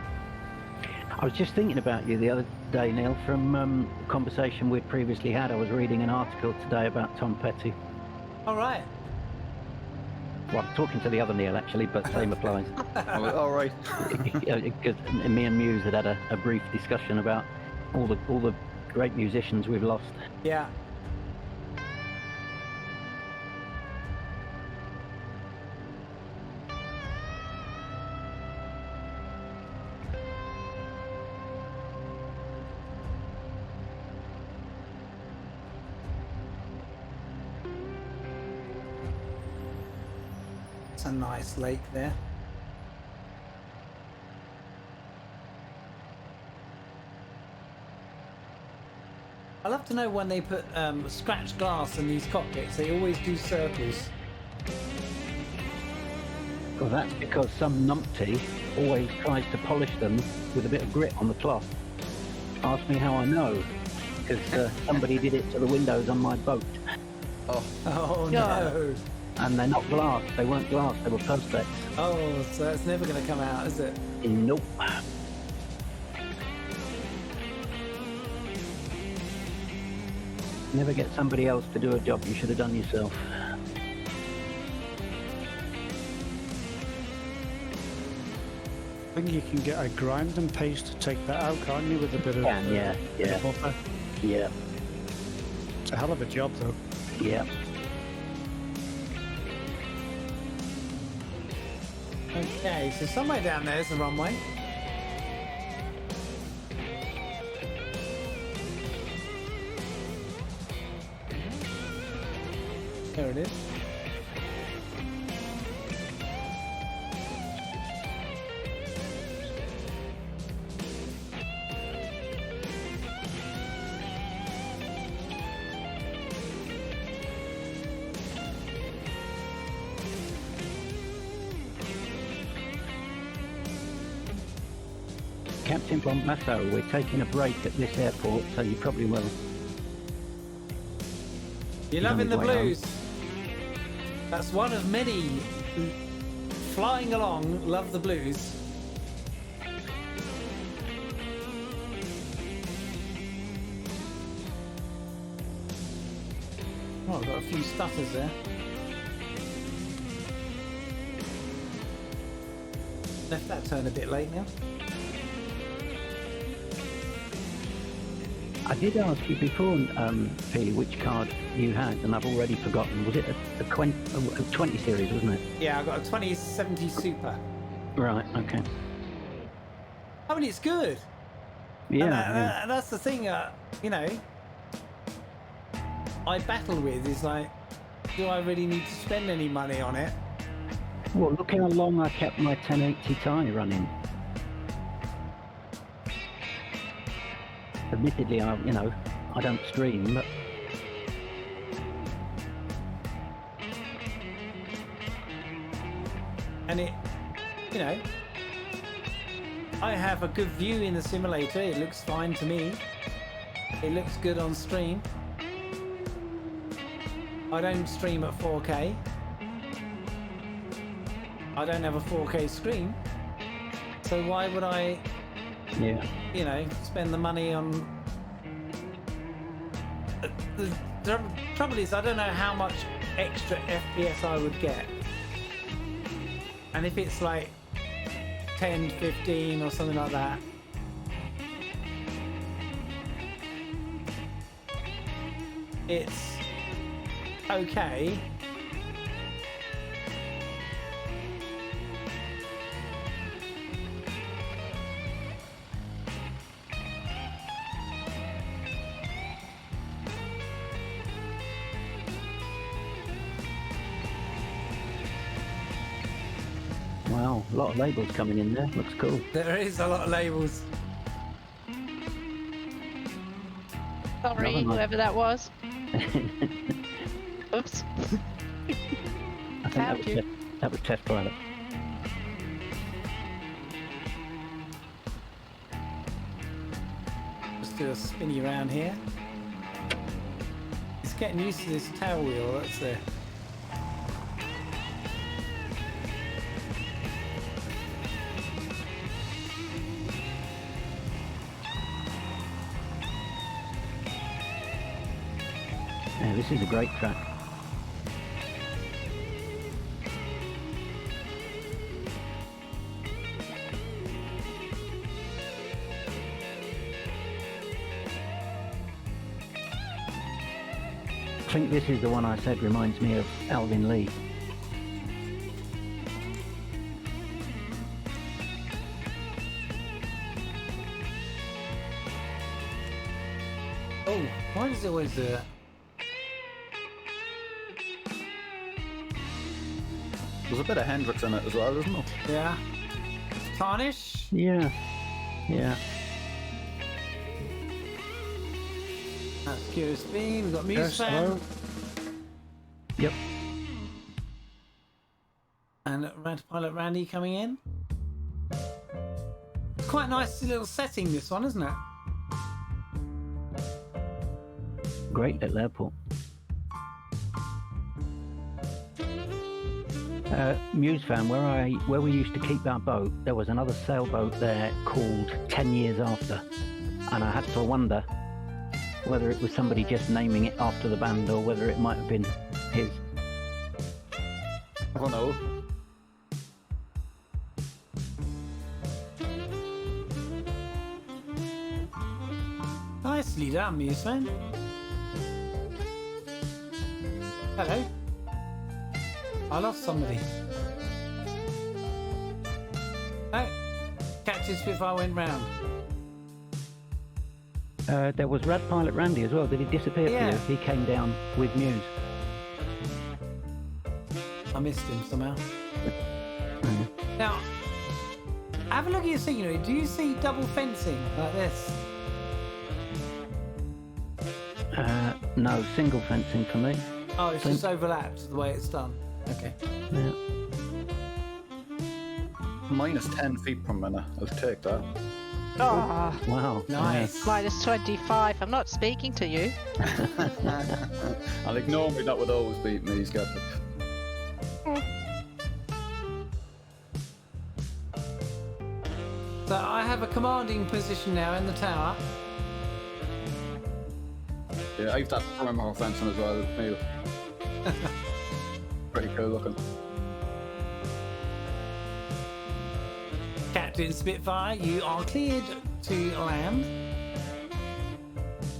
I was just thinking about you the other day, Neil, from a conversation we'd previously had. I was reading an article today about Tom Petty. All right. Well, I'm talking to the other Neil, actually, but same applies. All right. Because me and Muse had a brief discussion about all the great musicians we've lost. Yeah. It's a nice lake there. I'd love to know when they put scratch glass in these cockpits. They always do circles. Well, that's because some numpty always tries to polish them with a bit of grit on the cloth. Ask me how I know, because somebody did it to the windows on my boat. Oh no. And they're not glass. They weren't glass. They were perspex. Oh, so it's never going to come out, is it? Nope. Never get somebody else to do a job you should have done yourself. I think you can get a grind and paste to take that out, can't you, with a bit of Yeah. buffer? Yeah. It's a hell of a job, though. Yeah. Okay, so somewhere down there is the runway. There it is. Captain Bombasso, we're taking a break at this airport, so you probably will. You're He's loving the on his way blues. That's one of many flying along. Love the blues. Oh, I've got a few stutters there. Left that turn a bit late now. I did ask you before, P, which card you had, and I've already forgotten. Was it a 20 series, wasn't it? Yeah, I've got a 2070 Super. Right, okay. I mean, it's good. Yeah. And that's the thing, you know, I battle with is like, do I really need to spend any money on it? Well, look how long I kept my 1080 Ti running. Admittedly, I don't stream, but and it, you know, I have a good view in the simulator. It looks fine to me. It looks good on stream. I don't stream at 4K. I don't have a 4K screen. So why would I, you know, spend the money on... The trouble is, I don't know how much extra FPS I would get. And if it's like 10, 15 or something like that, it's okay. wow, a lot of labels coming in there. Looks cool. There is a lot of labels. Sorry, Never mind. whoever that was. Oops. I think that was test pilot. Just do a spinny around here. It's getting used to this tail wheel that's there. Yeah, this is a great track. I think this is the one I said reminds me of Alvin Lee. Oh, why does it always do that? There's a bit of Hendrix in it as well, isn't there? Yeah. Tarnish? Yeah. Yeah. That's QSB. We've got Muse Yes, fan. hello. Yep. And Pilot Randy coming in. It's quite a nice little setting, this one, isn't it? Great little airport. Muse fan, where we used to keep our boat, there was another sailboat there called 10 Years After, and I had to wonder whether it was somebody just naming it after the band or whether it might have been his. I don't know. Nicely done, Muse fan. Hello. I lost somebody. Oh, Captain Spitfire went round. There was Rad Pilot Randy as well. Did he disappear Yeah. for you? He came down with Muse. I missed him somehow. Mm. Now, have a look at your scenery. Do you see double fencing like this? No, single fencing for me. Oh, it's just overlapped the way it's done. Okay. Yeah. Minus 10 feet per minute. I'll take that. Ah, Wow. Nice. minus 25. I'm not speaking to you. I'll ignore me, that would always beat me, he's got it. So I have a commanding position now in the tower. Yeah, I've that perimeter fencing as well, Neil. Pretty cool looking. Captain Spitfire, you are cleared to land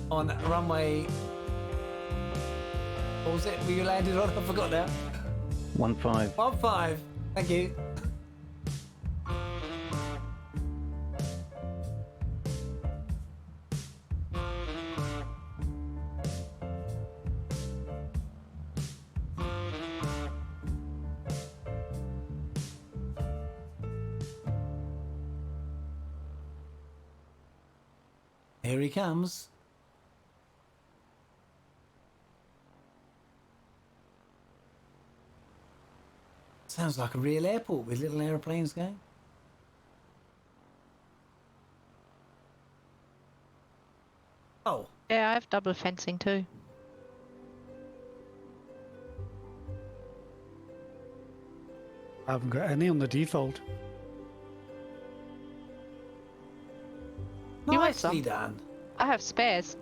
on runway. What was it? Were you landed on? I forgot now. 1-5. 1-5. Thank you. Here he comes. Sounds like a real airport with little aeroplanes going. Oh, Yeah, I have double fencing too. I haven't got any on the default. You want nicely some? done. I have spares.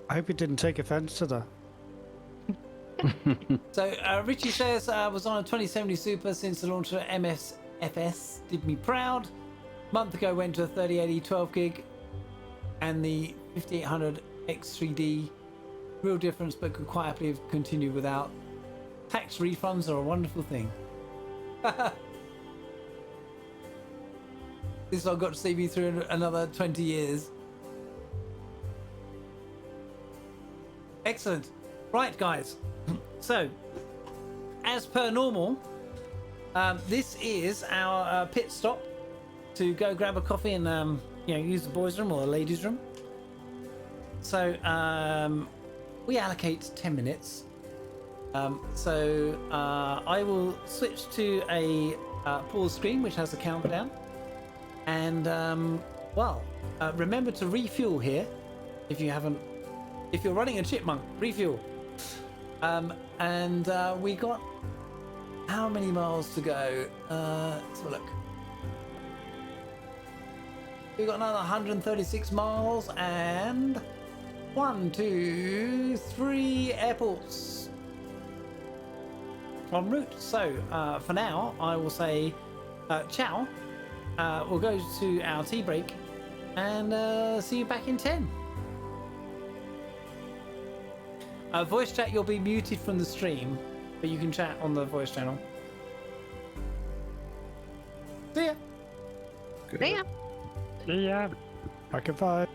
I hope you didn't take offence to that. So Richie says was on a 2070 Super since the launch of MSFS. Did me proud. Month ago went to a 3080 12 gig and the 5800 X3D. Real difference, but could quite happily have continued without. Tax refunds are a wonderful thing. This one got to see me through another 20 years. Excellent. Right, guys. So, as per normal, this is our pit stop to go grab a coffee and use the boys' room or the ladies' room. So we allocate 10 minutes. So I will switch to a pause screen which has a countdown. And remember to refuel here if you haven't. If you're running a chipmunk, refuel. We got how many miles to go? Let's have a look. We've got another 136 miles and 1, 2, 3 airports en route. So for now, I will say ciao. We'll go to our tea break and see you back in 10. Voice chat, you'll be muted from the stream, but you can chat on the voice channel. See ya. See ya. See ya. Back at 5.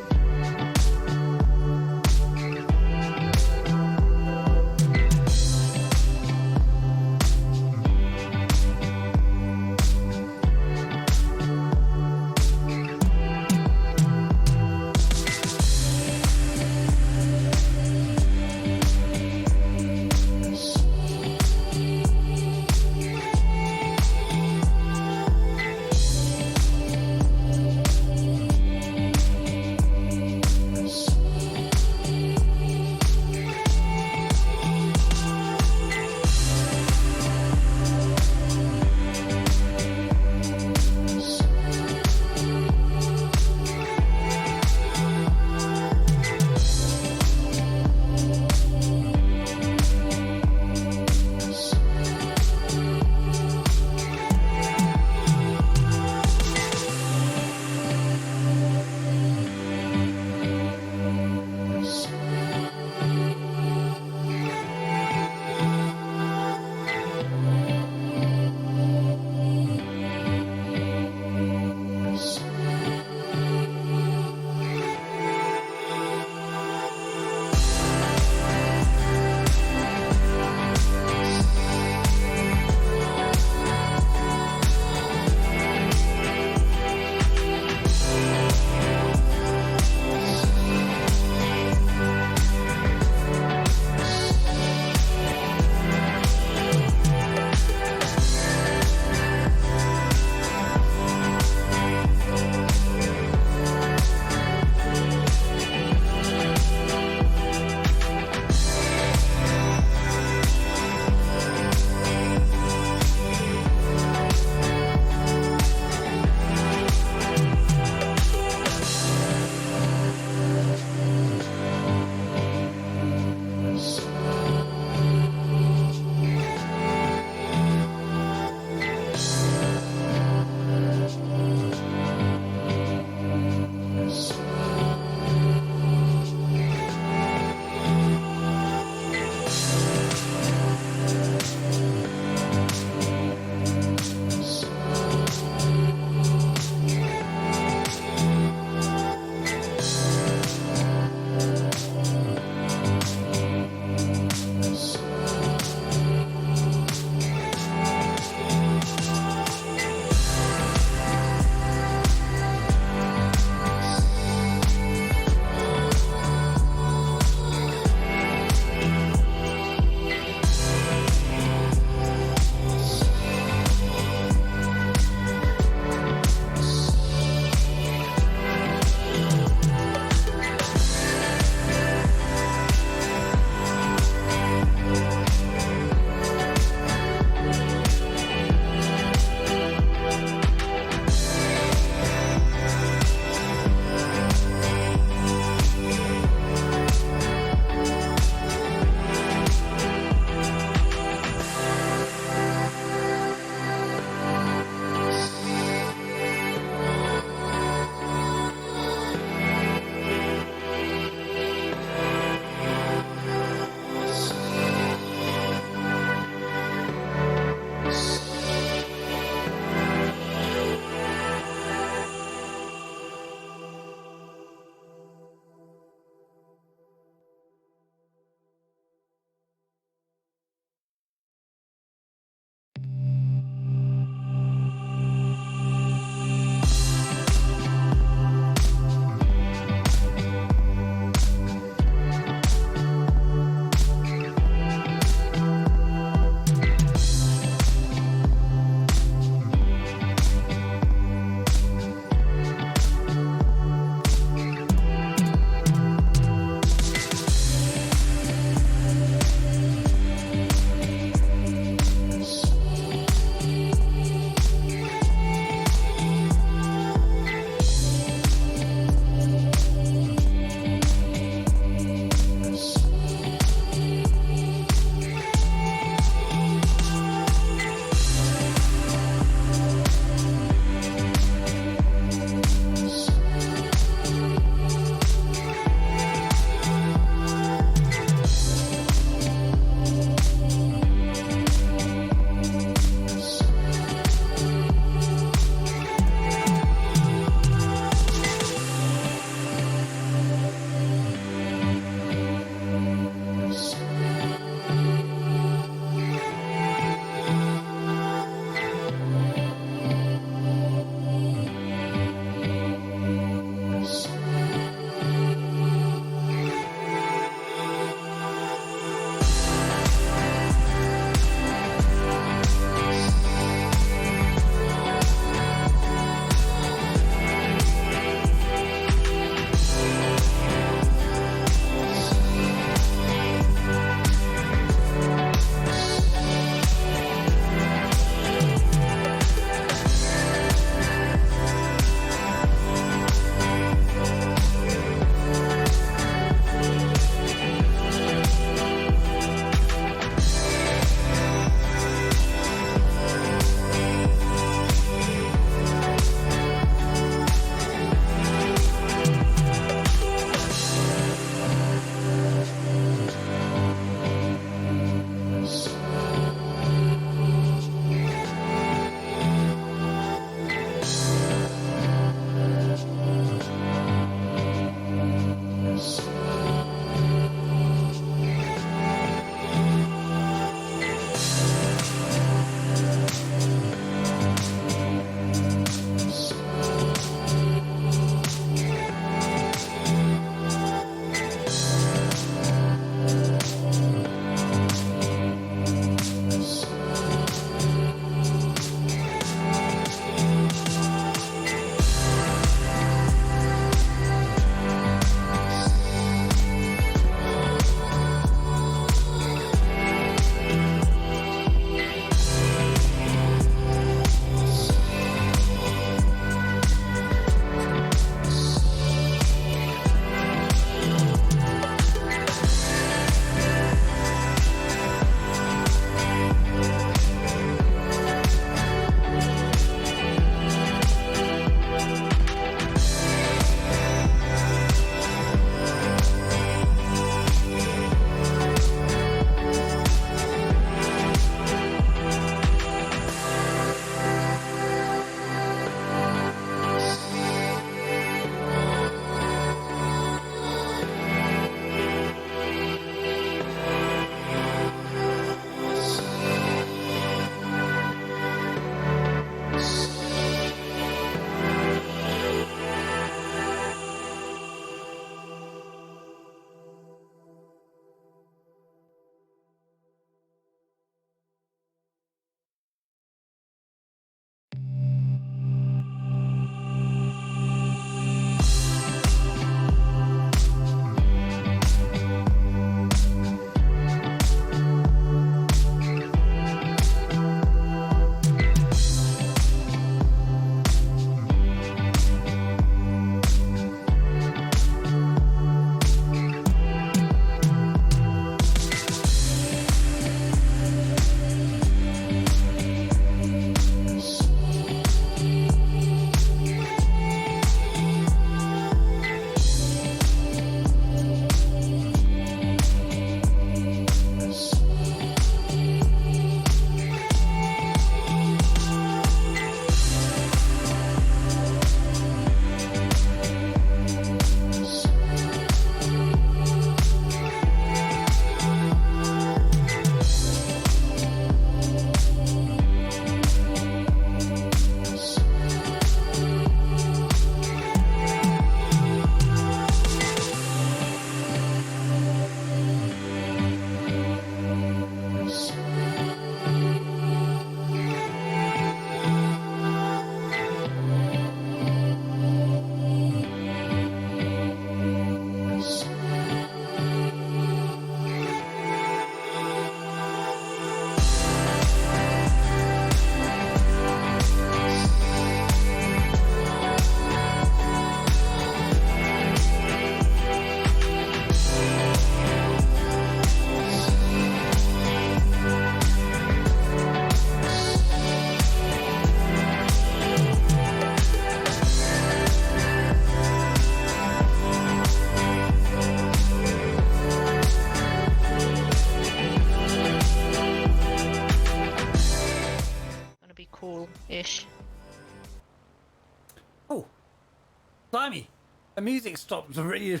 Blimey, the music stopped really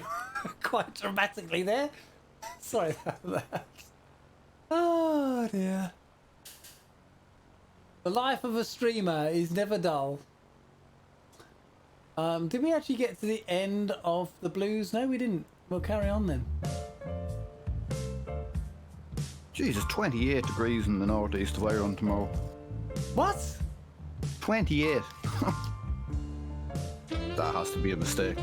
quite dramatically there. Sorry about that. Oh dear. The life of a streamer is never dull. Did we actually get to the end of the blues? No, we didn't. We'll carry on then. Jesus, 28 degrees in the northeast of Ireland tomorrow. What? 28. That has to be a mistake.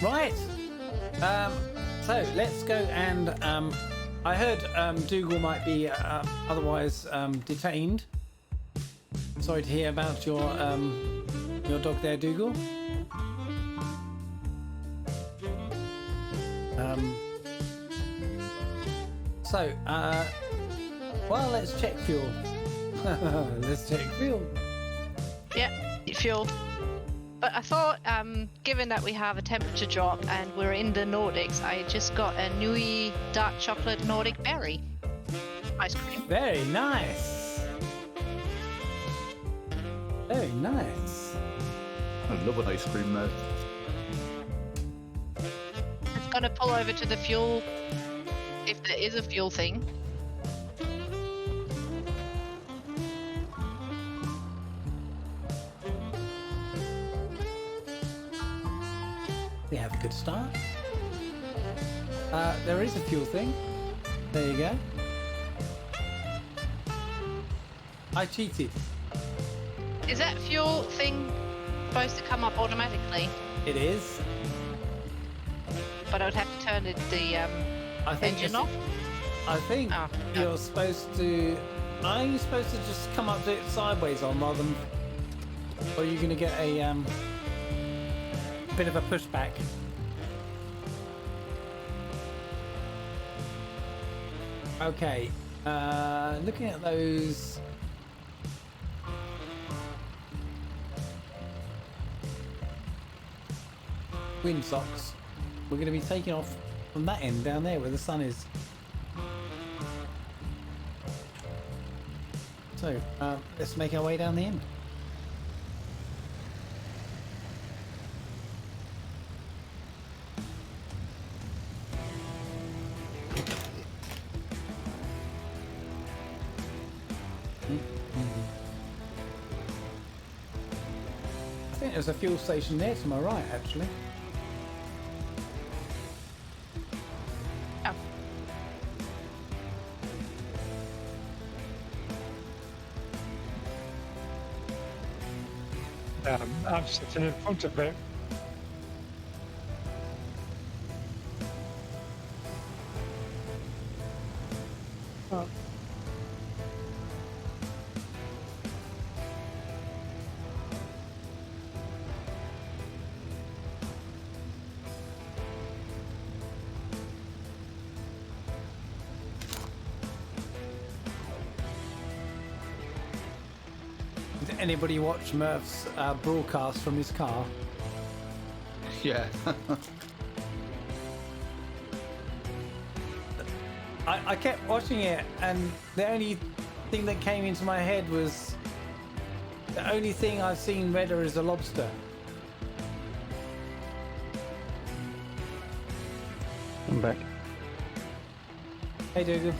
Right. So let's go and I heard Dougal might be otherwise detained. Sorry to hear about your dog there, Dougal. Well, let's check fuel. Let's check fuel. Yeah, fuel. But I thought, given that we have a temperature drop and we're in the Nordics, I just got a Nui dark chocolate Nordic berry ice cream. Very nice. Very nice. I love an ice cream, mate. I'm gonna pull over to the fuel, if there is a fuel thing. We have a good start. There is a fuel thing. There you go. I cheated. Is that fuel thing supposed to come up automatically? It is. But I would have to turn the engine off? I think Oh, no. you're supposed to... Are you supposed to just come up to it sideways on rather than... Or are you going to get a bit of a pushback? Okay. Looking at those... windsocks. We're going to be taking off from that end down there where the sun is. So, let's make our way down the end. I think there's a fuel station there to my right, actually. Oh. I'm sitting in front of it. Oh. Did anybody watch Murph's broadcast from his car? Yeah. I kept watching it, and the only thing that came into my head was the only thing I've seen redder is a lobster. I'm back. Hey, Dougal.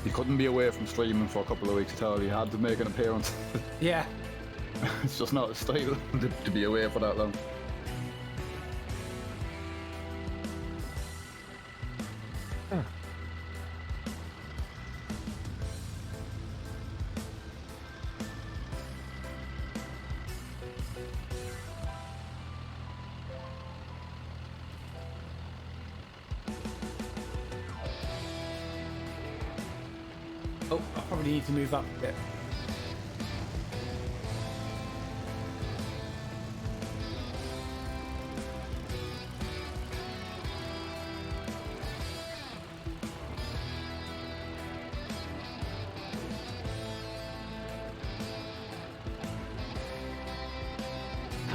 He couldn't be away from streaming for a couple of weeks at all. He had to make an appearance. Yeah. It's just not his style to be away for that long. Oh, I probably need to move up a bit.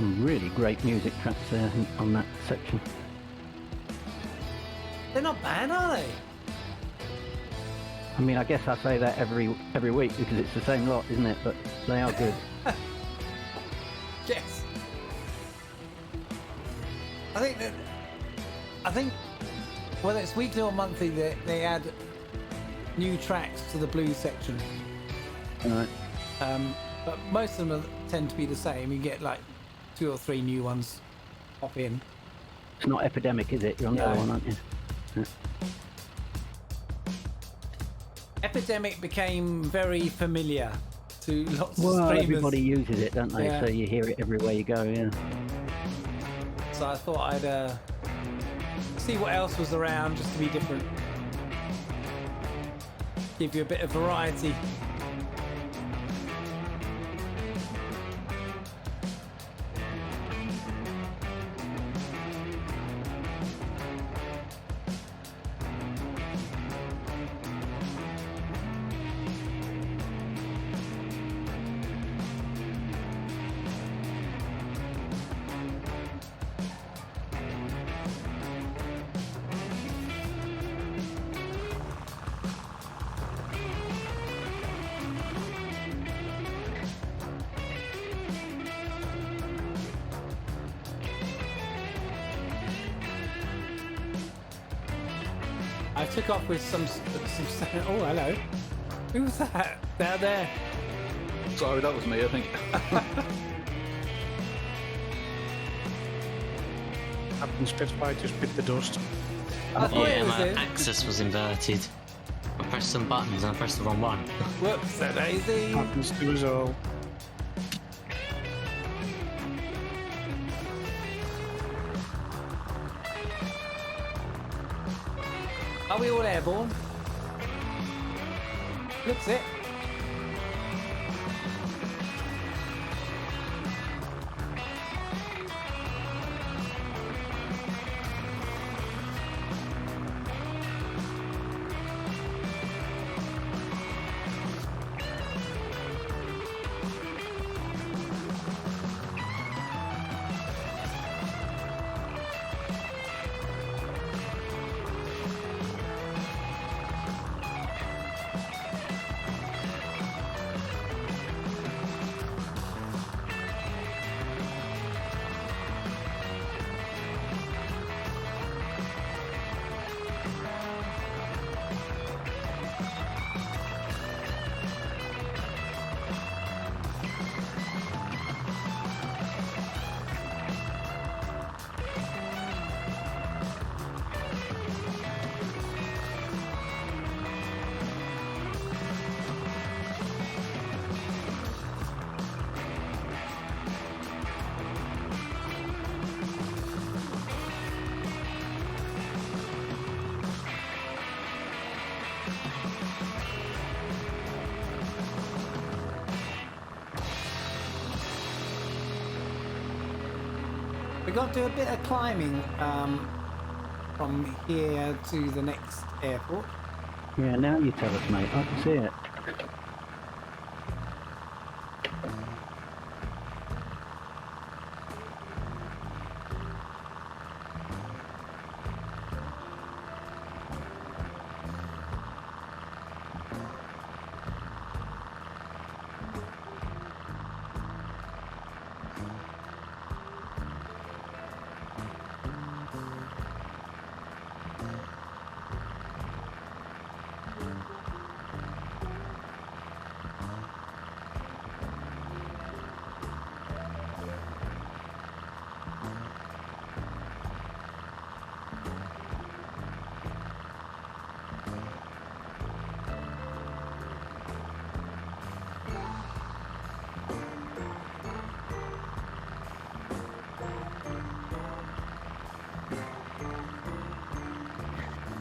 some really great music tracks there on that section. They're not bad, are they? I mean, I guess I say that every week because it's the same lot, isn't it? But they are good. Yes. I think whether it's weekly or monthly, they add new tracks to the blues section. Right. But most of them tend to be the same. You get like 2 or 3 new ones pop in. It's not Epidemic, is it? You're on the other one, aren't you? Yeah. Epidemic became very familiar to lots of Well, streamers. everybody uses it, don't they? Yeah. So you hear it everywhere you go, yeah. So I thought I'd see what else was around just to be different. Give you a bit of variety. I took off with some. Oh, hello. Who was that down there? Sorry, that was me, I think. Captain Spitfire just bit the dust. I thought it Yeah, was my him. axis was inverted. I pressed some buttons and I pressed the wrong one. Whoops, that daisy. Happens to us all. Are we all airborne? Looks it. We've got to do a bit of climbing from here to the next airport. Yeah, now you tell us, mate. I can see it.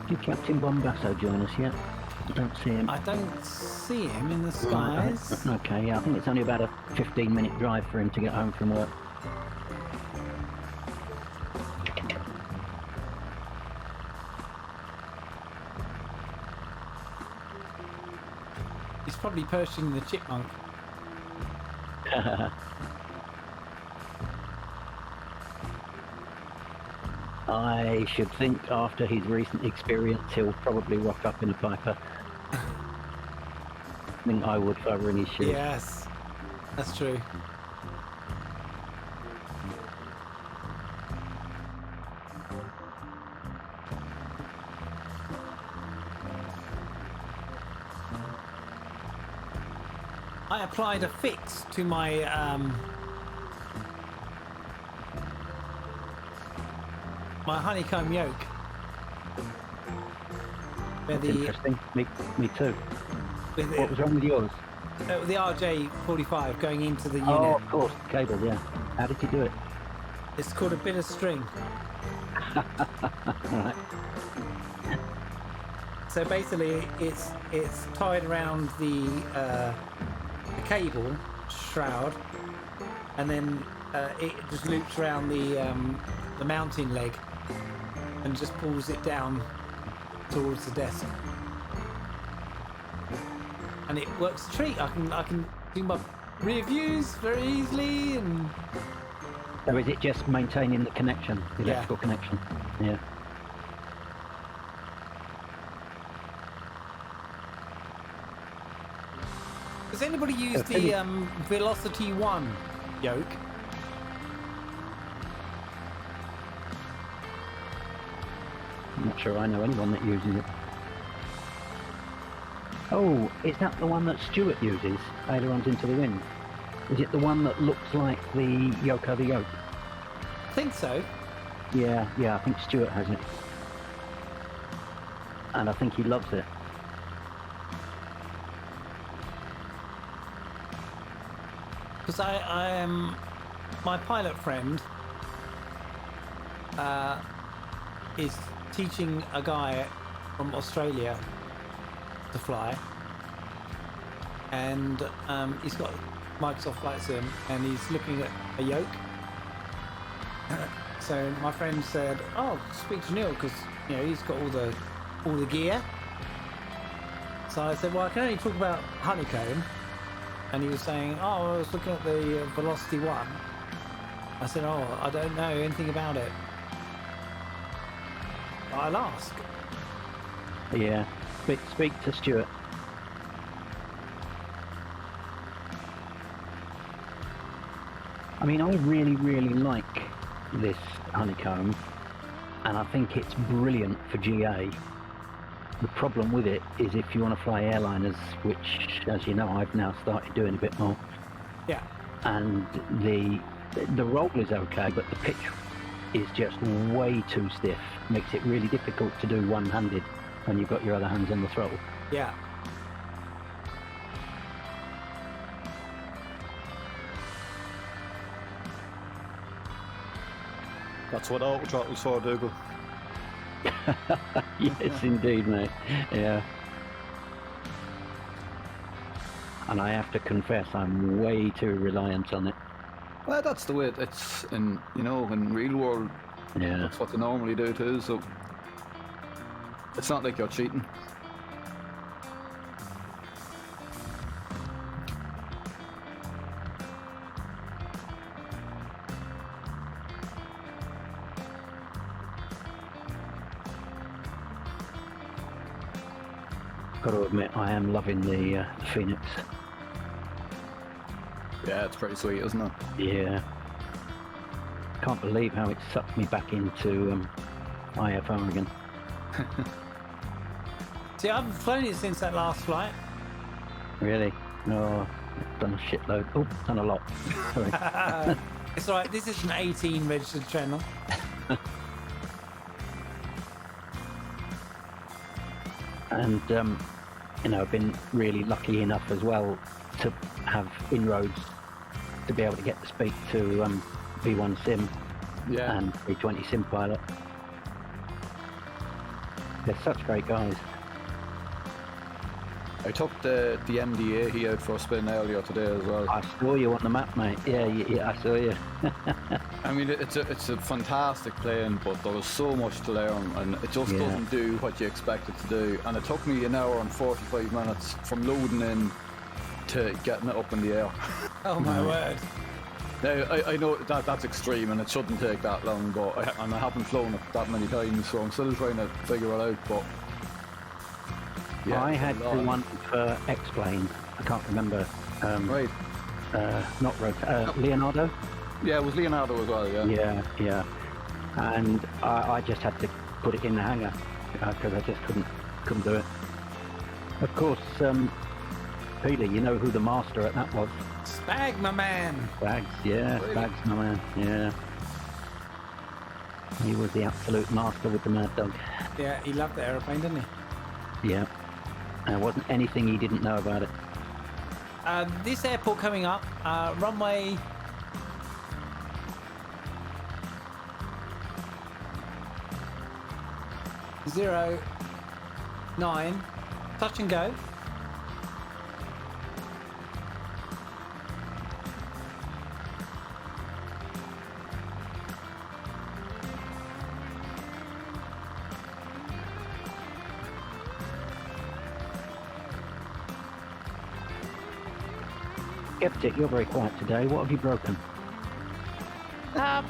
Did Captain Bombasso join us yet? I don't see him. I don't see him in the skies. Okay, yeah, I think it's only about a 15-minute drive for him to get home from work. He's probably perching the chipmunk. I should think after his recent experience, he'll probably rock up in a Piper. I think I would if I were in his shoes. Yes, that's true. I applied a fix to my my honeycomb yoke. Where That's interesting. Me too. What was wrong with yours? The RJ45 going into the unit. Oh, of course, the cable, yeah. How did you do it? It's called a bit of string. Right. So basically, it's tied around the cable shroud, and then it just loops around the mounting leg and just pulls it down towards the desk. And it works a treat. I can do my reviews very easily, and So is it just maintaining the connection, the electrical connection? Yeah. Has anybody used the Velocity 1 yoke? I'm not sure I know anyone that uses it. Oh, is that the one that Stuart uses? Ailerons into the wind. Is it the one that looks like the Yoko the Yoke? I think so. Yeah, I think Stuart has it. And I think he loves it. Because I am my pilot friend is teaching a guy from Australia to fly, and he's got Microsoft Flight Sim, and he's looking at a yoke. So my friend said, "Oh, speak to Neil because he's got all the gear." So I said, "Well, I can only talk about honeycomb." And he was saying, "Oh, I was looking at the Velocity 1. I said, "Oh, I don't know anything about it. I'll ask." Yeah. Speak to Stuart. I mean, I really, really like this honeycomb, and I think it's brilliant for GA. The problem with it is if you want to fly airliners, which, as you know, I've now started doing a bit more. Yeah. And the roll is okay, but the pitch is just way too stiff. Makes it really difficult to do one-handed when you've got your other hands on the throttle. Yeah. That's what auto throttle's for, Dougal. Yes, indeed, mate. Yeah. And I have to confess, I'm way too reliant on it. Well, that's the way it's in real world. Yeah. That's what they normally do too. So it's not like you're cheating. Got to admit, I am loving the Phoenix. Yeah, it's pretty sweet, isn't it? Yeah. Can't believe how it sucked me back into IFR again. See, I haven't flown it since that last flight. Really? Oh, I've done a shitload. Oh, done a lot. Sorry. It's alright, this is an 18 registered channel. And, I've been really lucky enough as well to have inroads to be able to get to speak to V1 Sim and V20 Sim Pilot. They're such great guys. I took the MDA here out for a spin earlier today as well. I saw you on the map, mate. Yeah, I saw you. I mean, it's a fantastic plane, but there was so much to learn, and it just doesn't do what you expect it to do. And it took me an hour and 45 minutes from loading in to getting it up in the air. Oh my word. Now, I know that's extreme and it shouldn't take that long, but I haven't flown it that many times, so I'm still trying to figure it out. But yeah, I had the one for X-Plane. I can't remember. Right. Not Leonardo. Yeah, it was Leonardo as well. Yeah. Yeah. And I just had to put it in the hangar because I just couldn't do it. Of course, Peter, you know who the master at that was? Spag, my man. Spags, yeah, Really? Spags, my man, yeah. He was the absolute master with the Mad Dog. Yeah, he loved the aeroplane, didn't he? Yeah. There wasn't anything he didn't know about it. This airport coming up, runway 09, touch and go. Skeptic, you're very quiet today. What have you broken? I'm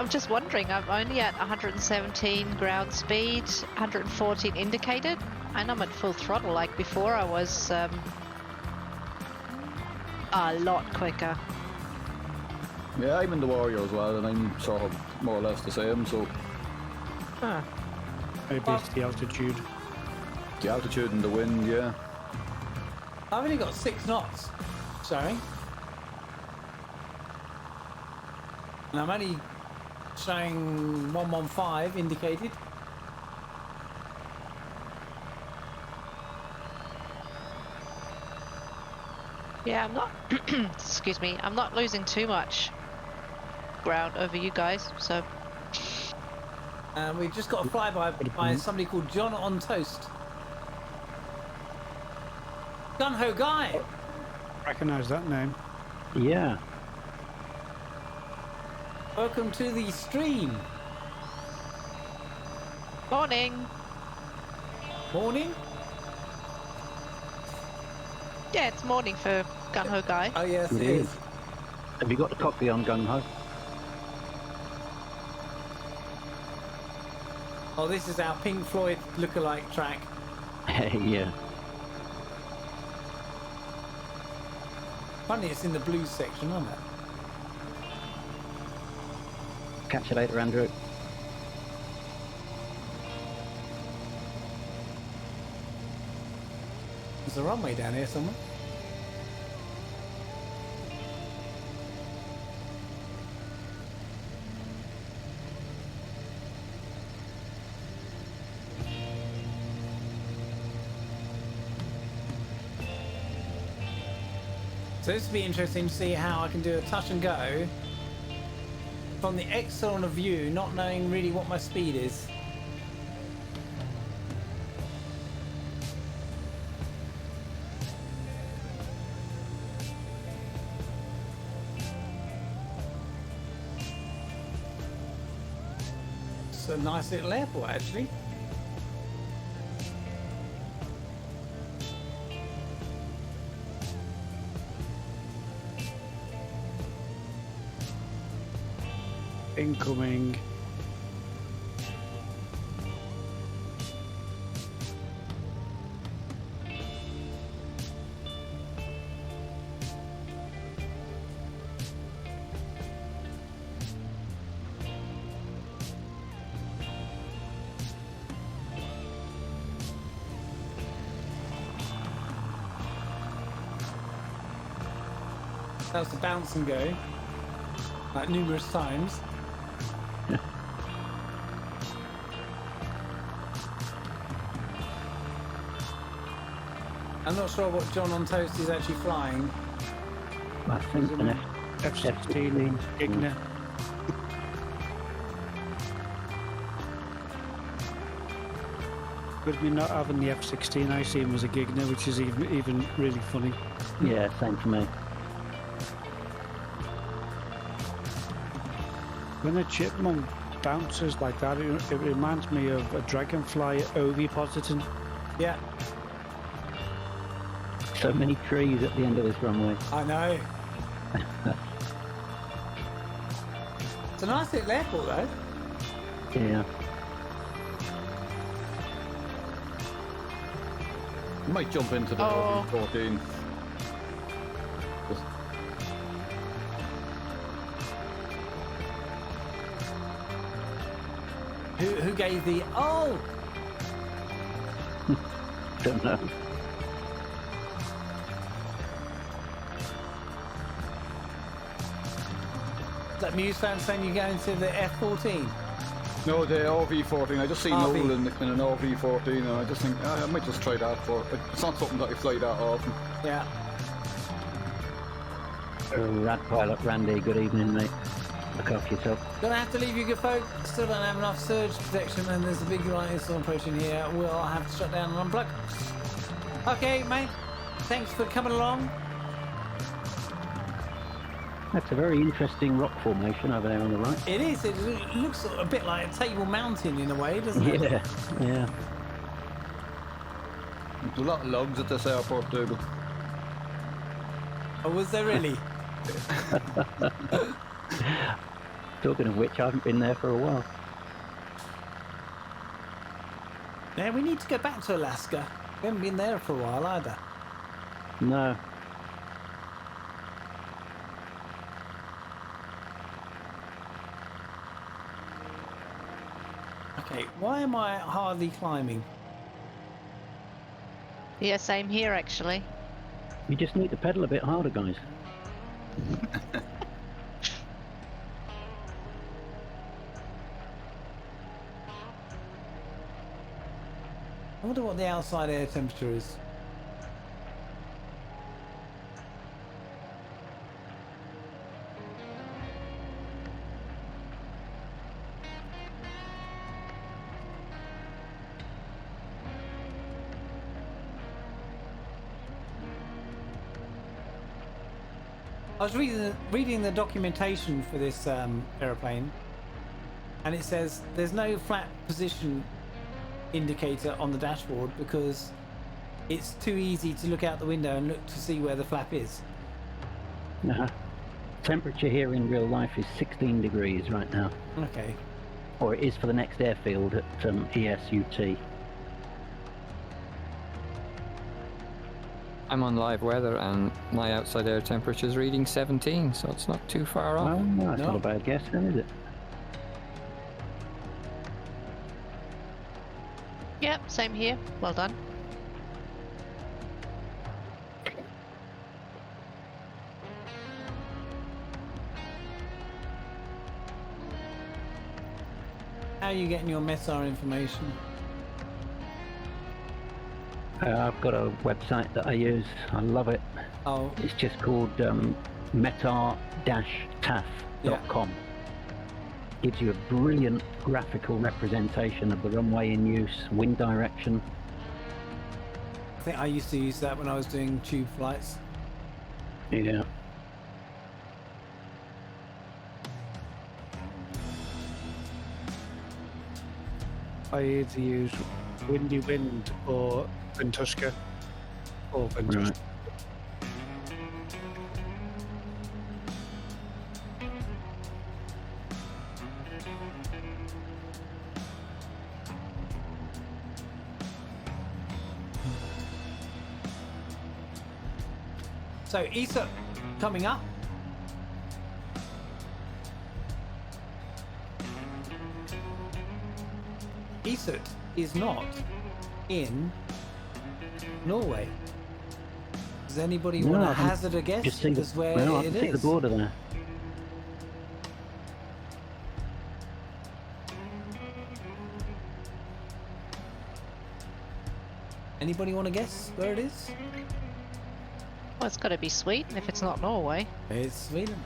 just wondering, I'm only at 117 ground speed, 114 indicated, and I'm at full throttle. Like before I was a lot quicker. Yeah, I'm in the Warrior as well, and I'm sort of more or less the same, so Huh. Maybe it's the altitude. the altitude and the wind, yeah. I've only got 6 knots showing. And I'm only showing 115 indicated. Yeah, I'm not. Excuse me. I'm not losing too much ground over you guys, so. We've just got a flyby by somebody called John on Toast. Gun Ho Guy. Recognise that name. Yeah. Welcome to the stream. Morning. Morning. Yeah, it's morning for Gun Ho Guy. Oh yes, It it is. Have you got the coffee on Gung Ho? Oh, this is our Pink Floyd lookalike track. Yeah. Funny, it's in the blues section, isn't it? Catch you later, Andrew. There's a runway down here somewhere. So this will be interesting to see how I can do a touch and go from the external view, not knowing really what my speed is. It's a nice little airport, actually. Incoming. That was the bounce and go, like numerous times. I'm not sure what John on Toast is actually flying. I think an F-16 Igna. With me not having the F-16, I see him as a Gigna, which is even really funny. Yeah, same for me. When a chipmunk bounces like that, it reminds me of a dragonfly ovipositing. Yeah. So many trees at the end of this runway. I know. It's a nice little airport, though. Yeah. I might jump into the Oh. 14. Just Who gave the... Oh! Don't know. Is that Muse fan saying you're going to the F14? no, the RV14. I just seen RV. Noel in an RV14, and I just think I might just try that for. It's not something that I fly that often. Yeah. Rad Pilot Randy, good evening, mate. Look after yourself. Gonna have to leave you, good folk. Still don't have enough surge protection, and there's a big lightning storm approaching here. We'll have to shut down and unplug. Okay, mate. Thanks for coming along. That's a very interesting rock formation over there on the right. It is. It looks a bit like a Table Mountain in a way, doesn't it? Yeah, yeah. There's a lot of logs at this airport, too. Oh, was there really? Talking of which, I haven't been there for a while. Yeah, we need to go back to Alaska. We haven't been there for a while either. No. Okay, why am I hardly climbing? Yeah, same here actually. You just need to pedal a bit harder, guys. I wonder what the outside air temperature is. I was reading the documentation for this aeroplane, and it says there's no flat position indicator on the dashboard because it's too easy to look out the window and look to see where the flap is. Temperature here in real life is 16 degrees right now. Okay. Or it is for the next airfield at ESUT. I'm on live weather and my outside air temperature is reading 17, so it's not too far off. Well, no, that's not a bad guess then, is it? Yep, same here. Well done. How are you getting your MESAR information? I've got a website that I use. I love it. Oh, It's just called metar-taf.com. Gives you a brilliant graphical representation of the runway in use, wind direction. I think I used to use that when I was doing tube flights. Yeah. I either use Windy Wind or Ventuska. Or Ventuska. Right. So ESA coming up. ESA is not in Norway. Does anybody want to I can hazard a guess just see as where well, I it can see the is? border there. Anybody want to guess where it is? Well, it's got to be Sweden if it's not Norway. It's Sweden.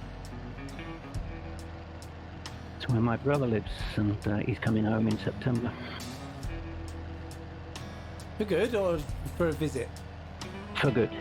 It's where my brother lives, and he's coming home in September. For good or for a visit? For good.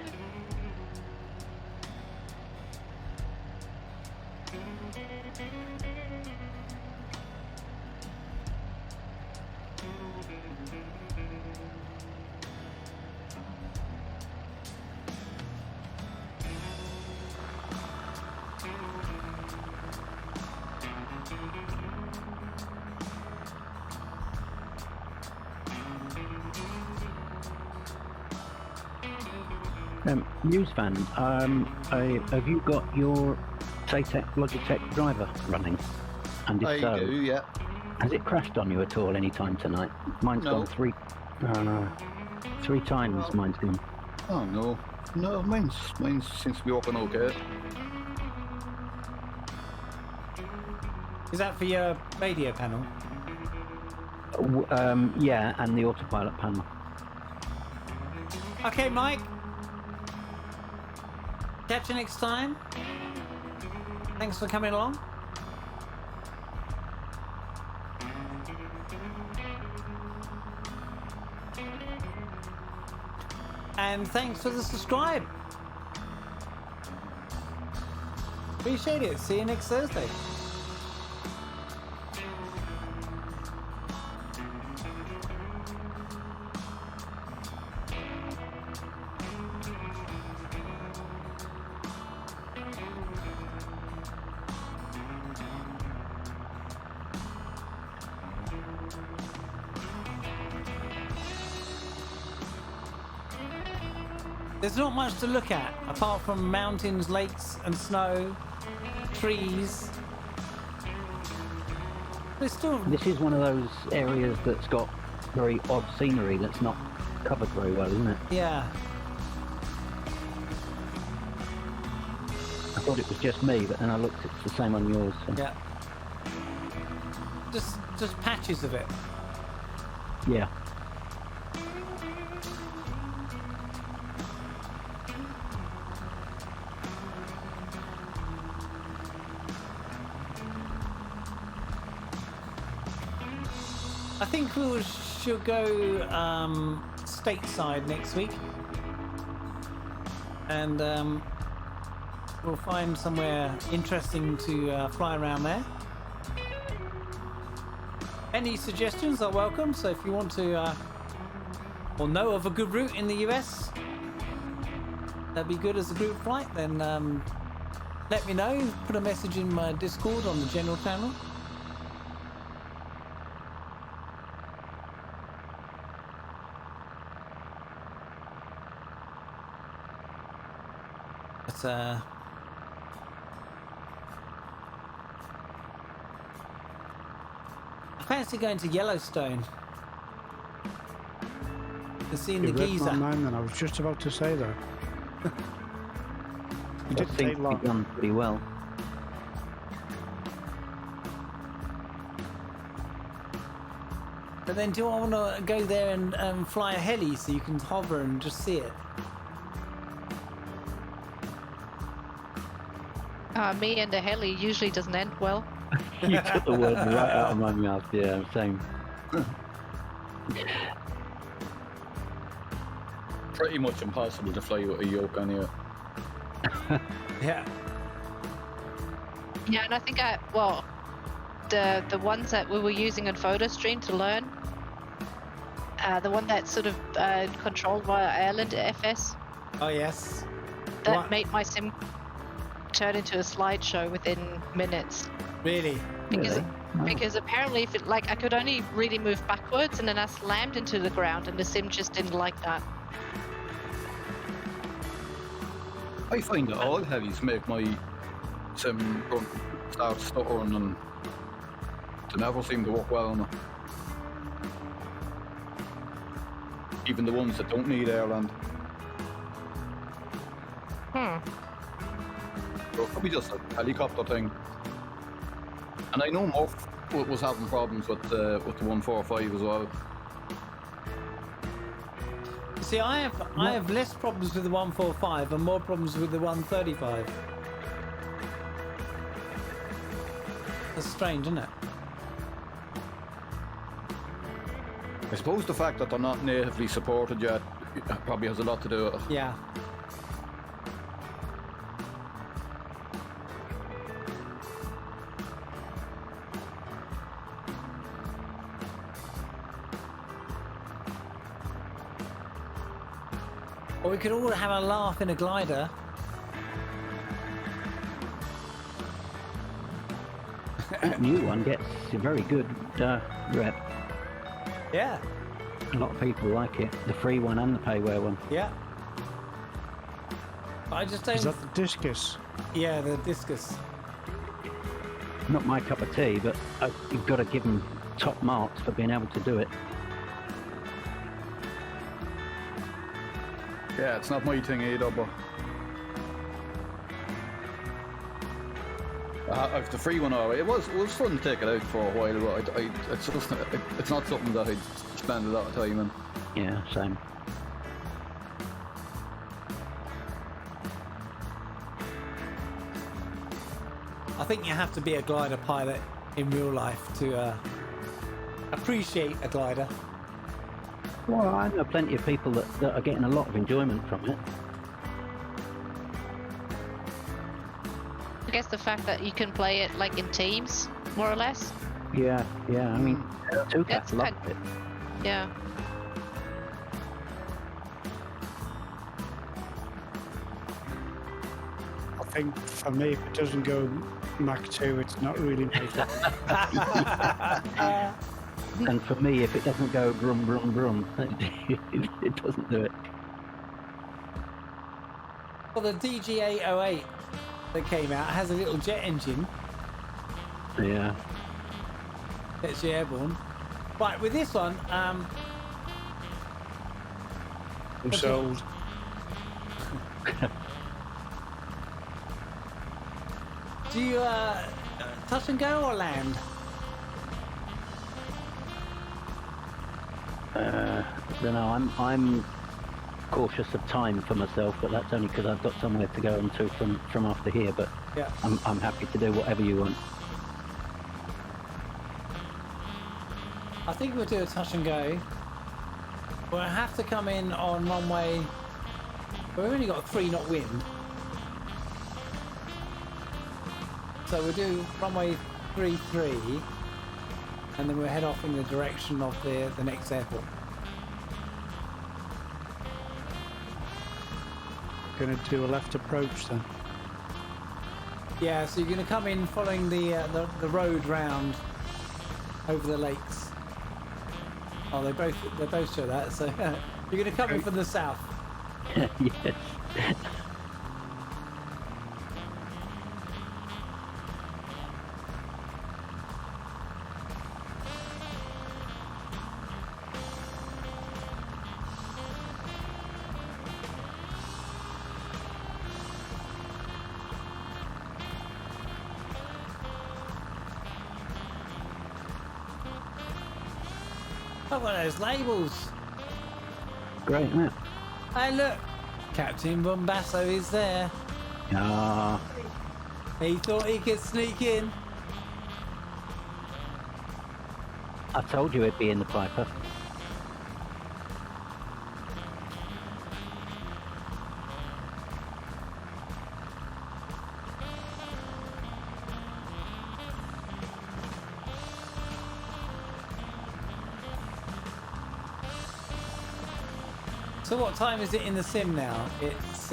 News fan, have you got your Satec Logitech driver running? And if I so, do, yeah. has it crashed on you at all any time tonight? Mine's No. gone three times. Mine's gone. Oh no. No, mine seems to be working okay. Is that for your radio panel? Yeah, and the autopilot panel. Okay, Mike. Catch you next time. Thanks for coming along. And thanks for the subscribe. Appreciate it. See you next Thursday. There's not much to look at apart from mountains, lakes and snow, trees. There's still... This is one of those areas that's got very odd scenery that's not covered very well, isn't it? Yeah. I thought it was just me, but then I looked, it's the same on yours. So. Yeah. Just patches of it. Yeah. I think we should go stateside next week, and we'll find somewhere interesting to fly around there. Any suggestions are welcome, so if you want to or know of a good route in the US that'd be good as a group flight, then let me know. Put a message in my Discord on the general channel. But I fancy going to Yellowstone and seeing You the read geezer. my mind then, I was just about to say that. You did That take seems to long. be done pretty well. But then do I want to go there and fly a heli so you can hover and just see it? Me and the heli usually doesn't end well. You took the word right out of my mouth. Yeah, same. Pretty much impossible to fly with a yoke anyway. Yeah. Yeah, and I think the ones that we were using in PhotoStream to learn, the one that's sort of controlled via Ireland FS, Oh yes. that What? made my sim turn into a slideshow within minutes. Really? Because Really? Oh. because apparently if it I could only really move backwards and then I slammed into the ground and the sim just didn't like that. I find that all heavies make my sim run start stuttering and they never seem to work well on it. Even the ones that don't need airland. So it could be just a helicopter thing. And I know Murph was having problems with the 145 as well. See, I have less problems with the 145 and more problems with the 135. That's strange, isn't it? I suppose the fact that they're not natively supported yet probably has a lot to do with it. Yeah. Or we could all have a laugh in a glider. That new one gets a very good rep. Yeah. A lot of people like it. The free one and the payware one. Yeah. I just don't. Is that the discus? Yeah, the discus. Not my cup of tea, but you've got to give them top marks for being able to do it. Yeah, it's not my thing either, but I've the free one already. It was fun to take it out for a while, but it's not something that I'd spend a lot of time in. Yeah, same. I think you have to be a glider pilot in real life to appreciate a glider. Well, I know plenty of people that are getting a lot of enjoyment from it. I guess the fact that you can play it like in teams, more or less. Yeah, I mean, two That's cats love kind- it. Yeah. I think for me, if it doesn't go Mach 2, it's not really my thing. And for me, if it doesn't go brum brum brum, it doesn't do it. Well, the DG808 that came out has a little jet engine. Yeah. Gets you airborne. Right, with this one, I'm sold. do you touch and go or land? Don't know. I'm cautious of time for myself, but that's only because I've got somewhere to go and to from after here. But Yeah. I'm happy to do whatever you want. I think we'll do a touch and go. We'll have to come in on runway. We've only got a 3-knot wind. So we'll do runway 33 and then we'll head off in the direction of the next airport. Going to do a left approach then. Yeah, so you're going to come in following the road round over the lakes. Oh, they both show that. So you're going to come in from the south. Yes. Look at those labels. Great, isn't it? Hey, look, Captain Bombasso is there. Ah, He thought he could sneak in. I told you it'd be in the Piper. So what time is it in the sim now? It's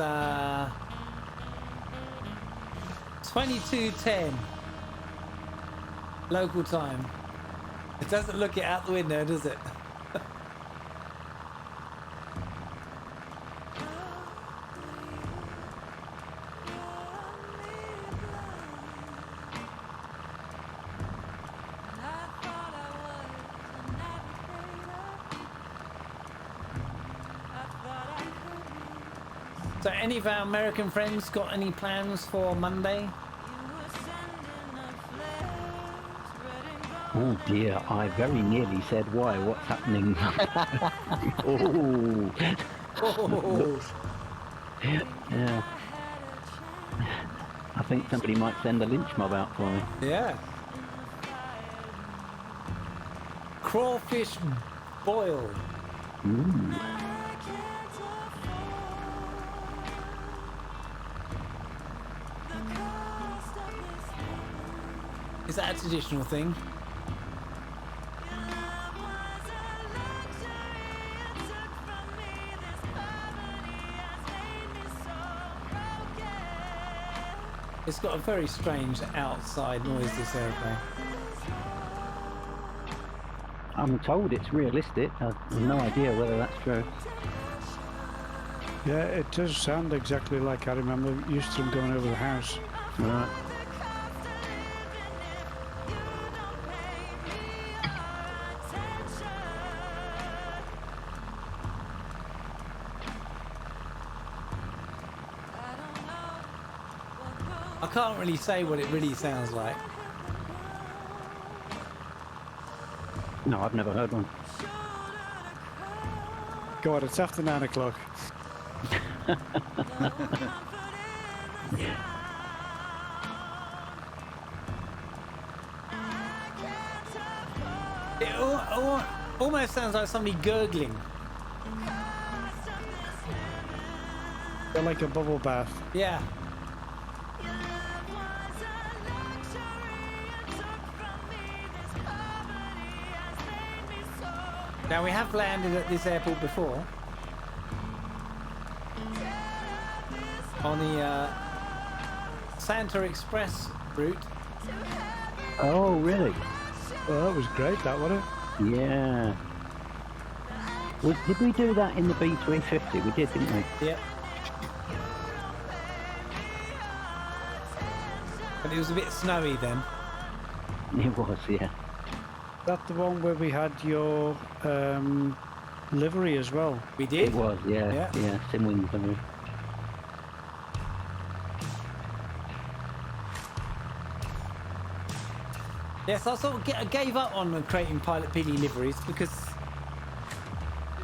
22:10 local time. It doesn't look it out the window, does it? So any of our American friends got any plans for Monday? Oh dear, I very nearly said why. What's happening? Oh. Oh, Yeah. I think somebody might send a lynch mob out for me. yeah. Crawfish boil. Ooh. Is that a traditional thing? It's got a very strange outside noise, this airplane. I'm told it's realistic. I've no idea whether that's true. Yeah, it does sound exactly like I remember used to them going over the house. Right. I can't really say what it really sounds like. No, I've never heard one. God, it's after 9 o'clock. It almost sounds like somebody gurgling. They're like a bubble bath. Yeah. Now we have landed at this airport before. On the Santa Express route. Oh, really? Well, that was great, that, wasn't it? Yeah. Did we do that in the B350? We did, didn't we? Yep. But it was a bit snowy then. It was, yeah. That the one where we had your livery as well? We did. It was, yeah. Yeah. Yeah, Simwings livery. Yes, I sort of gave up on creating Pilot PD liveries because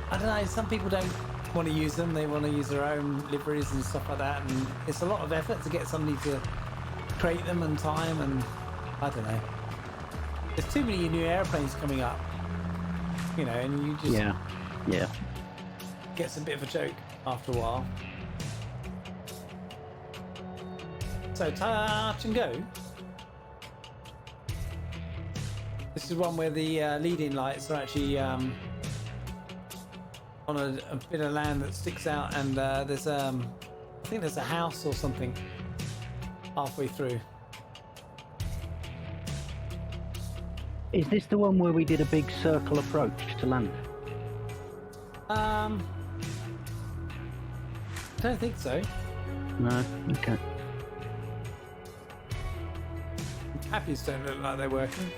I don't know. Some people don't want to use them; they want to use their own liveries and stuff like that, and it's a lot of effort to get somebody to create them and time, and I don't know. There's too many new airplanes coming up, you know, and you just yeah, gets a bit of a joke after a while. So touch and go. This is one where the leading lights are actually on a bit of land that sticks out, and there's I think there's a house or something halfway through. Is this the one where we did a big circle approach to land? I don't think so. No? Okay. Happies don't look like they're working.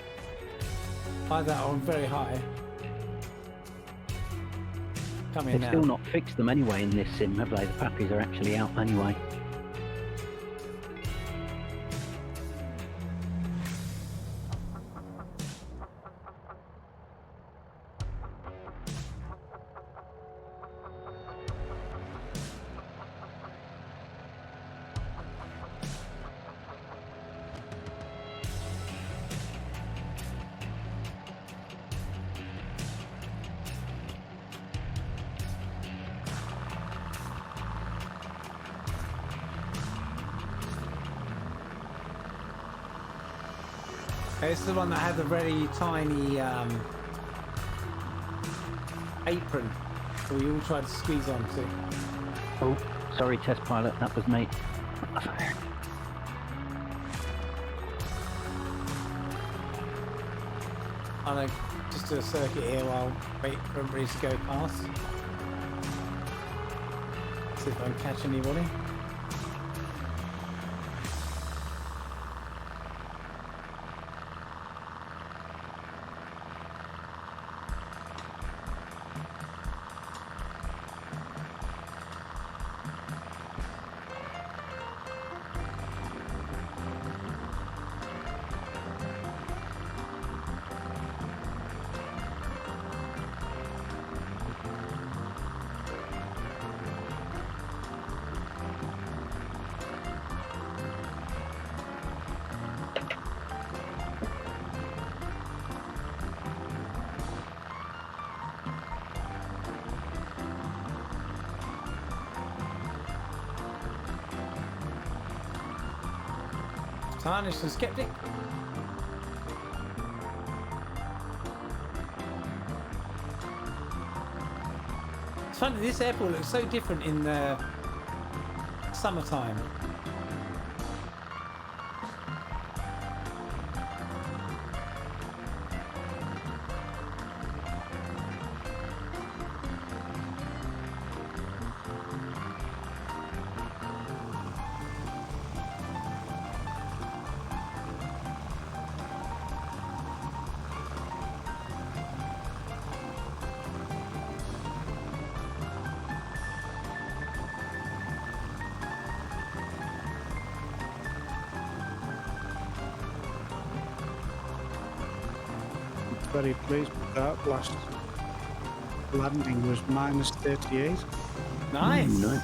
Either on very high. Come in They've now. still not fixed them anyway in this sim, have they? The Pappies are actually out anyway. Okay, this is the one that had the very tiny apron that we all tried to squeeze onto. Oh, sorry, test pilot, that was me. I'm gonna just do a circuit here while I wait for everybody to go past. See if I can catch anybody. Tarnished and Skeptic. It's funny, this airport looks so different in the summertime. very pleased with that. Last landing was minus 38. Nice. Nice.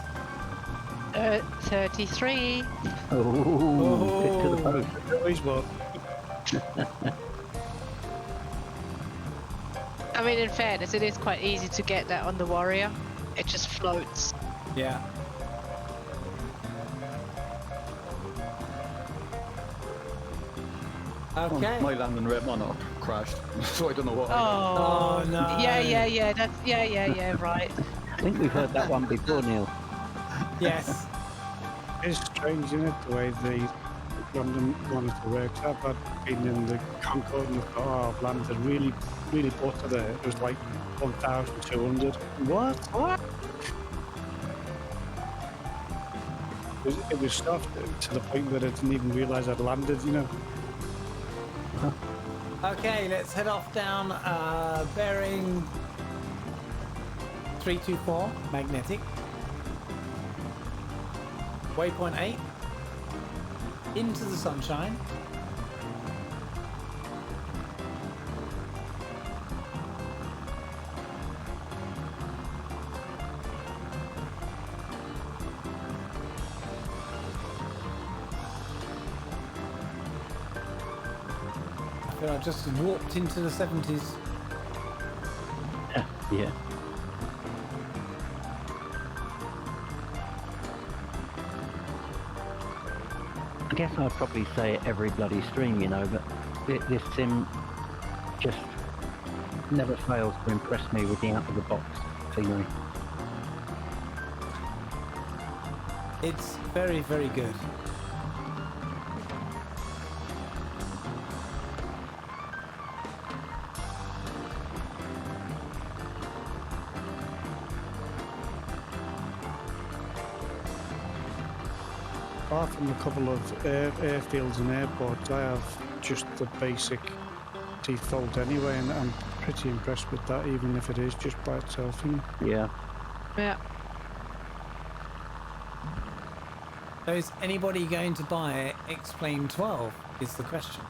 33. Oh, fit to the post. Always was. I mean, in fairness, it is quite easy to get that on the Warrior. It just floats. Yeah. Okay. My landing red mono crashed, so I don't know what. Oh, no. Yeah. That's right. I think we've heard that one before, Neil. Yes. It's strange, isn't it, the way the random monitor works. I've been in the Concorde and thought, oh, I've landed really, really butter there. It was like 1,200. What? It was stuffed to the point that I didn't even realise I'd landed, you know. Okay, let's head off down bearing 324 magnetic. Waypoint 8 into the sunshine. I feel I just warped into the 70s. Yeah. I guess I'd probably say it every bloody stream, you know, but this sim just never fails to impress me with the out-of-the-box scenery. It's very, very good. Apart from a couple of airfields and airports, I have just the basic default anyway, and I'm pretty impressed with that, even if it is just by itself. You know? Yeah. Yeah. So is anybody going to buy X-Plane 12 is the question.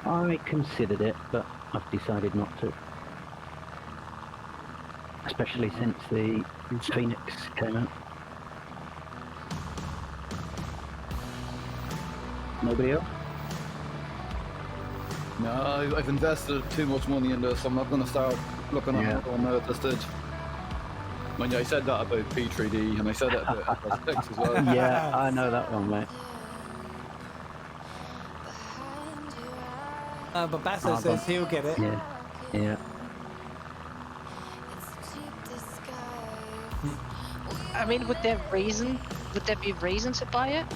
I considered it, but I've decided not to. Especially since the Phoenix came out. Nobody else? No, I've invested too much money in this. I'm not going to start looking at it now at this stage. Mind you, I said that about P3D, and I said that about FX as well. Yeah, I know that one, mate. But Basso says he'll get it. Yeah, yeah. I mean, would there be reason to buy it?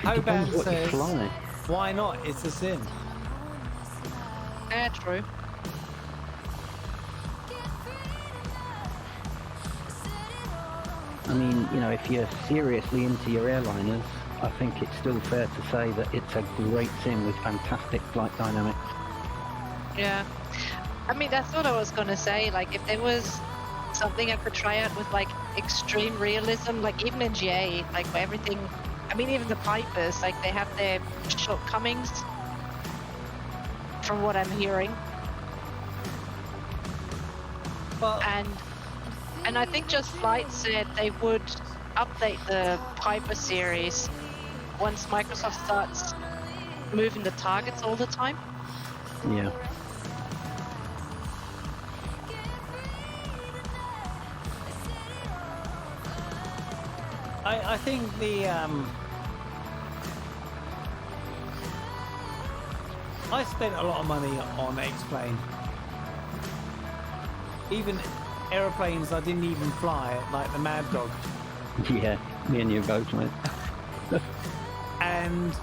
Hoban What you says, fly. why not? It's a sim. Yeah, true. I mean, you know, if you're seriously into your airliners, I think it's still fair to say that it's a great sim with fantastic flight dynamics. Yeah. I mean, that's what I was gonna say. Like, if there was something I could try out with, like, extreme realism, like even in GA, like where everything, I mean, even the Pipers, like, they have their shortcomings, from what I'm hearing. Well, And I think Just Flight said they would update the Piper series once Microsoft starts moving the targets all the time. Yeah. I think the I spent a lot of money on X-Plane. Even aeroplanes I didn't even fly, like the Mad Dog. Yeah, me and you both, mate. And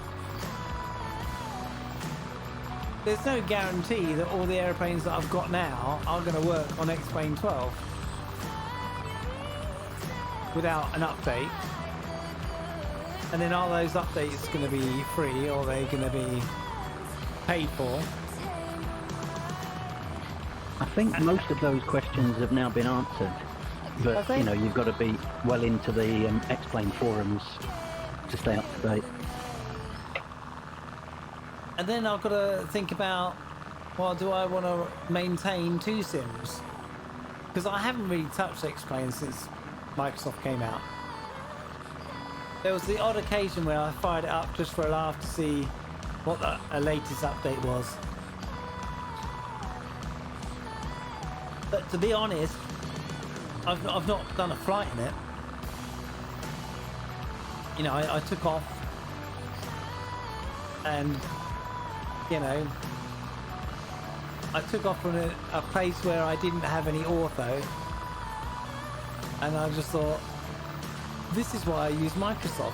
there's no guarantee that all the aeroplanes that I've got now are going to work on X-Plane 12 without an update. And then are those updates going to be free, or are they going to be paid for? I think most of those questions have now been answered, but you know, you've got to be well into the X-Plane forums to stay up to date. And then I've got to think about, well, do I want to maintain 2 sims? Because I haven't really touched X-Plane since Microsoft came out. There was the odd occasion where I fired it up just for a laugh to see what the latest update was. But to be honest, I've not done a flight in it. You know, I took off and, you know, I took off from a place where I didn't have any ortho, and I just thought, this is why I use Microsoft.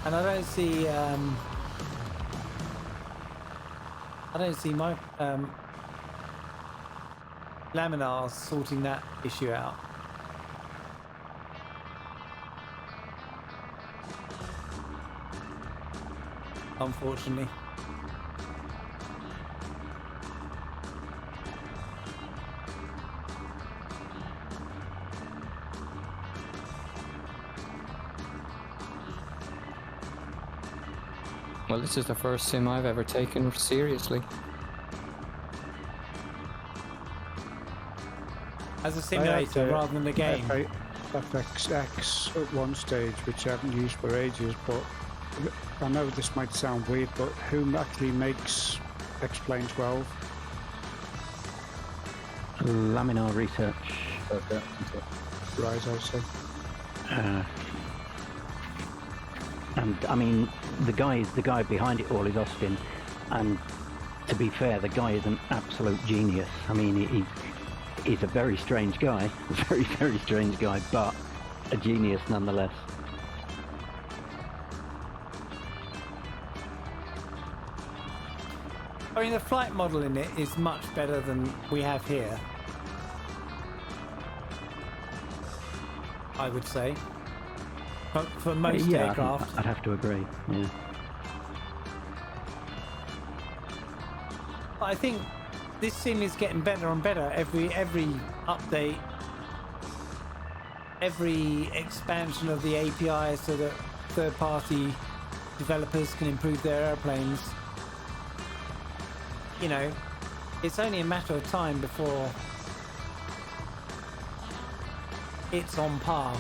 And I don't see my Laminar sorting that issue out. Unfortunately. Well, this is the first sim I've ever taken seriously. As a simulator rather than a game. FXX at one stage, which I haven't used for ages, but I know this might sound weird, but who actually makes X-Plane 12? Laminar Research. Okay. Right, I see. And I mean, the guy behind it all is Austin, and to be fair, the guy is an absolute genius. I mean, he's a very strange guy, a very, very strange guy, but a genius nonetheless. I mean, the flight model in it is much better than we have here, I would say. For most aircraft. I'd have to agree, yeah. But I think this sim is getting better and better every update, every expansion of the API so that third-party developers can improve their airplanes. You know, it's only a matter of time before it's on par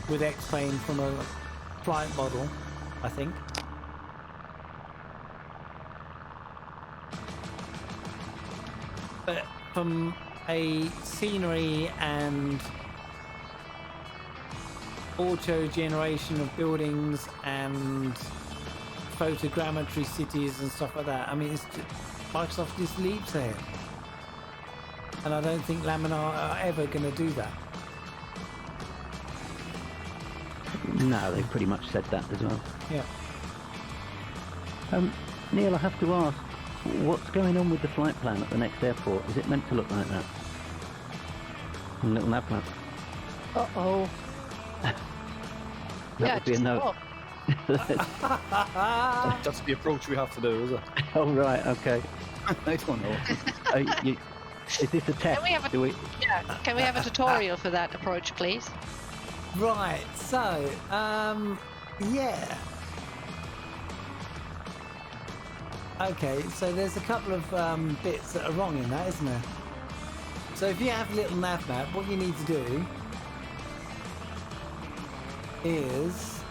with X-Plane from a flight model, I think. But from a scenery and auto generation of buildings and photogrammetry cities and stuff like that, I mean, Microsoft just leaps ahead. And I don't think Laminar are ever going to do that. No, they pretty much said that as well. Yeah. Neil, I have to ask, what's going on with the flight plan at the next airport? Is it meant to look like that? A little nav plan. Uh-oh. That would be a no. That's the approach we have to do, is it? Oh, right, okay. I don't know. Is this a test? Can we have a, yeah, can we have a tutorial for that approach, please? Right, so, yeah. Okay, so there's a couple of bits that are wrong in that, isn't there? So if you have a little nav map, what you need to do is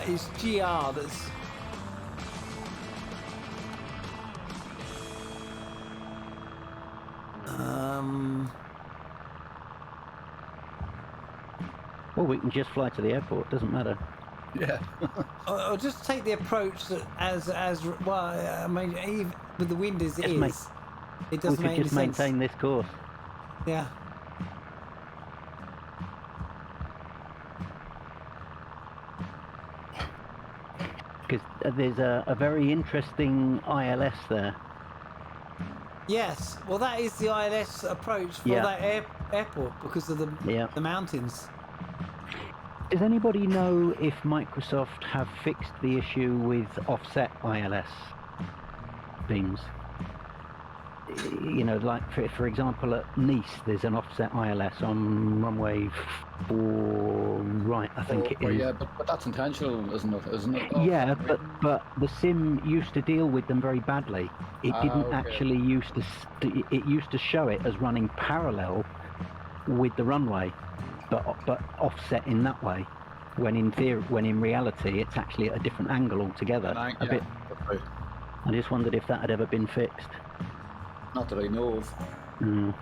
it's GR that's well, we can just fly to the airport, doesn't matter. Yeah. or just take the approach that as well, I mean, even with the wind as it is, it doesn't we make could any just sense. maintain this course. Yeah. Because there's a very interesting ILS there. Yes, well, that is the ILS approach for that airport because of the mountains. Does anybody know if Microsoft have fixed the issue with offset ILS beams? you know, like for example, at Nice, there's an offset ILS on runway 4 right, I think it is. Yeah, but that's intentional, isn't it? Isn't it? Yeah, but the sim used to deal with them very badly. It didn't okay. actually it used to show it as running parallel with the runway, but offset in that way. When in reality, it's actually at a different angle altogether. A bit. Right. I just wondered if that had ever been fixed. Not that I know of. Mm.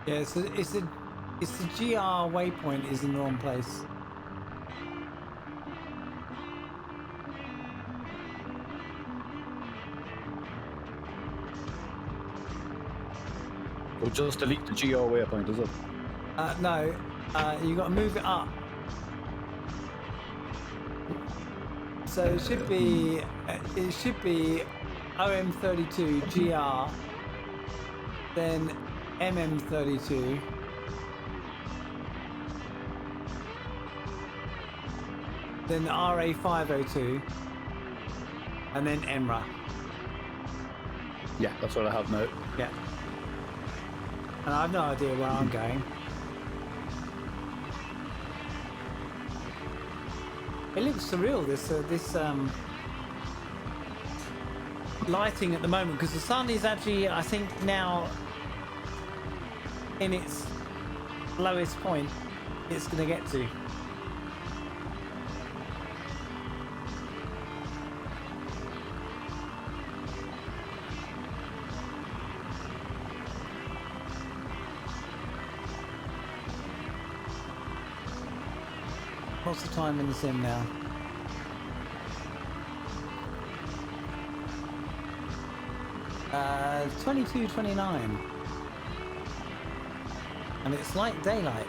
Yeah, it's the GR waypoint is in the wrong place. We'll just delete the GR waypoint, is it? No, you got to move it up. So it should be OM32 GR, then MM32, then RA502, and then EMRA. Yeah, that's what I have now. Yeah. And I have no idea where I'm going. It looks surreal, this lighting at the moment, because the sun is actually, I think, now in its lowest point it's going to get to. What's the time in the sim now? Uh, 22:29, and it's like daylight.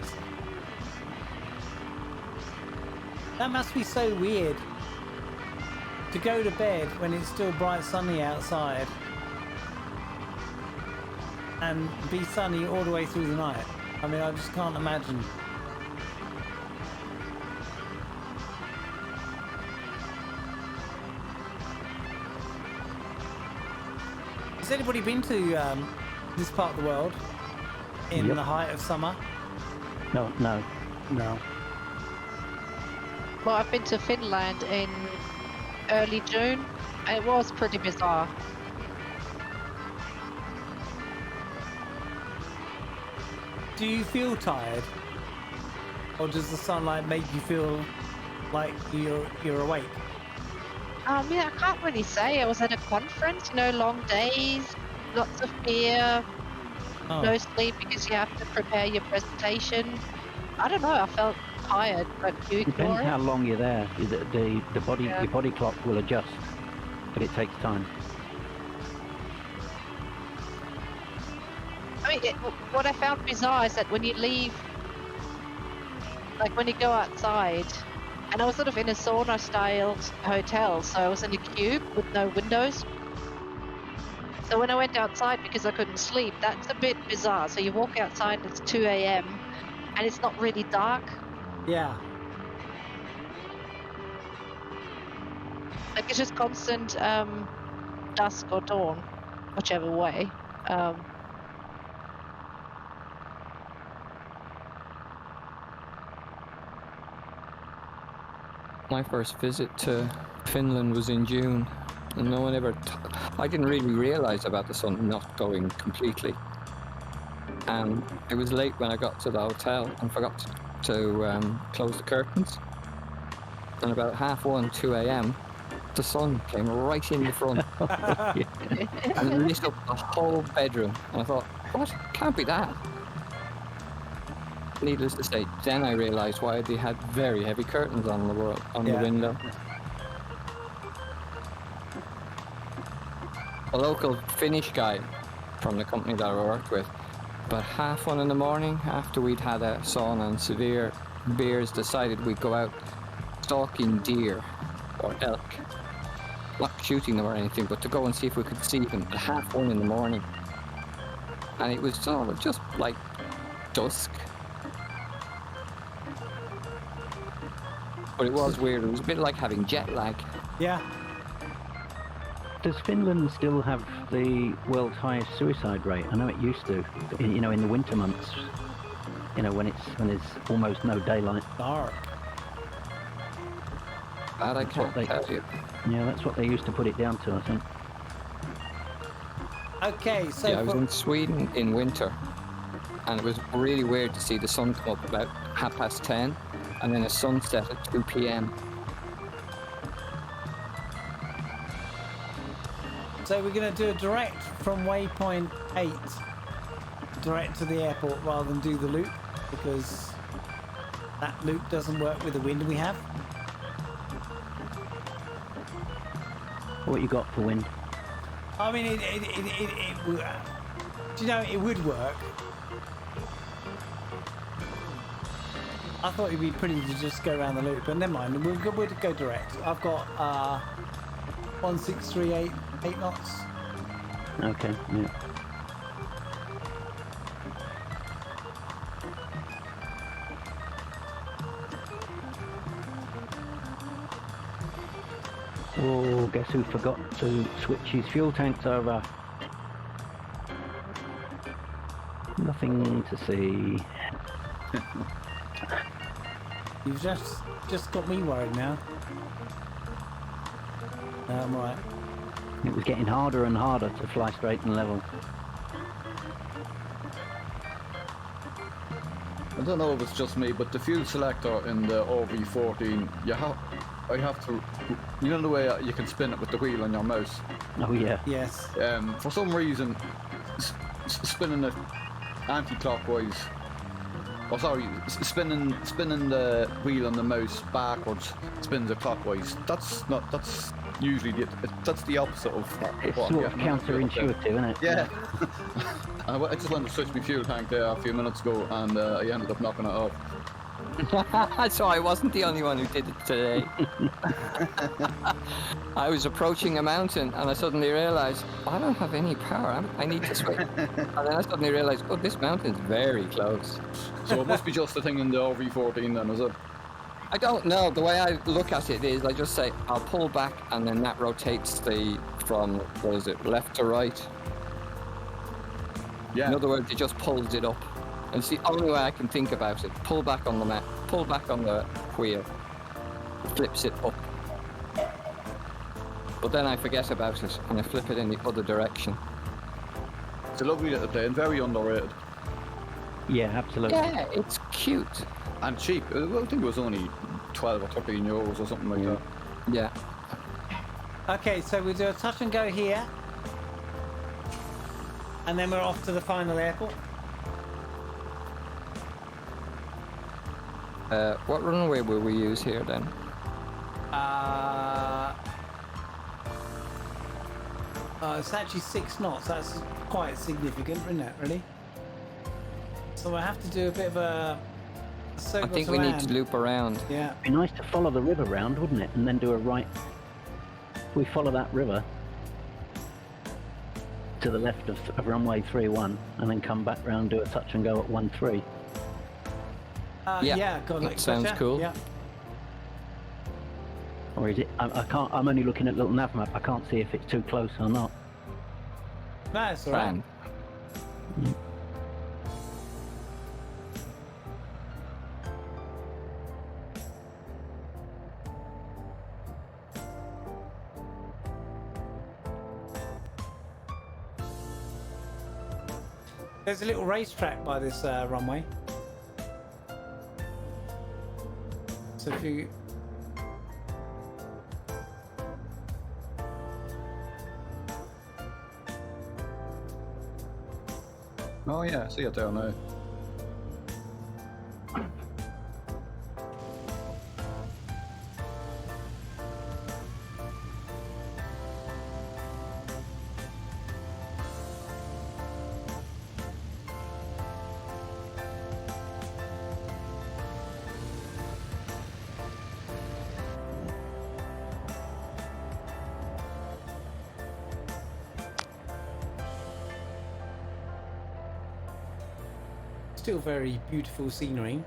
That must be so weird to go to bed when it's still bright sunny outside and be sunny all the way through the night. I mean, I just can't imagine. Has anybody been to this part of the world in the height of summer? No. Well, I've been to Finland in early June, and it was pretty bizarre. Do you feel tired, or does the sunlight make you feel like you're awake? Yeah, I can't really say. I was at a conference, you know, long days, lots of beer, no sleep because you have to prepare your presentation. I don't know, I felt tired, but you ignore Depends it. how long you're there. The body, your body clock will adjust, but it takes time. I mean, what I found bizarre is that when you leave, like when you go outside, and I was sort of in a sauna-styled hotel, so I was in a cube with no windows. So when I went outside because I couldn't sleep, that's a bit bizarre. So you walk outside and it's 2 a.m. and it's not really dark. Yeah. Like it's just constant dusk or dawn, whichever way. My first visit to Finland was in June, and no one ever. I didn't really realise about the sun not going completely, and it was late when I got to the hotel and forgot to close the curtains. And about 1:30, 2 a.m., the sun came right in the front and lit up the whole bedroom. And I thought, what? Can't be that. Needless to say, then I realised why they had very heavy curtains on the Yeah. window. A local Finnish guy from the company that I worked with, about 1:30 in the morning, after we'd had a sauna and severe beers, decided we'd go out stalking deer or elk. Not shooting them or anything, but to go and see if we could see them at 1:30 in the morning. And it was sort of just like dusk. But it was weird. It was a bit like having jet lag. Yeah. Does Finland still have the world's highest suicide rate? I know it used to. You know, in the winter months. You know, when there's almost no daylight. Dark. That I can't tell you. Yeah, that's what they used to put it down to, I think. Okay, so Yeah, I was in Sweden in winter, and it was really weird to see the sun come up about 10:30, and then a sunset at 2 p.m. So we're going to do a direct from waypoint 8 direct to the airport rather than do the loop, because that loop doesn't work with the wind we have. What you got for wind? I mean, do you know, it would work. I thought it'd be pretty to just go around the loop, but never mind, we'll go direct. I've got 1638 8 knots. Okay, yeah. Oh, guess who forgot to switch his fuel tanks over? Nothing to see. You've just got me worried now. No, I'm right. It was getting harder and harder to fly straight and level. I don't know if it's just me, but the fuel selector in the OV14, I have to, you know the way you can spin it with the wheel on your mouse? Oh yeah. Yes. For some reason, spinning it anti-clockwise, spinning the wheel on the mouse backwards spins it clockwise. That's usually that's the opposite of It's what sort of counterintuitive, isn't it? Yeah. I just went to switch my fuel tank there a few minutes ago, and I ended up knocking it off. So I wasn't the only one who did it today. I was approaching a mountain and I suddenly realised I don't have any power. I need to switch. And then I suddenly realised, oh, this mountain's very close. So it must be just the thing in the OV14 then, is it? I don't know. The way I look at it is I just say I'll pull back and then that rotates from, what is it, left to right. Yeah. In other words, it just pulls it up. And it's the only way I can think about it. Pull back on the map, pull back on the wheel, flips it up. But then I forget about it and I flip it in the other direction. It's a lovely little plane, very underrated. Yeah, absolutely. Yeah, it's cute. And cheap. I think it was only 12 or 13 euros or something like that. Yeah. Okay, so we do a touch and go here. And then we're off to the final airport. What runway will we use here then? It's actually 6 knots. That's quite significant, isn't it, really? So I have to do a bit of a I think we need to loop around. Yeah. It'd be nice to follow the river round, wouldn't it? And then do a right. We follow that river to the left of runway 31 and then come back round, do a touch and go at 13. Yeah, got it. Sounds cool. Yeah. Or is it? I can't. I'm only looking at little nav map. I can't see if it's too close or not. No, it's all right. There's a little racetrack by this runway. So if you... Oh yeah, see it there now. still very beautiful scenery.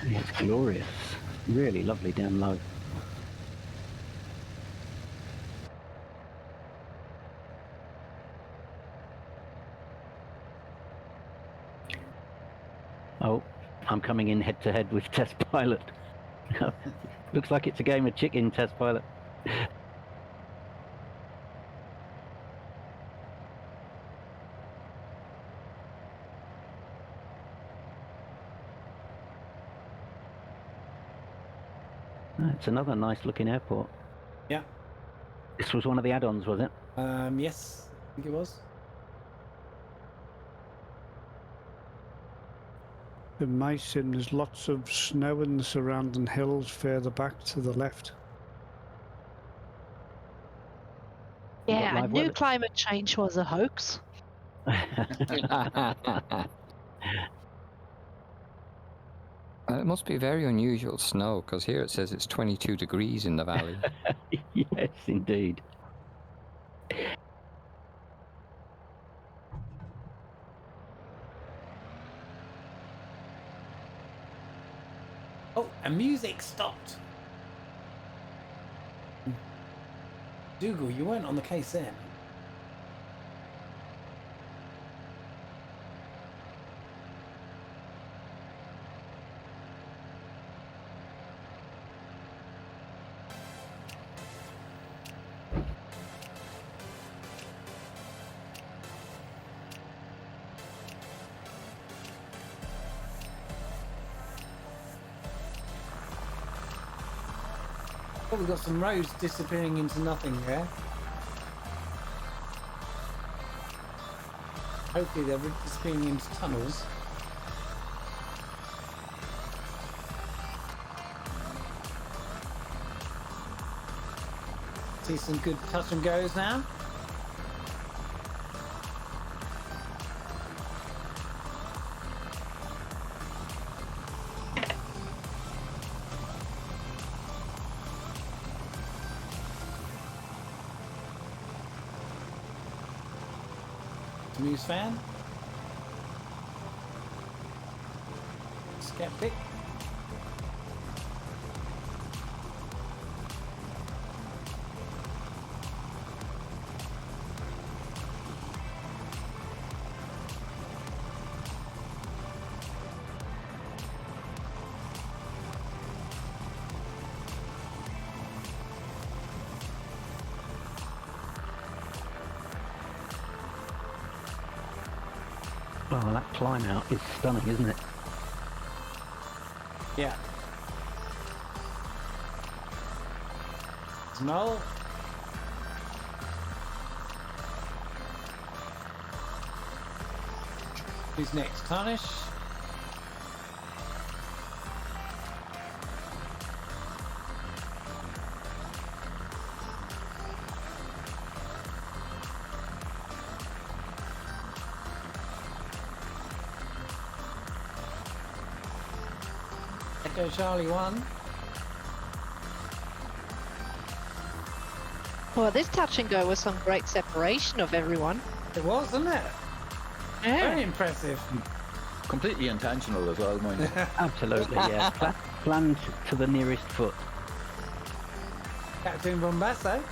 It's glorious. Really lovely down low. Oh, I'm coming in head to head with Test Pilot. Looks like it's a game of chicken, Test Pilot. It's another nice looking airport. Yeah. This was one of the add-ons, was it? Yes, I think it was. In my sim, there's lots of snow in the surrounding hills further back to the left. Yeah, I live knew weather? climate change was a hoax. It must be very unusual snow, because here it says it's 22 degrees in the valley. Yes, indeed. Oh, and music stopped. Dougal, you weren't on the case then. Oh, we've got some roads disappearing into nothing there. Hopefully they're disappearing into tunnels. See some good touch and goes now. Muse fan. Skeptic. Oh, that climb out is stunning, isn't it? Yeah. Null. Who's next? Tarnish. Echo Charlie 1. Well, this touch and go was some great separation of everyone. It was, wasn't it? Yeah. Very impressive. Completely intentional as well, mind you. Absolutely, yeah. Planned to the nearest foot. Captain Bombasso.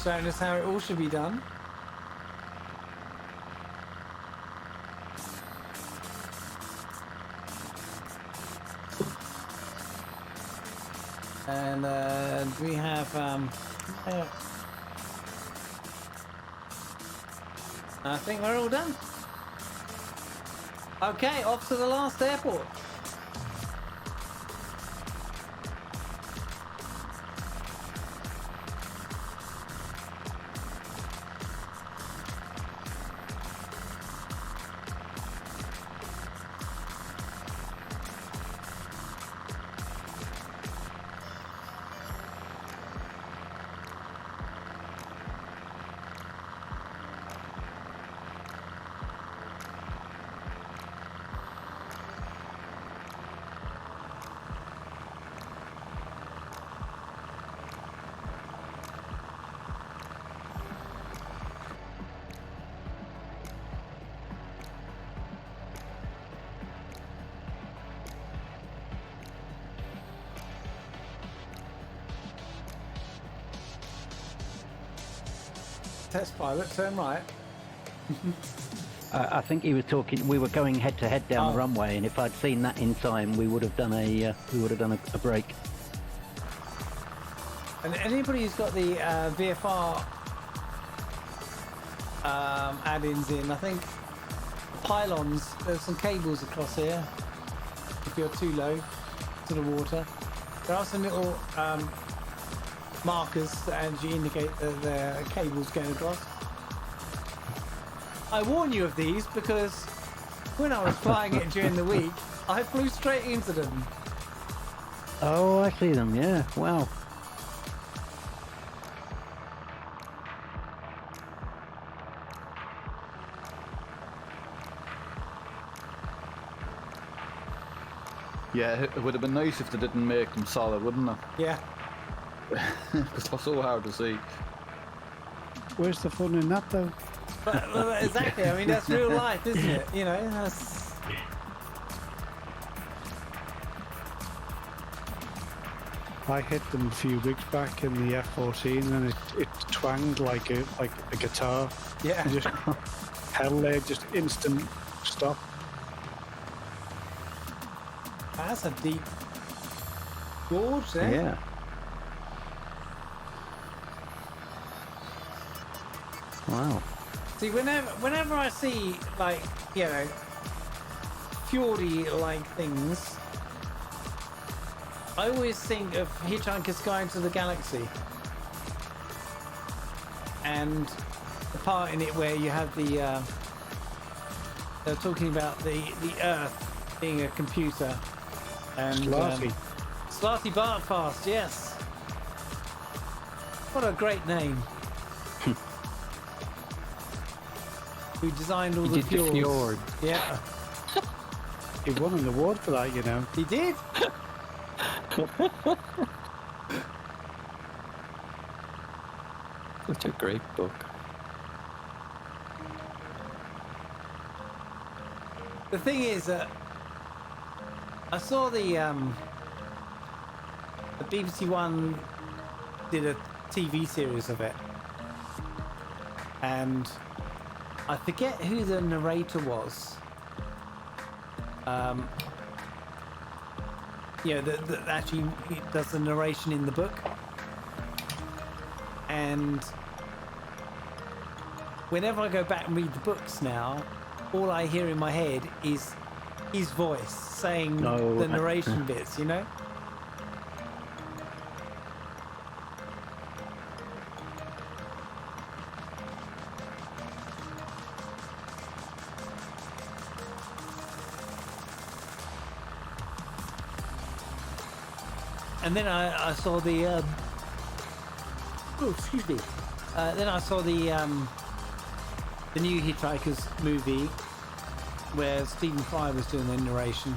Showing us how it all should be done. And we have I think we're all done. Okay, off to the last airport. test pilot, turn right. I think he was talking. We were going head to head down Oh. the runway, and if I'd seen that in time, we would have done a break. And anybody who's got the VFR add-ins in, I think the pylons, there's some cables across here. If you're too low to the water, there are some little markers that actually indicate that there are cables going across. I warn you of these because when I was flying it during the week, I flew straight into them. Oh, I see them. Yeah. Wow. Yeah, it would have been nice if they didn't make them solid, wouldn't it? Yeah. Because they're so hard to see. Where's the fun in that, though? But exactly. I mean, that's real life, isn't it? You know, that's. I hit them a few weeks back in the F-14, and it twanged like a guitar. Yeah. I just held there, just instant stop. That's a deep gorge there. Yeah. Wow. See, whenever I see, like, you know, fjordy-like things, I always think of Hitchhiker's Guide to the Galaxy. And the part in it where you have the, they're talking about the Earth being a computer. And Slarty. Slarty Bartfast, yes. What a great name. Who designed all He the did the fjords. fjord. Yeah, He won an award for that, you know. he did. Such a great book. The thing is that I saw the BBC One did a TV series of it, and I forget who the narrator was. Yeah, that actually does the narration in the book, and whenever I go back and read the books now, all I hear in my head is his voice saying the narration bits, you know? And then I saw the oh, excuse me. Then I saw the new Hitchhiker's movie where Stephen Fry was doing the narration.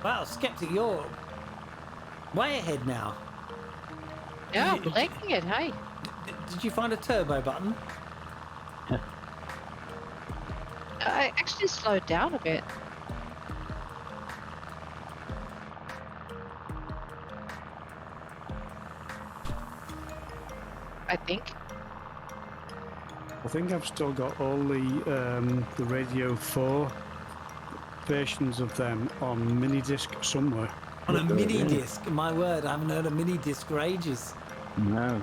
Wow, Skeptic, you're way ahead now. Yeah, I'm liking it, hey. Did you find a turbo button? I actually slowed down a bit. I think. I think I've still got all the Radio 4 versions of them on mini disc somewhere. On a mini disc, my word, I haven't heard a mini disc for ages. No.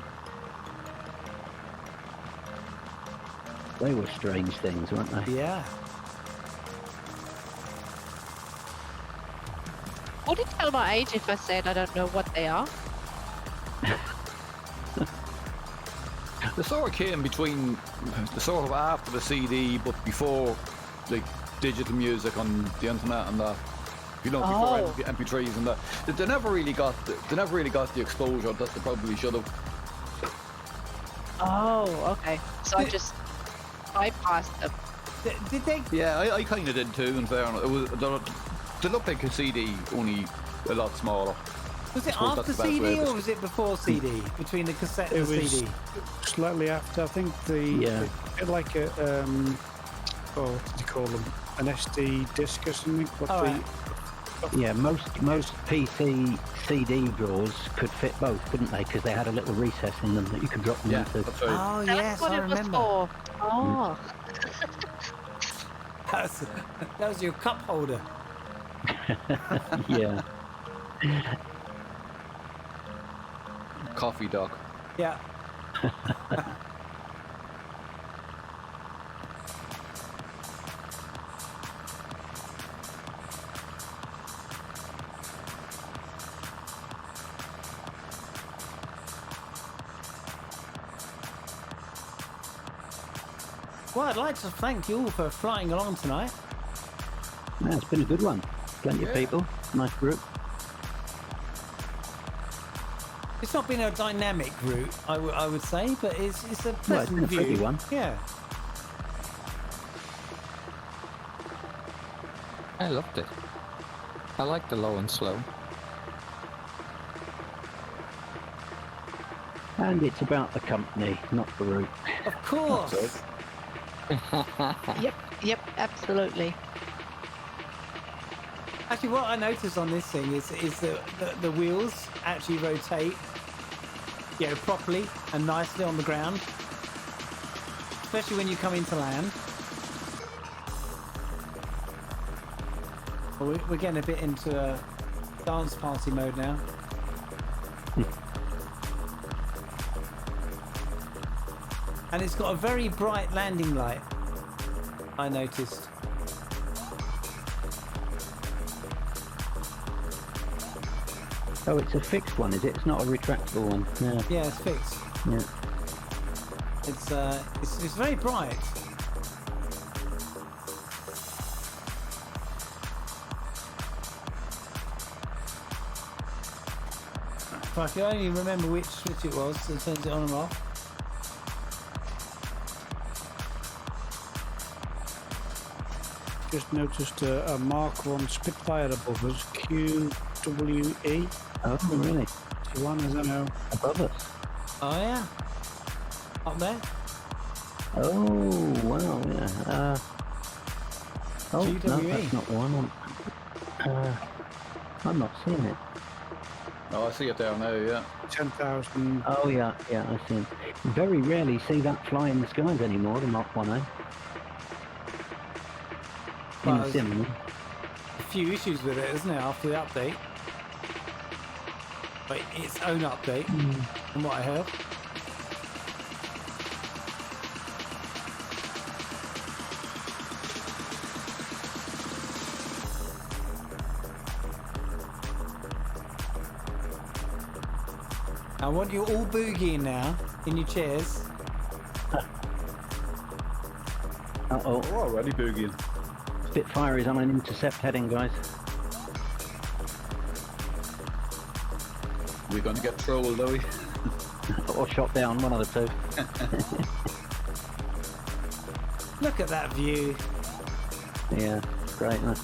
They were strange things, weren't they? Yeah. Would it tell my age if I said I don't know what they are? The sort of came between the sort of after the CD, but before like digital music on the internet and that. You know, before MP3s and that. They never really got the exposure that they probably should have. Oh, okay. So I just bypassed them. Did they? Yeah, I kind of did too. In fairness, they looked like a CD, only a lot smaller. Was it suppose after that's the best way CD of or was it before CD? Between the cassette and It the was CD? slightly after. I think bit like a what did you call them? An SD disc or something. Yeah, most PC CD drawers could fit both, couldn't they? Because they had a little recess in them that you could drop them into. That's right. Oh That's yes, what I it remember. was for. Oh. That was your cup holder. Yeah. Coffee dog. Yeah. Well, I'd like to thank you all for flying along tonight. Yeah, it's been a good one. Plenty of people. Nice group. It's not been a dynamic route, I would say, but it's a pleasant been a pretty view. one. Yeah. I loved it. I like the low and slow. And it's about the company, not the route. Of course. Yep, absolutely. Actually, what I noticed on this thing is the wheels actually rotate, properly and nicely on the ground, especially when you come into land. Well, we're getting a bit into a dance party mode now. And it's got a very bright landing light, I noticed. Oh, it's a fixed one, is it? It's not a retractable one. Yeah. Yeah, it's fixed. Yeah. It's very bright. If I could only remember which switch it was that turns it on and off. Just noticed a Mark 1 Spitfire above us, QWE. Oh, really? One, I don't know. Above us? Oh, yeah. Up there. Oh, wow, yeah. Oh, no, GWE. that's not the one. I'm not seeing it. Oh, I see it there now, yeah. 10,000. Oh, yeah, I see it. Very rarely see that fly in the skies anymore, the Mark 1A. Well, In there's sim. a few issues with it, isn't there, after the update? But its own update, from what I heard. I want you all boogieing now in your chairs. Uh-oh. We're already boogieing. Spitfire is on an intercept heading, guys. We're going to get trolled, are we? Or shot down, one of the two. Look at that view. Yeah, great. Huh?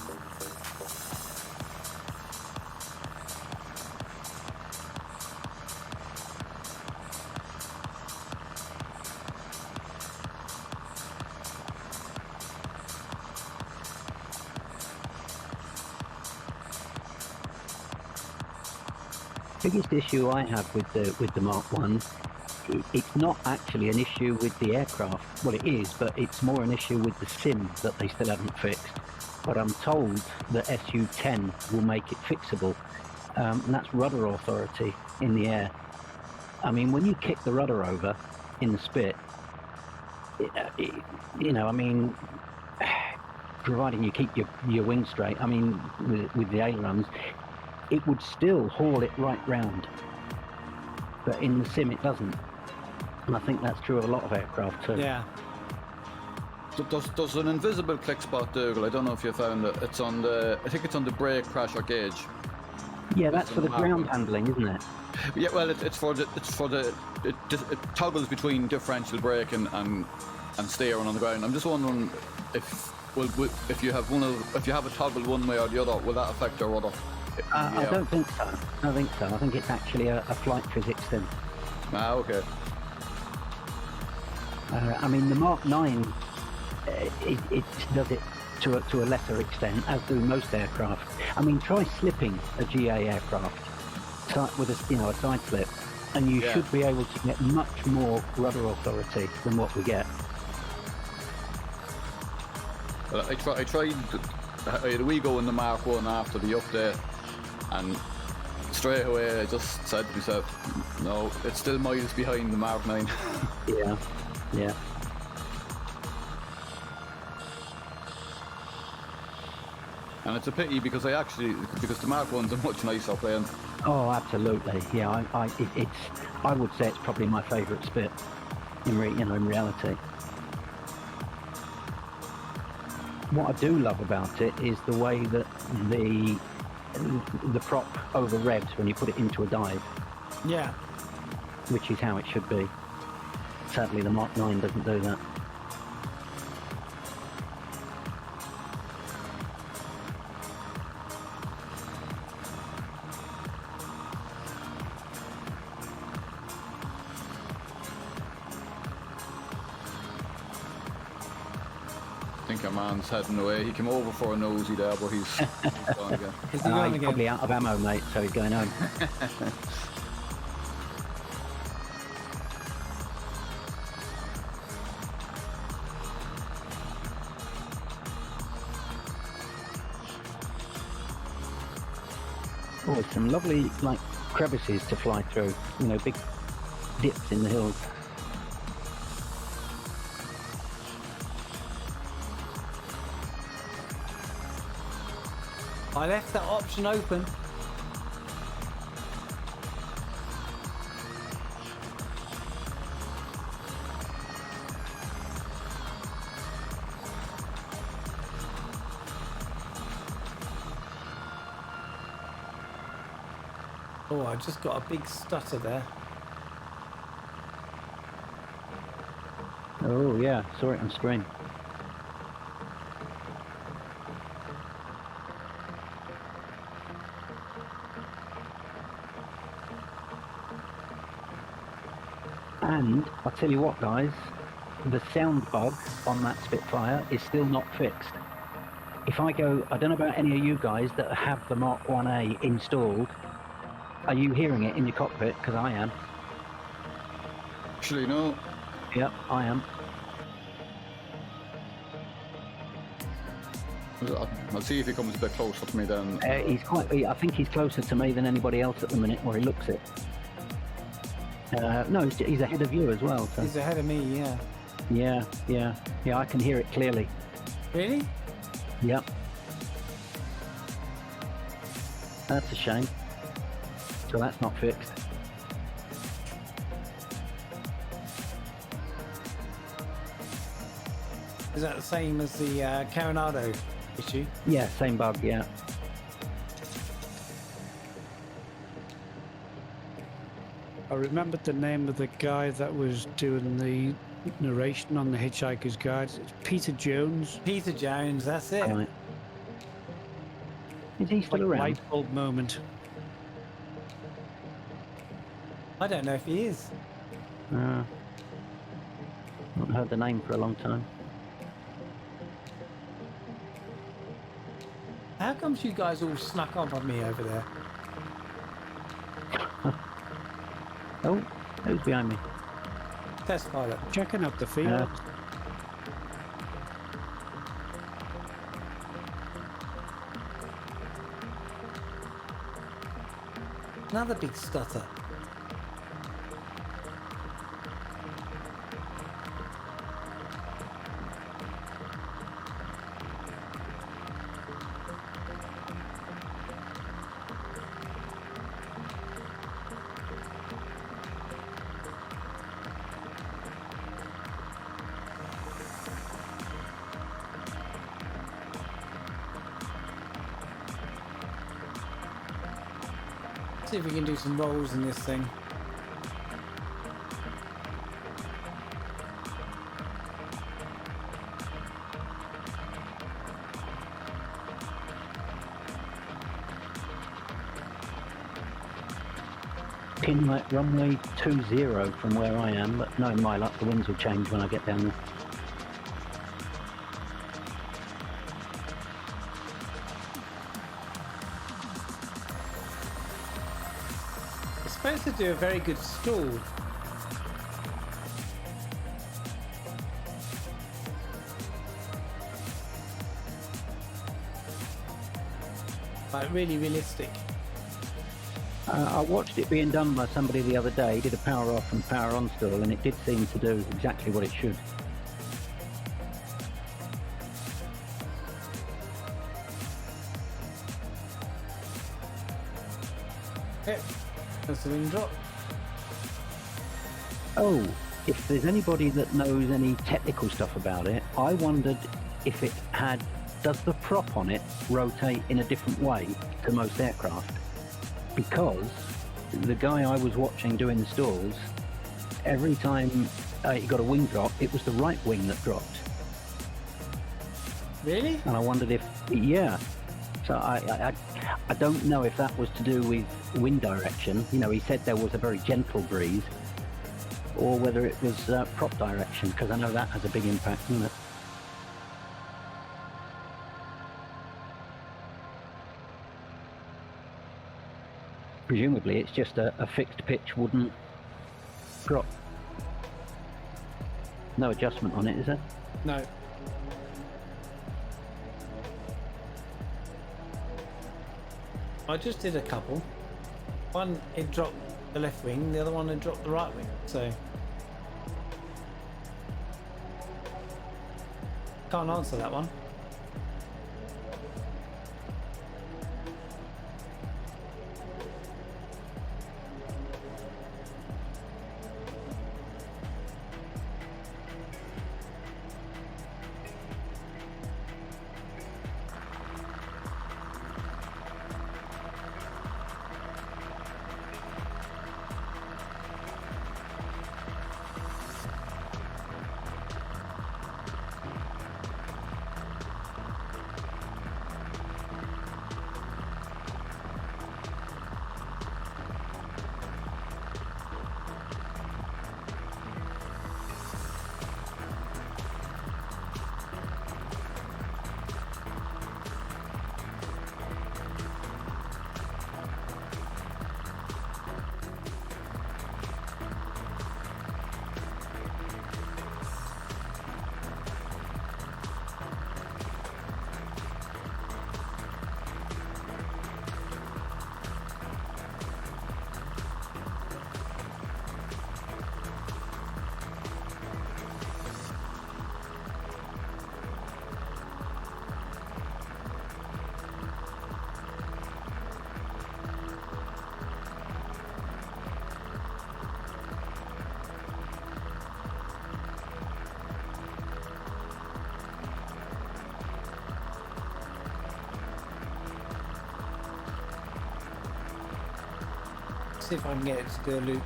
Biggest issue I have with the Mark 1, it's not actually an issue with the aircraft. Well, it is, but it's more an issue with the sim that they still haven't fixed. But I'm told that SU-10 will make it fixable, and that's rudder authority in the air. I mean, when you kick the rudder over in the spit, providing you keep your wings straight, I mean, with the ailerons, it would still haul it right round. But in the sim, it doesn't. And I think that's true of a lot of aircraft too. Yeah. There's an invisible click spot, Dougal. I don't know if you found it. It's on I think it's on the brake pressure gauge. Yeah, that's for the ground handling, isn't it? Yeah, well, it toggles between differential braking and steering on the ground. I'm just wondering if you have a toggle one way or the other, will that affect your rudder? I don't think so. I don't think so. I think it's actually a flight physics thing. Ah, okay. I mean, the Mark 9, it does it to a lesser extent, as do most aircraft. I mean, try slipping a GA aircraft with a side slip, and you should be able to get much more rudder authority than what we get. Well, I tried. I had a wee go in the Mark 1 after the update, and straight away I just said to myself, no, it's still miles behind the Mark 9. Yeah. And it's a pity because the Mark 1's a much nicer plane. Oh, absolutely. Yeah, I would say it's probably my favourite spit in reality. What I do love about it is the way that the prop over revs when you put it into a dive. Yeah. Which is how it should be. Sadly, the Mark 9 doesn't do that. I think our man's heading away. He came over for a nosy there, but he's gone again. Is he gone He's again? probably out of ammo, mate, so he's going home. Oh, some lovely, crevices to fly through. Big dips in the hills. I left that option open. Oh, I just got a big stutter there. Oh, yeah, saw it on screen. And I'll tell you what, guys, the sound bug on that Spitfire is still not fixed. If I don't know about any of you guys that have the Mark 1A installed, are you hearing it in your cockpit? Because I am. Actually, no. Yep, I am. I'll see if he comes a bit closer to me then. I think he's closer to me than anybody else at the minute where he looks it. No, he's ahead of you as well. So. He's ahead of me, yeah. Yeah, I can hear it clearly. Really? Yep. That's a shame. So that's not fixed. Is that the same as the Carenado issue? Yeah, same bug, yeah. I remembered the name of the guy that was doing the narration on the Hitchhiker's Guide. It's Peter Jones. Peter Jones, that's it. Right. Is he still around? Light bulb moment. I don't know if he is. Not heard the name for a long time. How comes you guys all snuck up on me over there? Oh, who's behind me? Test pilot. Checking out the field. Another big stutter. See if we can do some rolls in this thing. pin like runway 20 from where I am, but knowing my luck, the winds will change when I get down there. It's supposed to do a very good stall. Like really realistic. I watched it being done by somebody the other day, did a power off and power on stall, and it did seem to do exactly what it should. Yep, that's the wind drop. Oh, if there's anybody that knows any technical stuff about it, I wondered if it had, does the prop on it rotate in a different way to most aircraft? Because the guy I was watching doing the stalls, every time he got a wing drop, it was the right wing that dropped. Really? And I wondered if, yeah. So I don't know if that was to do with wind direction. You know, he said there was a very gentle breeze, or whether it was prop direction, because I know that has a big impact, doesn't it? Presumably it's just a fixed pitch wooden prop. No adjustment on it, is there? No. I just did a couple. One, it dropped the left wing, the other one, it dropped the right wing. So, can't answer that one. See if I can get it to do a loop.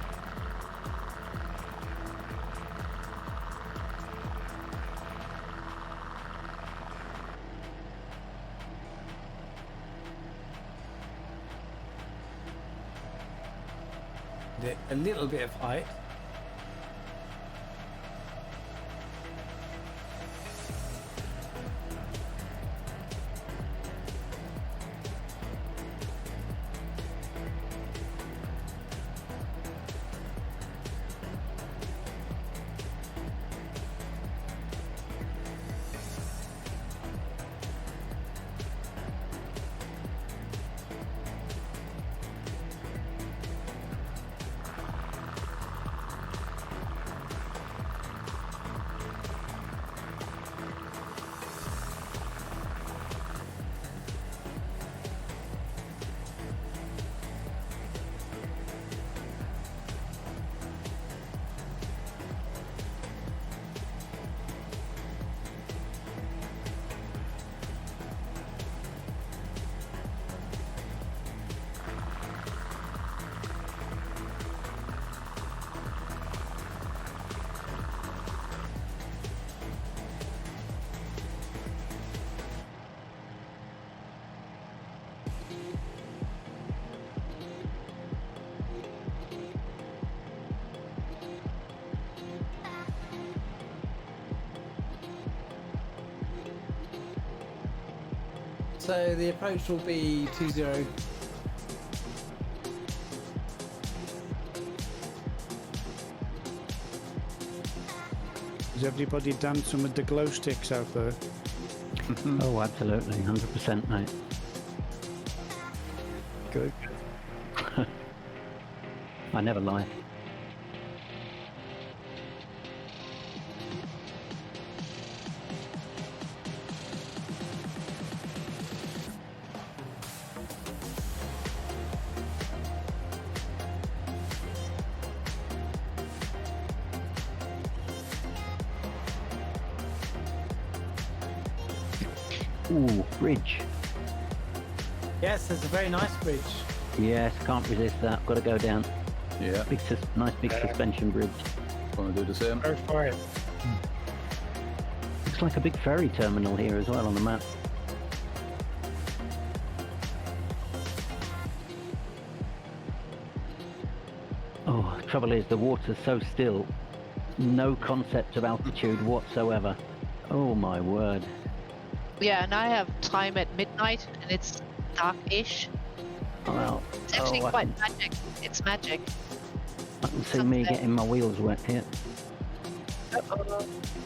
A little bit of height. So the approach will be 20. Is everybody dancing with the glow sticks out there? Oh, absolutely, 100%, mate. Good. I never lie. Ooh, bridge. Yes, it's a very nice bridge. Yes, can't resist that. Got to go down. Yeah, Big, nice big suspension bridge. gonna do the same. Go for it. Looks like a big ferry terminal here as well on the map. Oh, trouble is the water's so still. No concept of altitude whatsoever. Oh my word. Yeah, and I have time at midnight, and it's dark-ish. Well, It's actually I quite magic. It's magic. can see me getting my wheels wet here.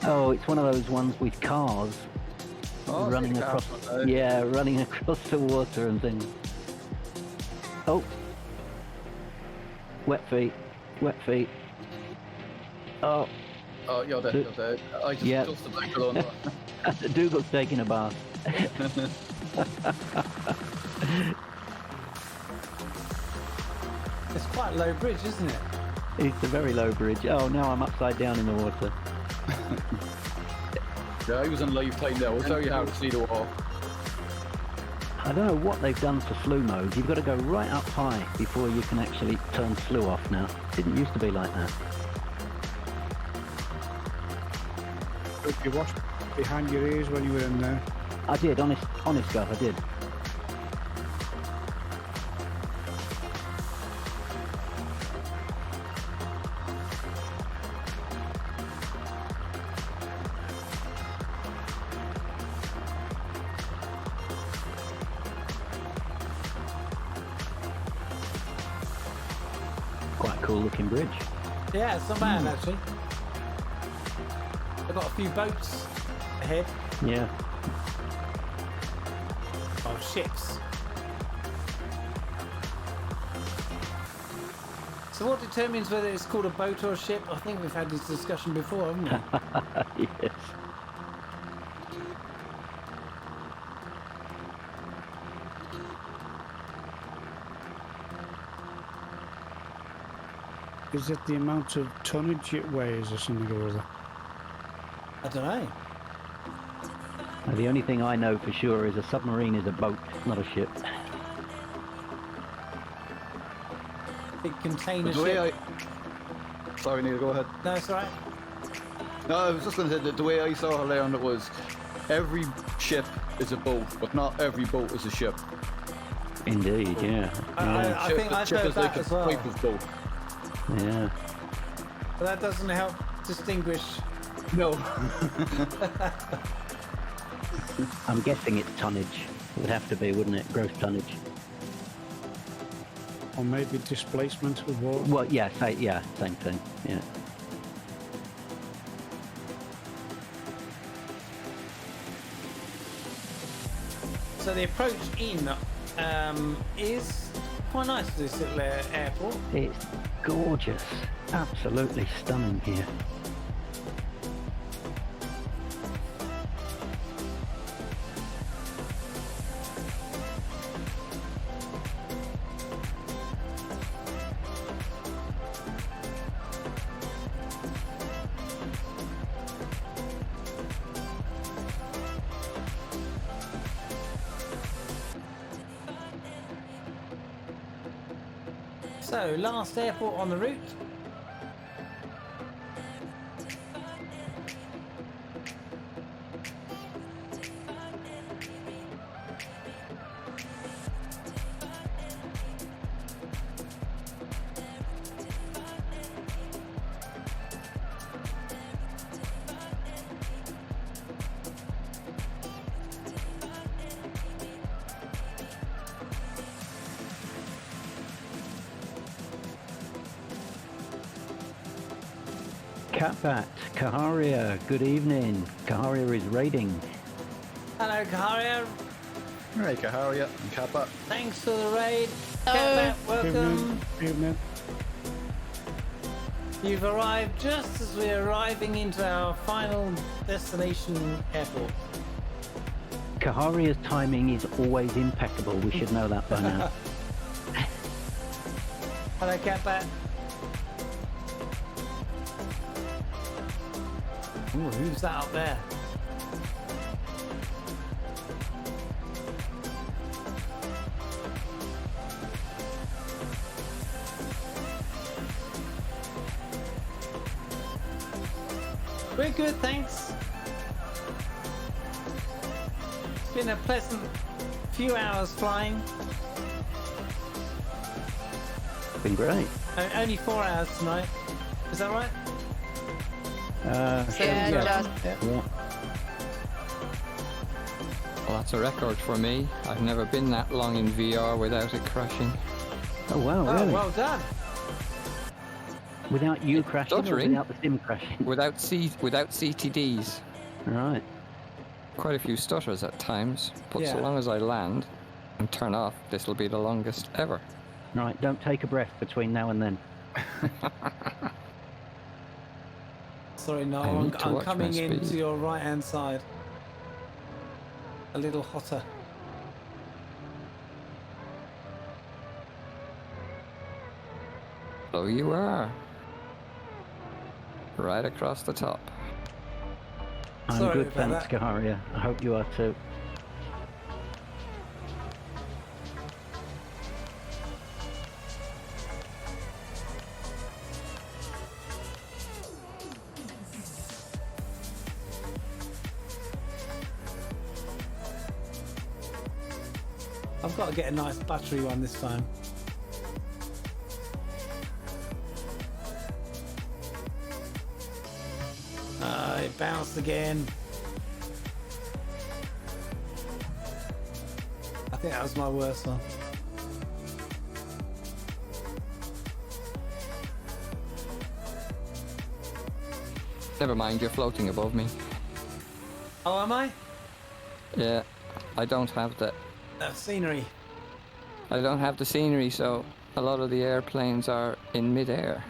Oh, it's one of those ones with cars running across. Yeah, running across the water and things. Oh, wet feet, wet feet. Oh, Oh, you're dead, you're dead. I just the back alone. Dougal's taking a bath. It's quite a low bridge, isn't it? It's a very low bridge. Oh, now I'm upside down in the water. Yeah, he was on live time there. We'll show you how to see the wall. I don't know what they've done for slew mode. You've got to go right up high before you can actually turn slew off now. Didn't used to be like that. Hope you watched behind your ears when you were in there. I did, honest God, I did. Quite a cool looking bridge. Yeah, it's not bad actually. I've got a few boats ahead. Yeah. Oh, ships. So what determines whether it's called a boat or a ship? I think we've had this discussion before, haven't we? Yes. Is it the amount of tonnage it weighs or something or other? I don't know. The only thing I know for sure is a submarine is a boat, not a ship. Big container The way ship. Sorry, Neil, go ahead. No, it's alright. No, I was just going to say that the way I saw it around it was every ship is a boat, but not every boat is a ship. Indeed, yeah. I think I've heard that as well. Type of boat. Yeah. But that doesn't help distinguish. No. I'm guessing it's tonnage. It would have to be, wouldn't it? Gross tonnage. Or maybe displacement of water? Well, yeah, same thing. Yeah. So the approach in is quite nice to this little airport. It's gorgeous. Absolutely stunning here. So, last airport on the route. Catbat, Kaharia, good evening. Kaharia is raiding. Hello, Kaharia. Hey, Kaharia and Kappa. Thanks for the raid. Hello. Catbat, welcome. Evening. You've arrived just as we're arriving into our final destination airport. Kaharia's timing is always impeccable. We should know that by now. Hello, Catbat. Ooh, who's that up there? We're good, thanks. It's been a pleasant few hours flying. Been great. Only 4 hours tonight. Is that right? Yeah, just Yeah. Yeah. Well, that's a record for me. I've never been that long in VR without it crashing. Oh wow, Oh, really? well done. Without you crashing or stuttering. without the sim crashing? Without CTDs. Right. Quite a few stutters at times, but Yeah. so long as I land and turn off, this will be the longest ever. Right, don't take a breath between now and then. Sorry, no, I need to I'm watch my coming into speed. your right hand side. A little hotter. So you are. Right across the top. I'm Sorry good, about thanks, that. Kaharia. I hope you are too. I've got to get a nice battery one this time. It bounced again. I think that was my worst one. Never mind, you're floating above me. Oh, am I? Yeah, I don't have the Scenery. I don't have the scenery, so a lot of the airplanes are in mid-air.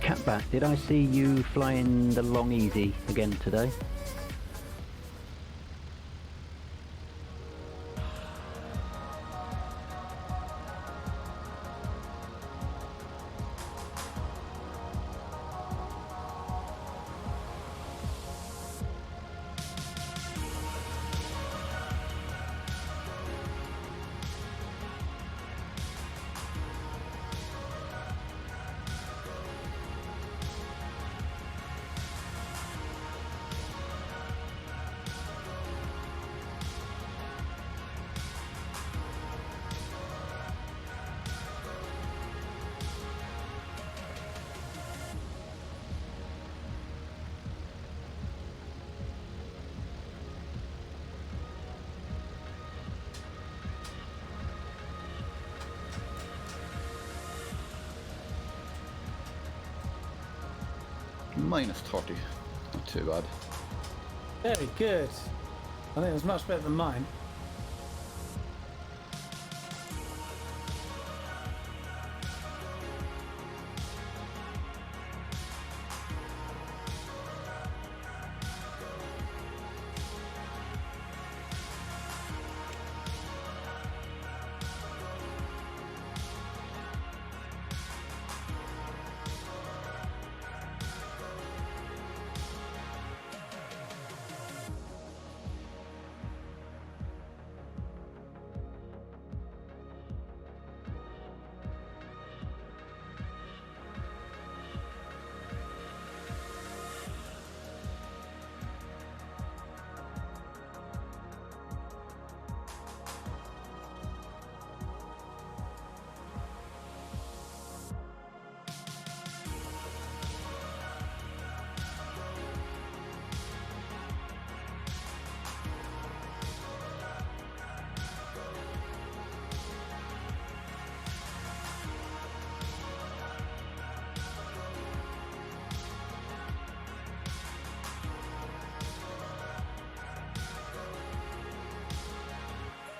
Catbat, did I see you flying the long easy again today? Minus 30. Not too bad. Very good. I think it was much better than mine.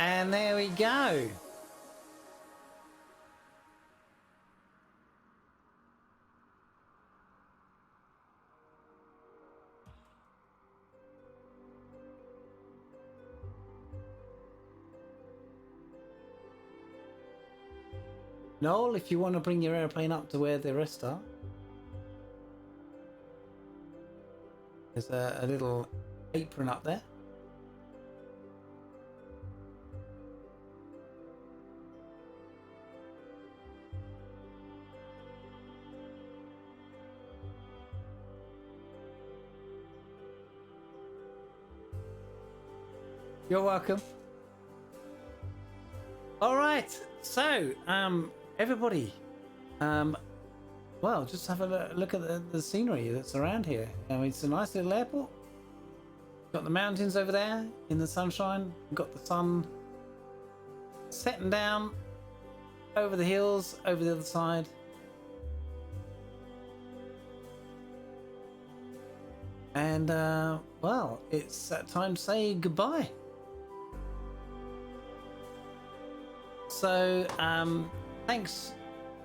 And there we go. Noel, if you want to bring your airplane up to where the rest are. There's a little apron up there. You're welcome. All right, so everybody, well, just have a look at the scenery that's around here. I mean, it's a nice little airport. Got the mountains over there in the sunshine. Got the sun setting down over the hills over the other side. And well, it's time to say goodbye. So thanks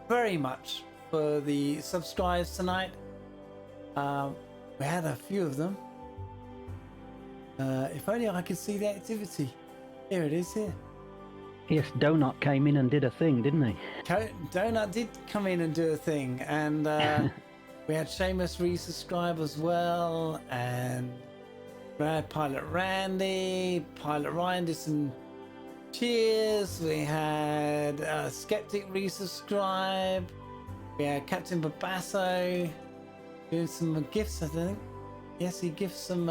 very much for the subscribes tonight. We had a few of them. If only I could see the activity. Here it is here. Yes, Donut came in and did a thing, didn't he? Donut did come in and do a thing, and we had Seamus resubscribe as well, and we had Pilot Randy, Pilot Ryan did some cheers, we had Skeptic resubscribe, we had Captain Babasso doing some gifts, I think. Yes, he gives some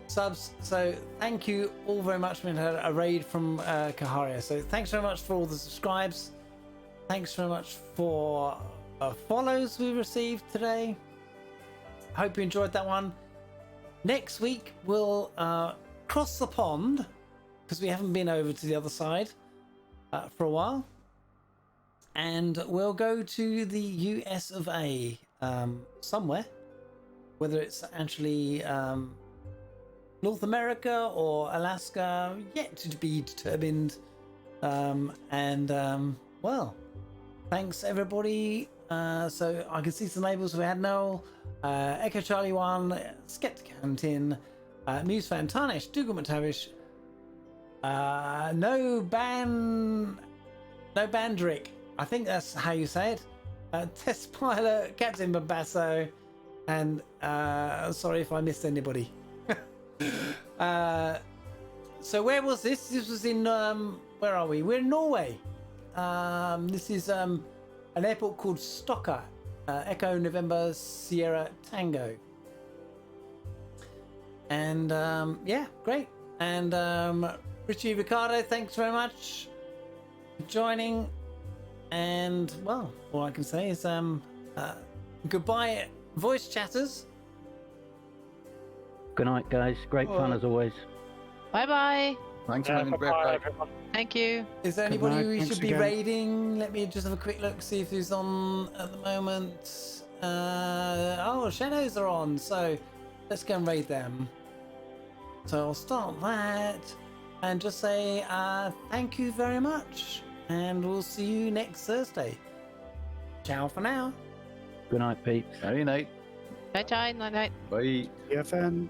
subs. So thank you all very much. We had a raid from Kaharia. So thanks very much for all the subscribes. Thanks very much for follows we received today. Hope you enjoyed that one. Next week we'll cross the pond, because we haven't been over to the other side for a while, and we'll go to the US of A somewhere, whether it's actually North America or Alaska, yet to be determined. Well, thanks everybody. So I can see some labels. We had Noel, Echo Charlie 1, Skeptic Antin, Muse Fan Tarnish, Dougal McTavish, No Bandrick, I think that's how you say it, Test Pilot, Captain Babasso, and sorry if I missed anybody. So where was this? This was in where are we? We're in Norway. This is an airport called Stokka, Echo November Sierra Tango. And yeah, great. And Richie Ricardo, thanks very much for joining. And well, all I can say is goodbye, voice chatters. Good night, guys. Great fun as always. Bye bye. Thanks for having a great day. Thank you. Is there anybody night, we thanks should be again. raiding? Let me just have a quick look, see if who's on at the moment. Oh, Shadows are on, so let's go and raid them. So I'll start that and just say thank you very much, and we'll see you next Thursday. Ciao for now. Good night, peeps. Very night. Bye, night. Bye. EFN.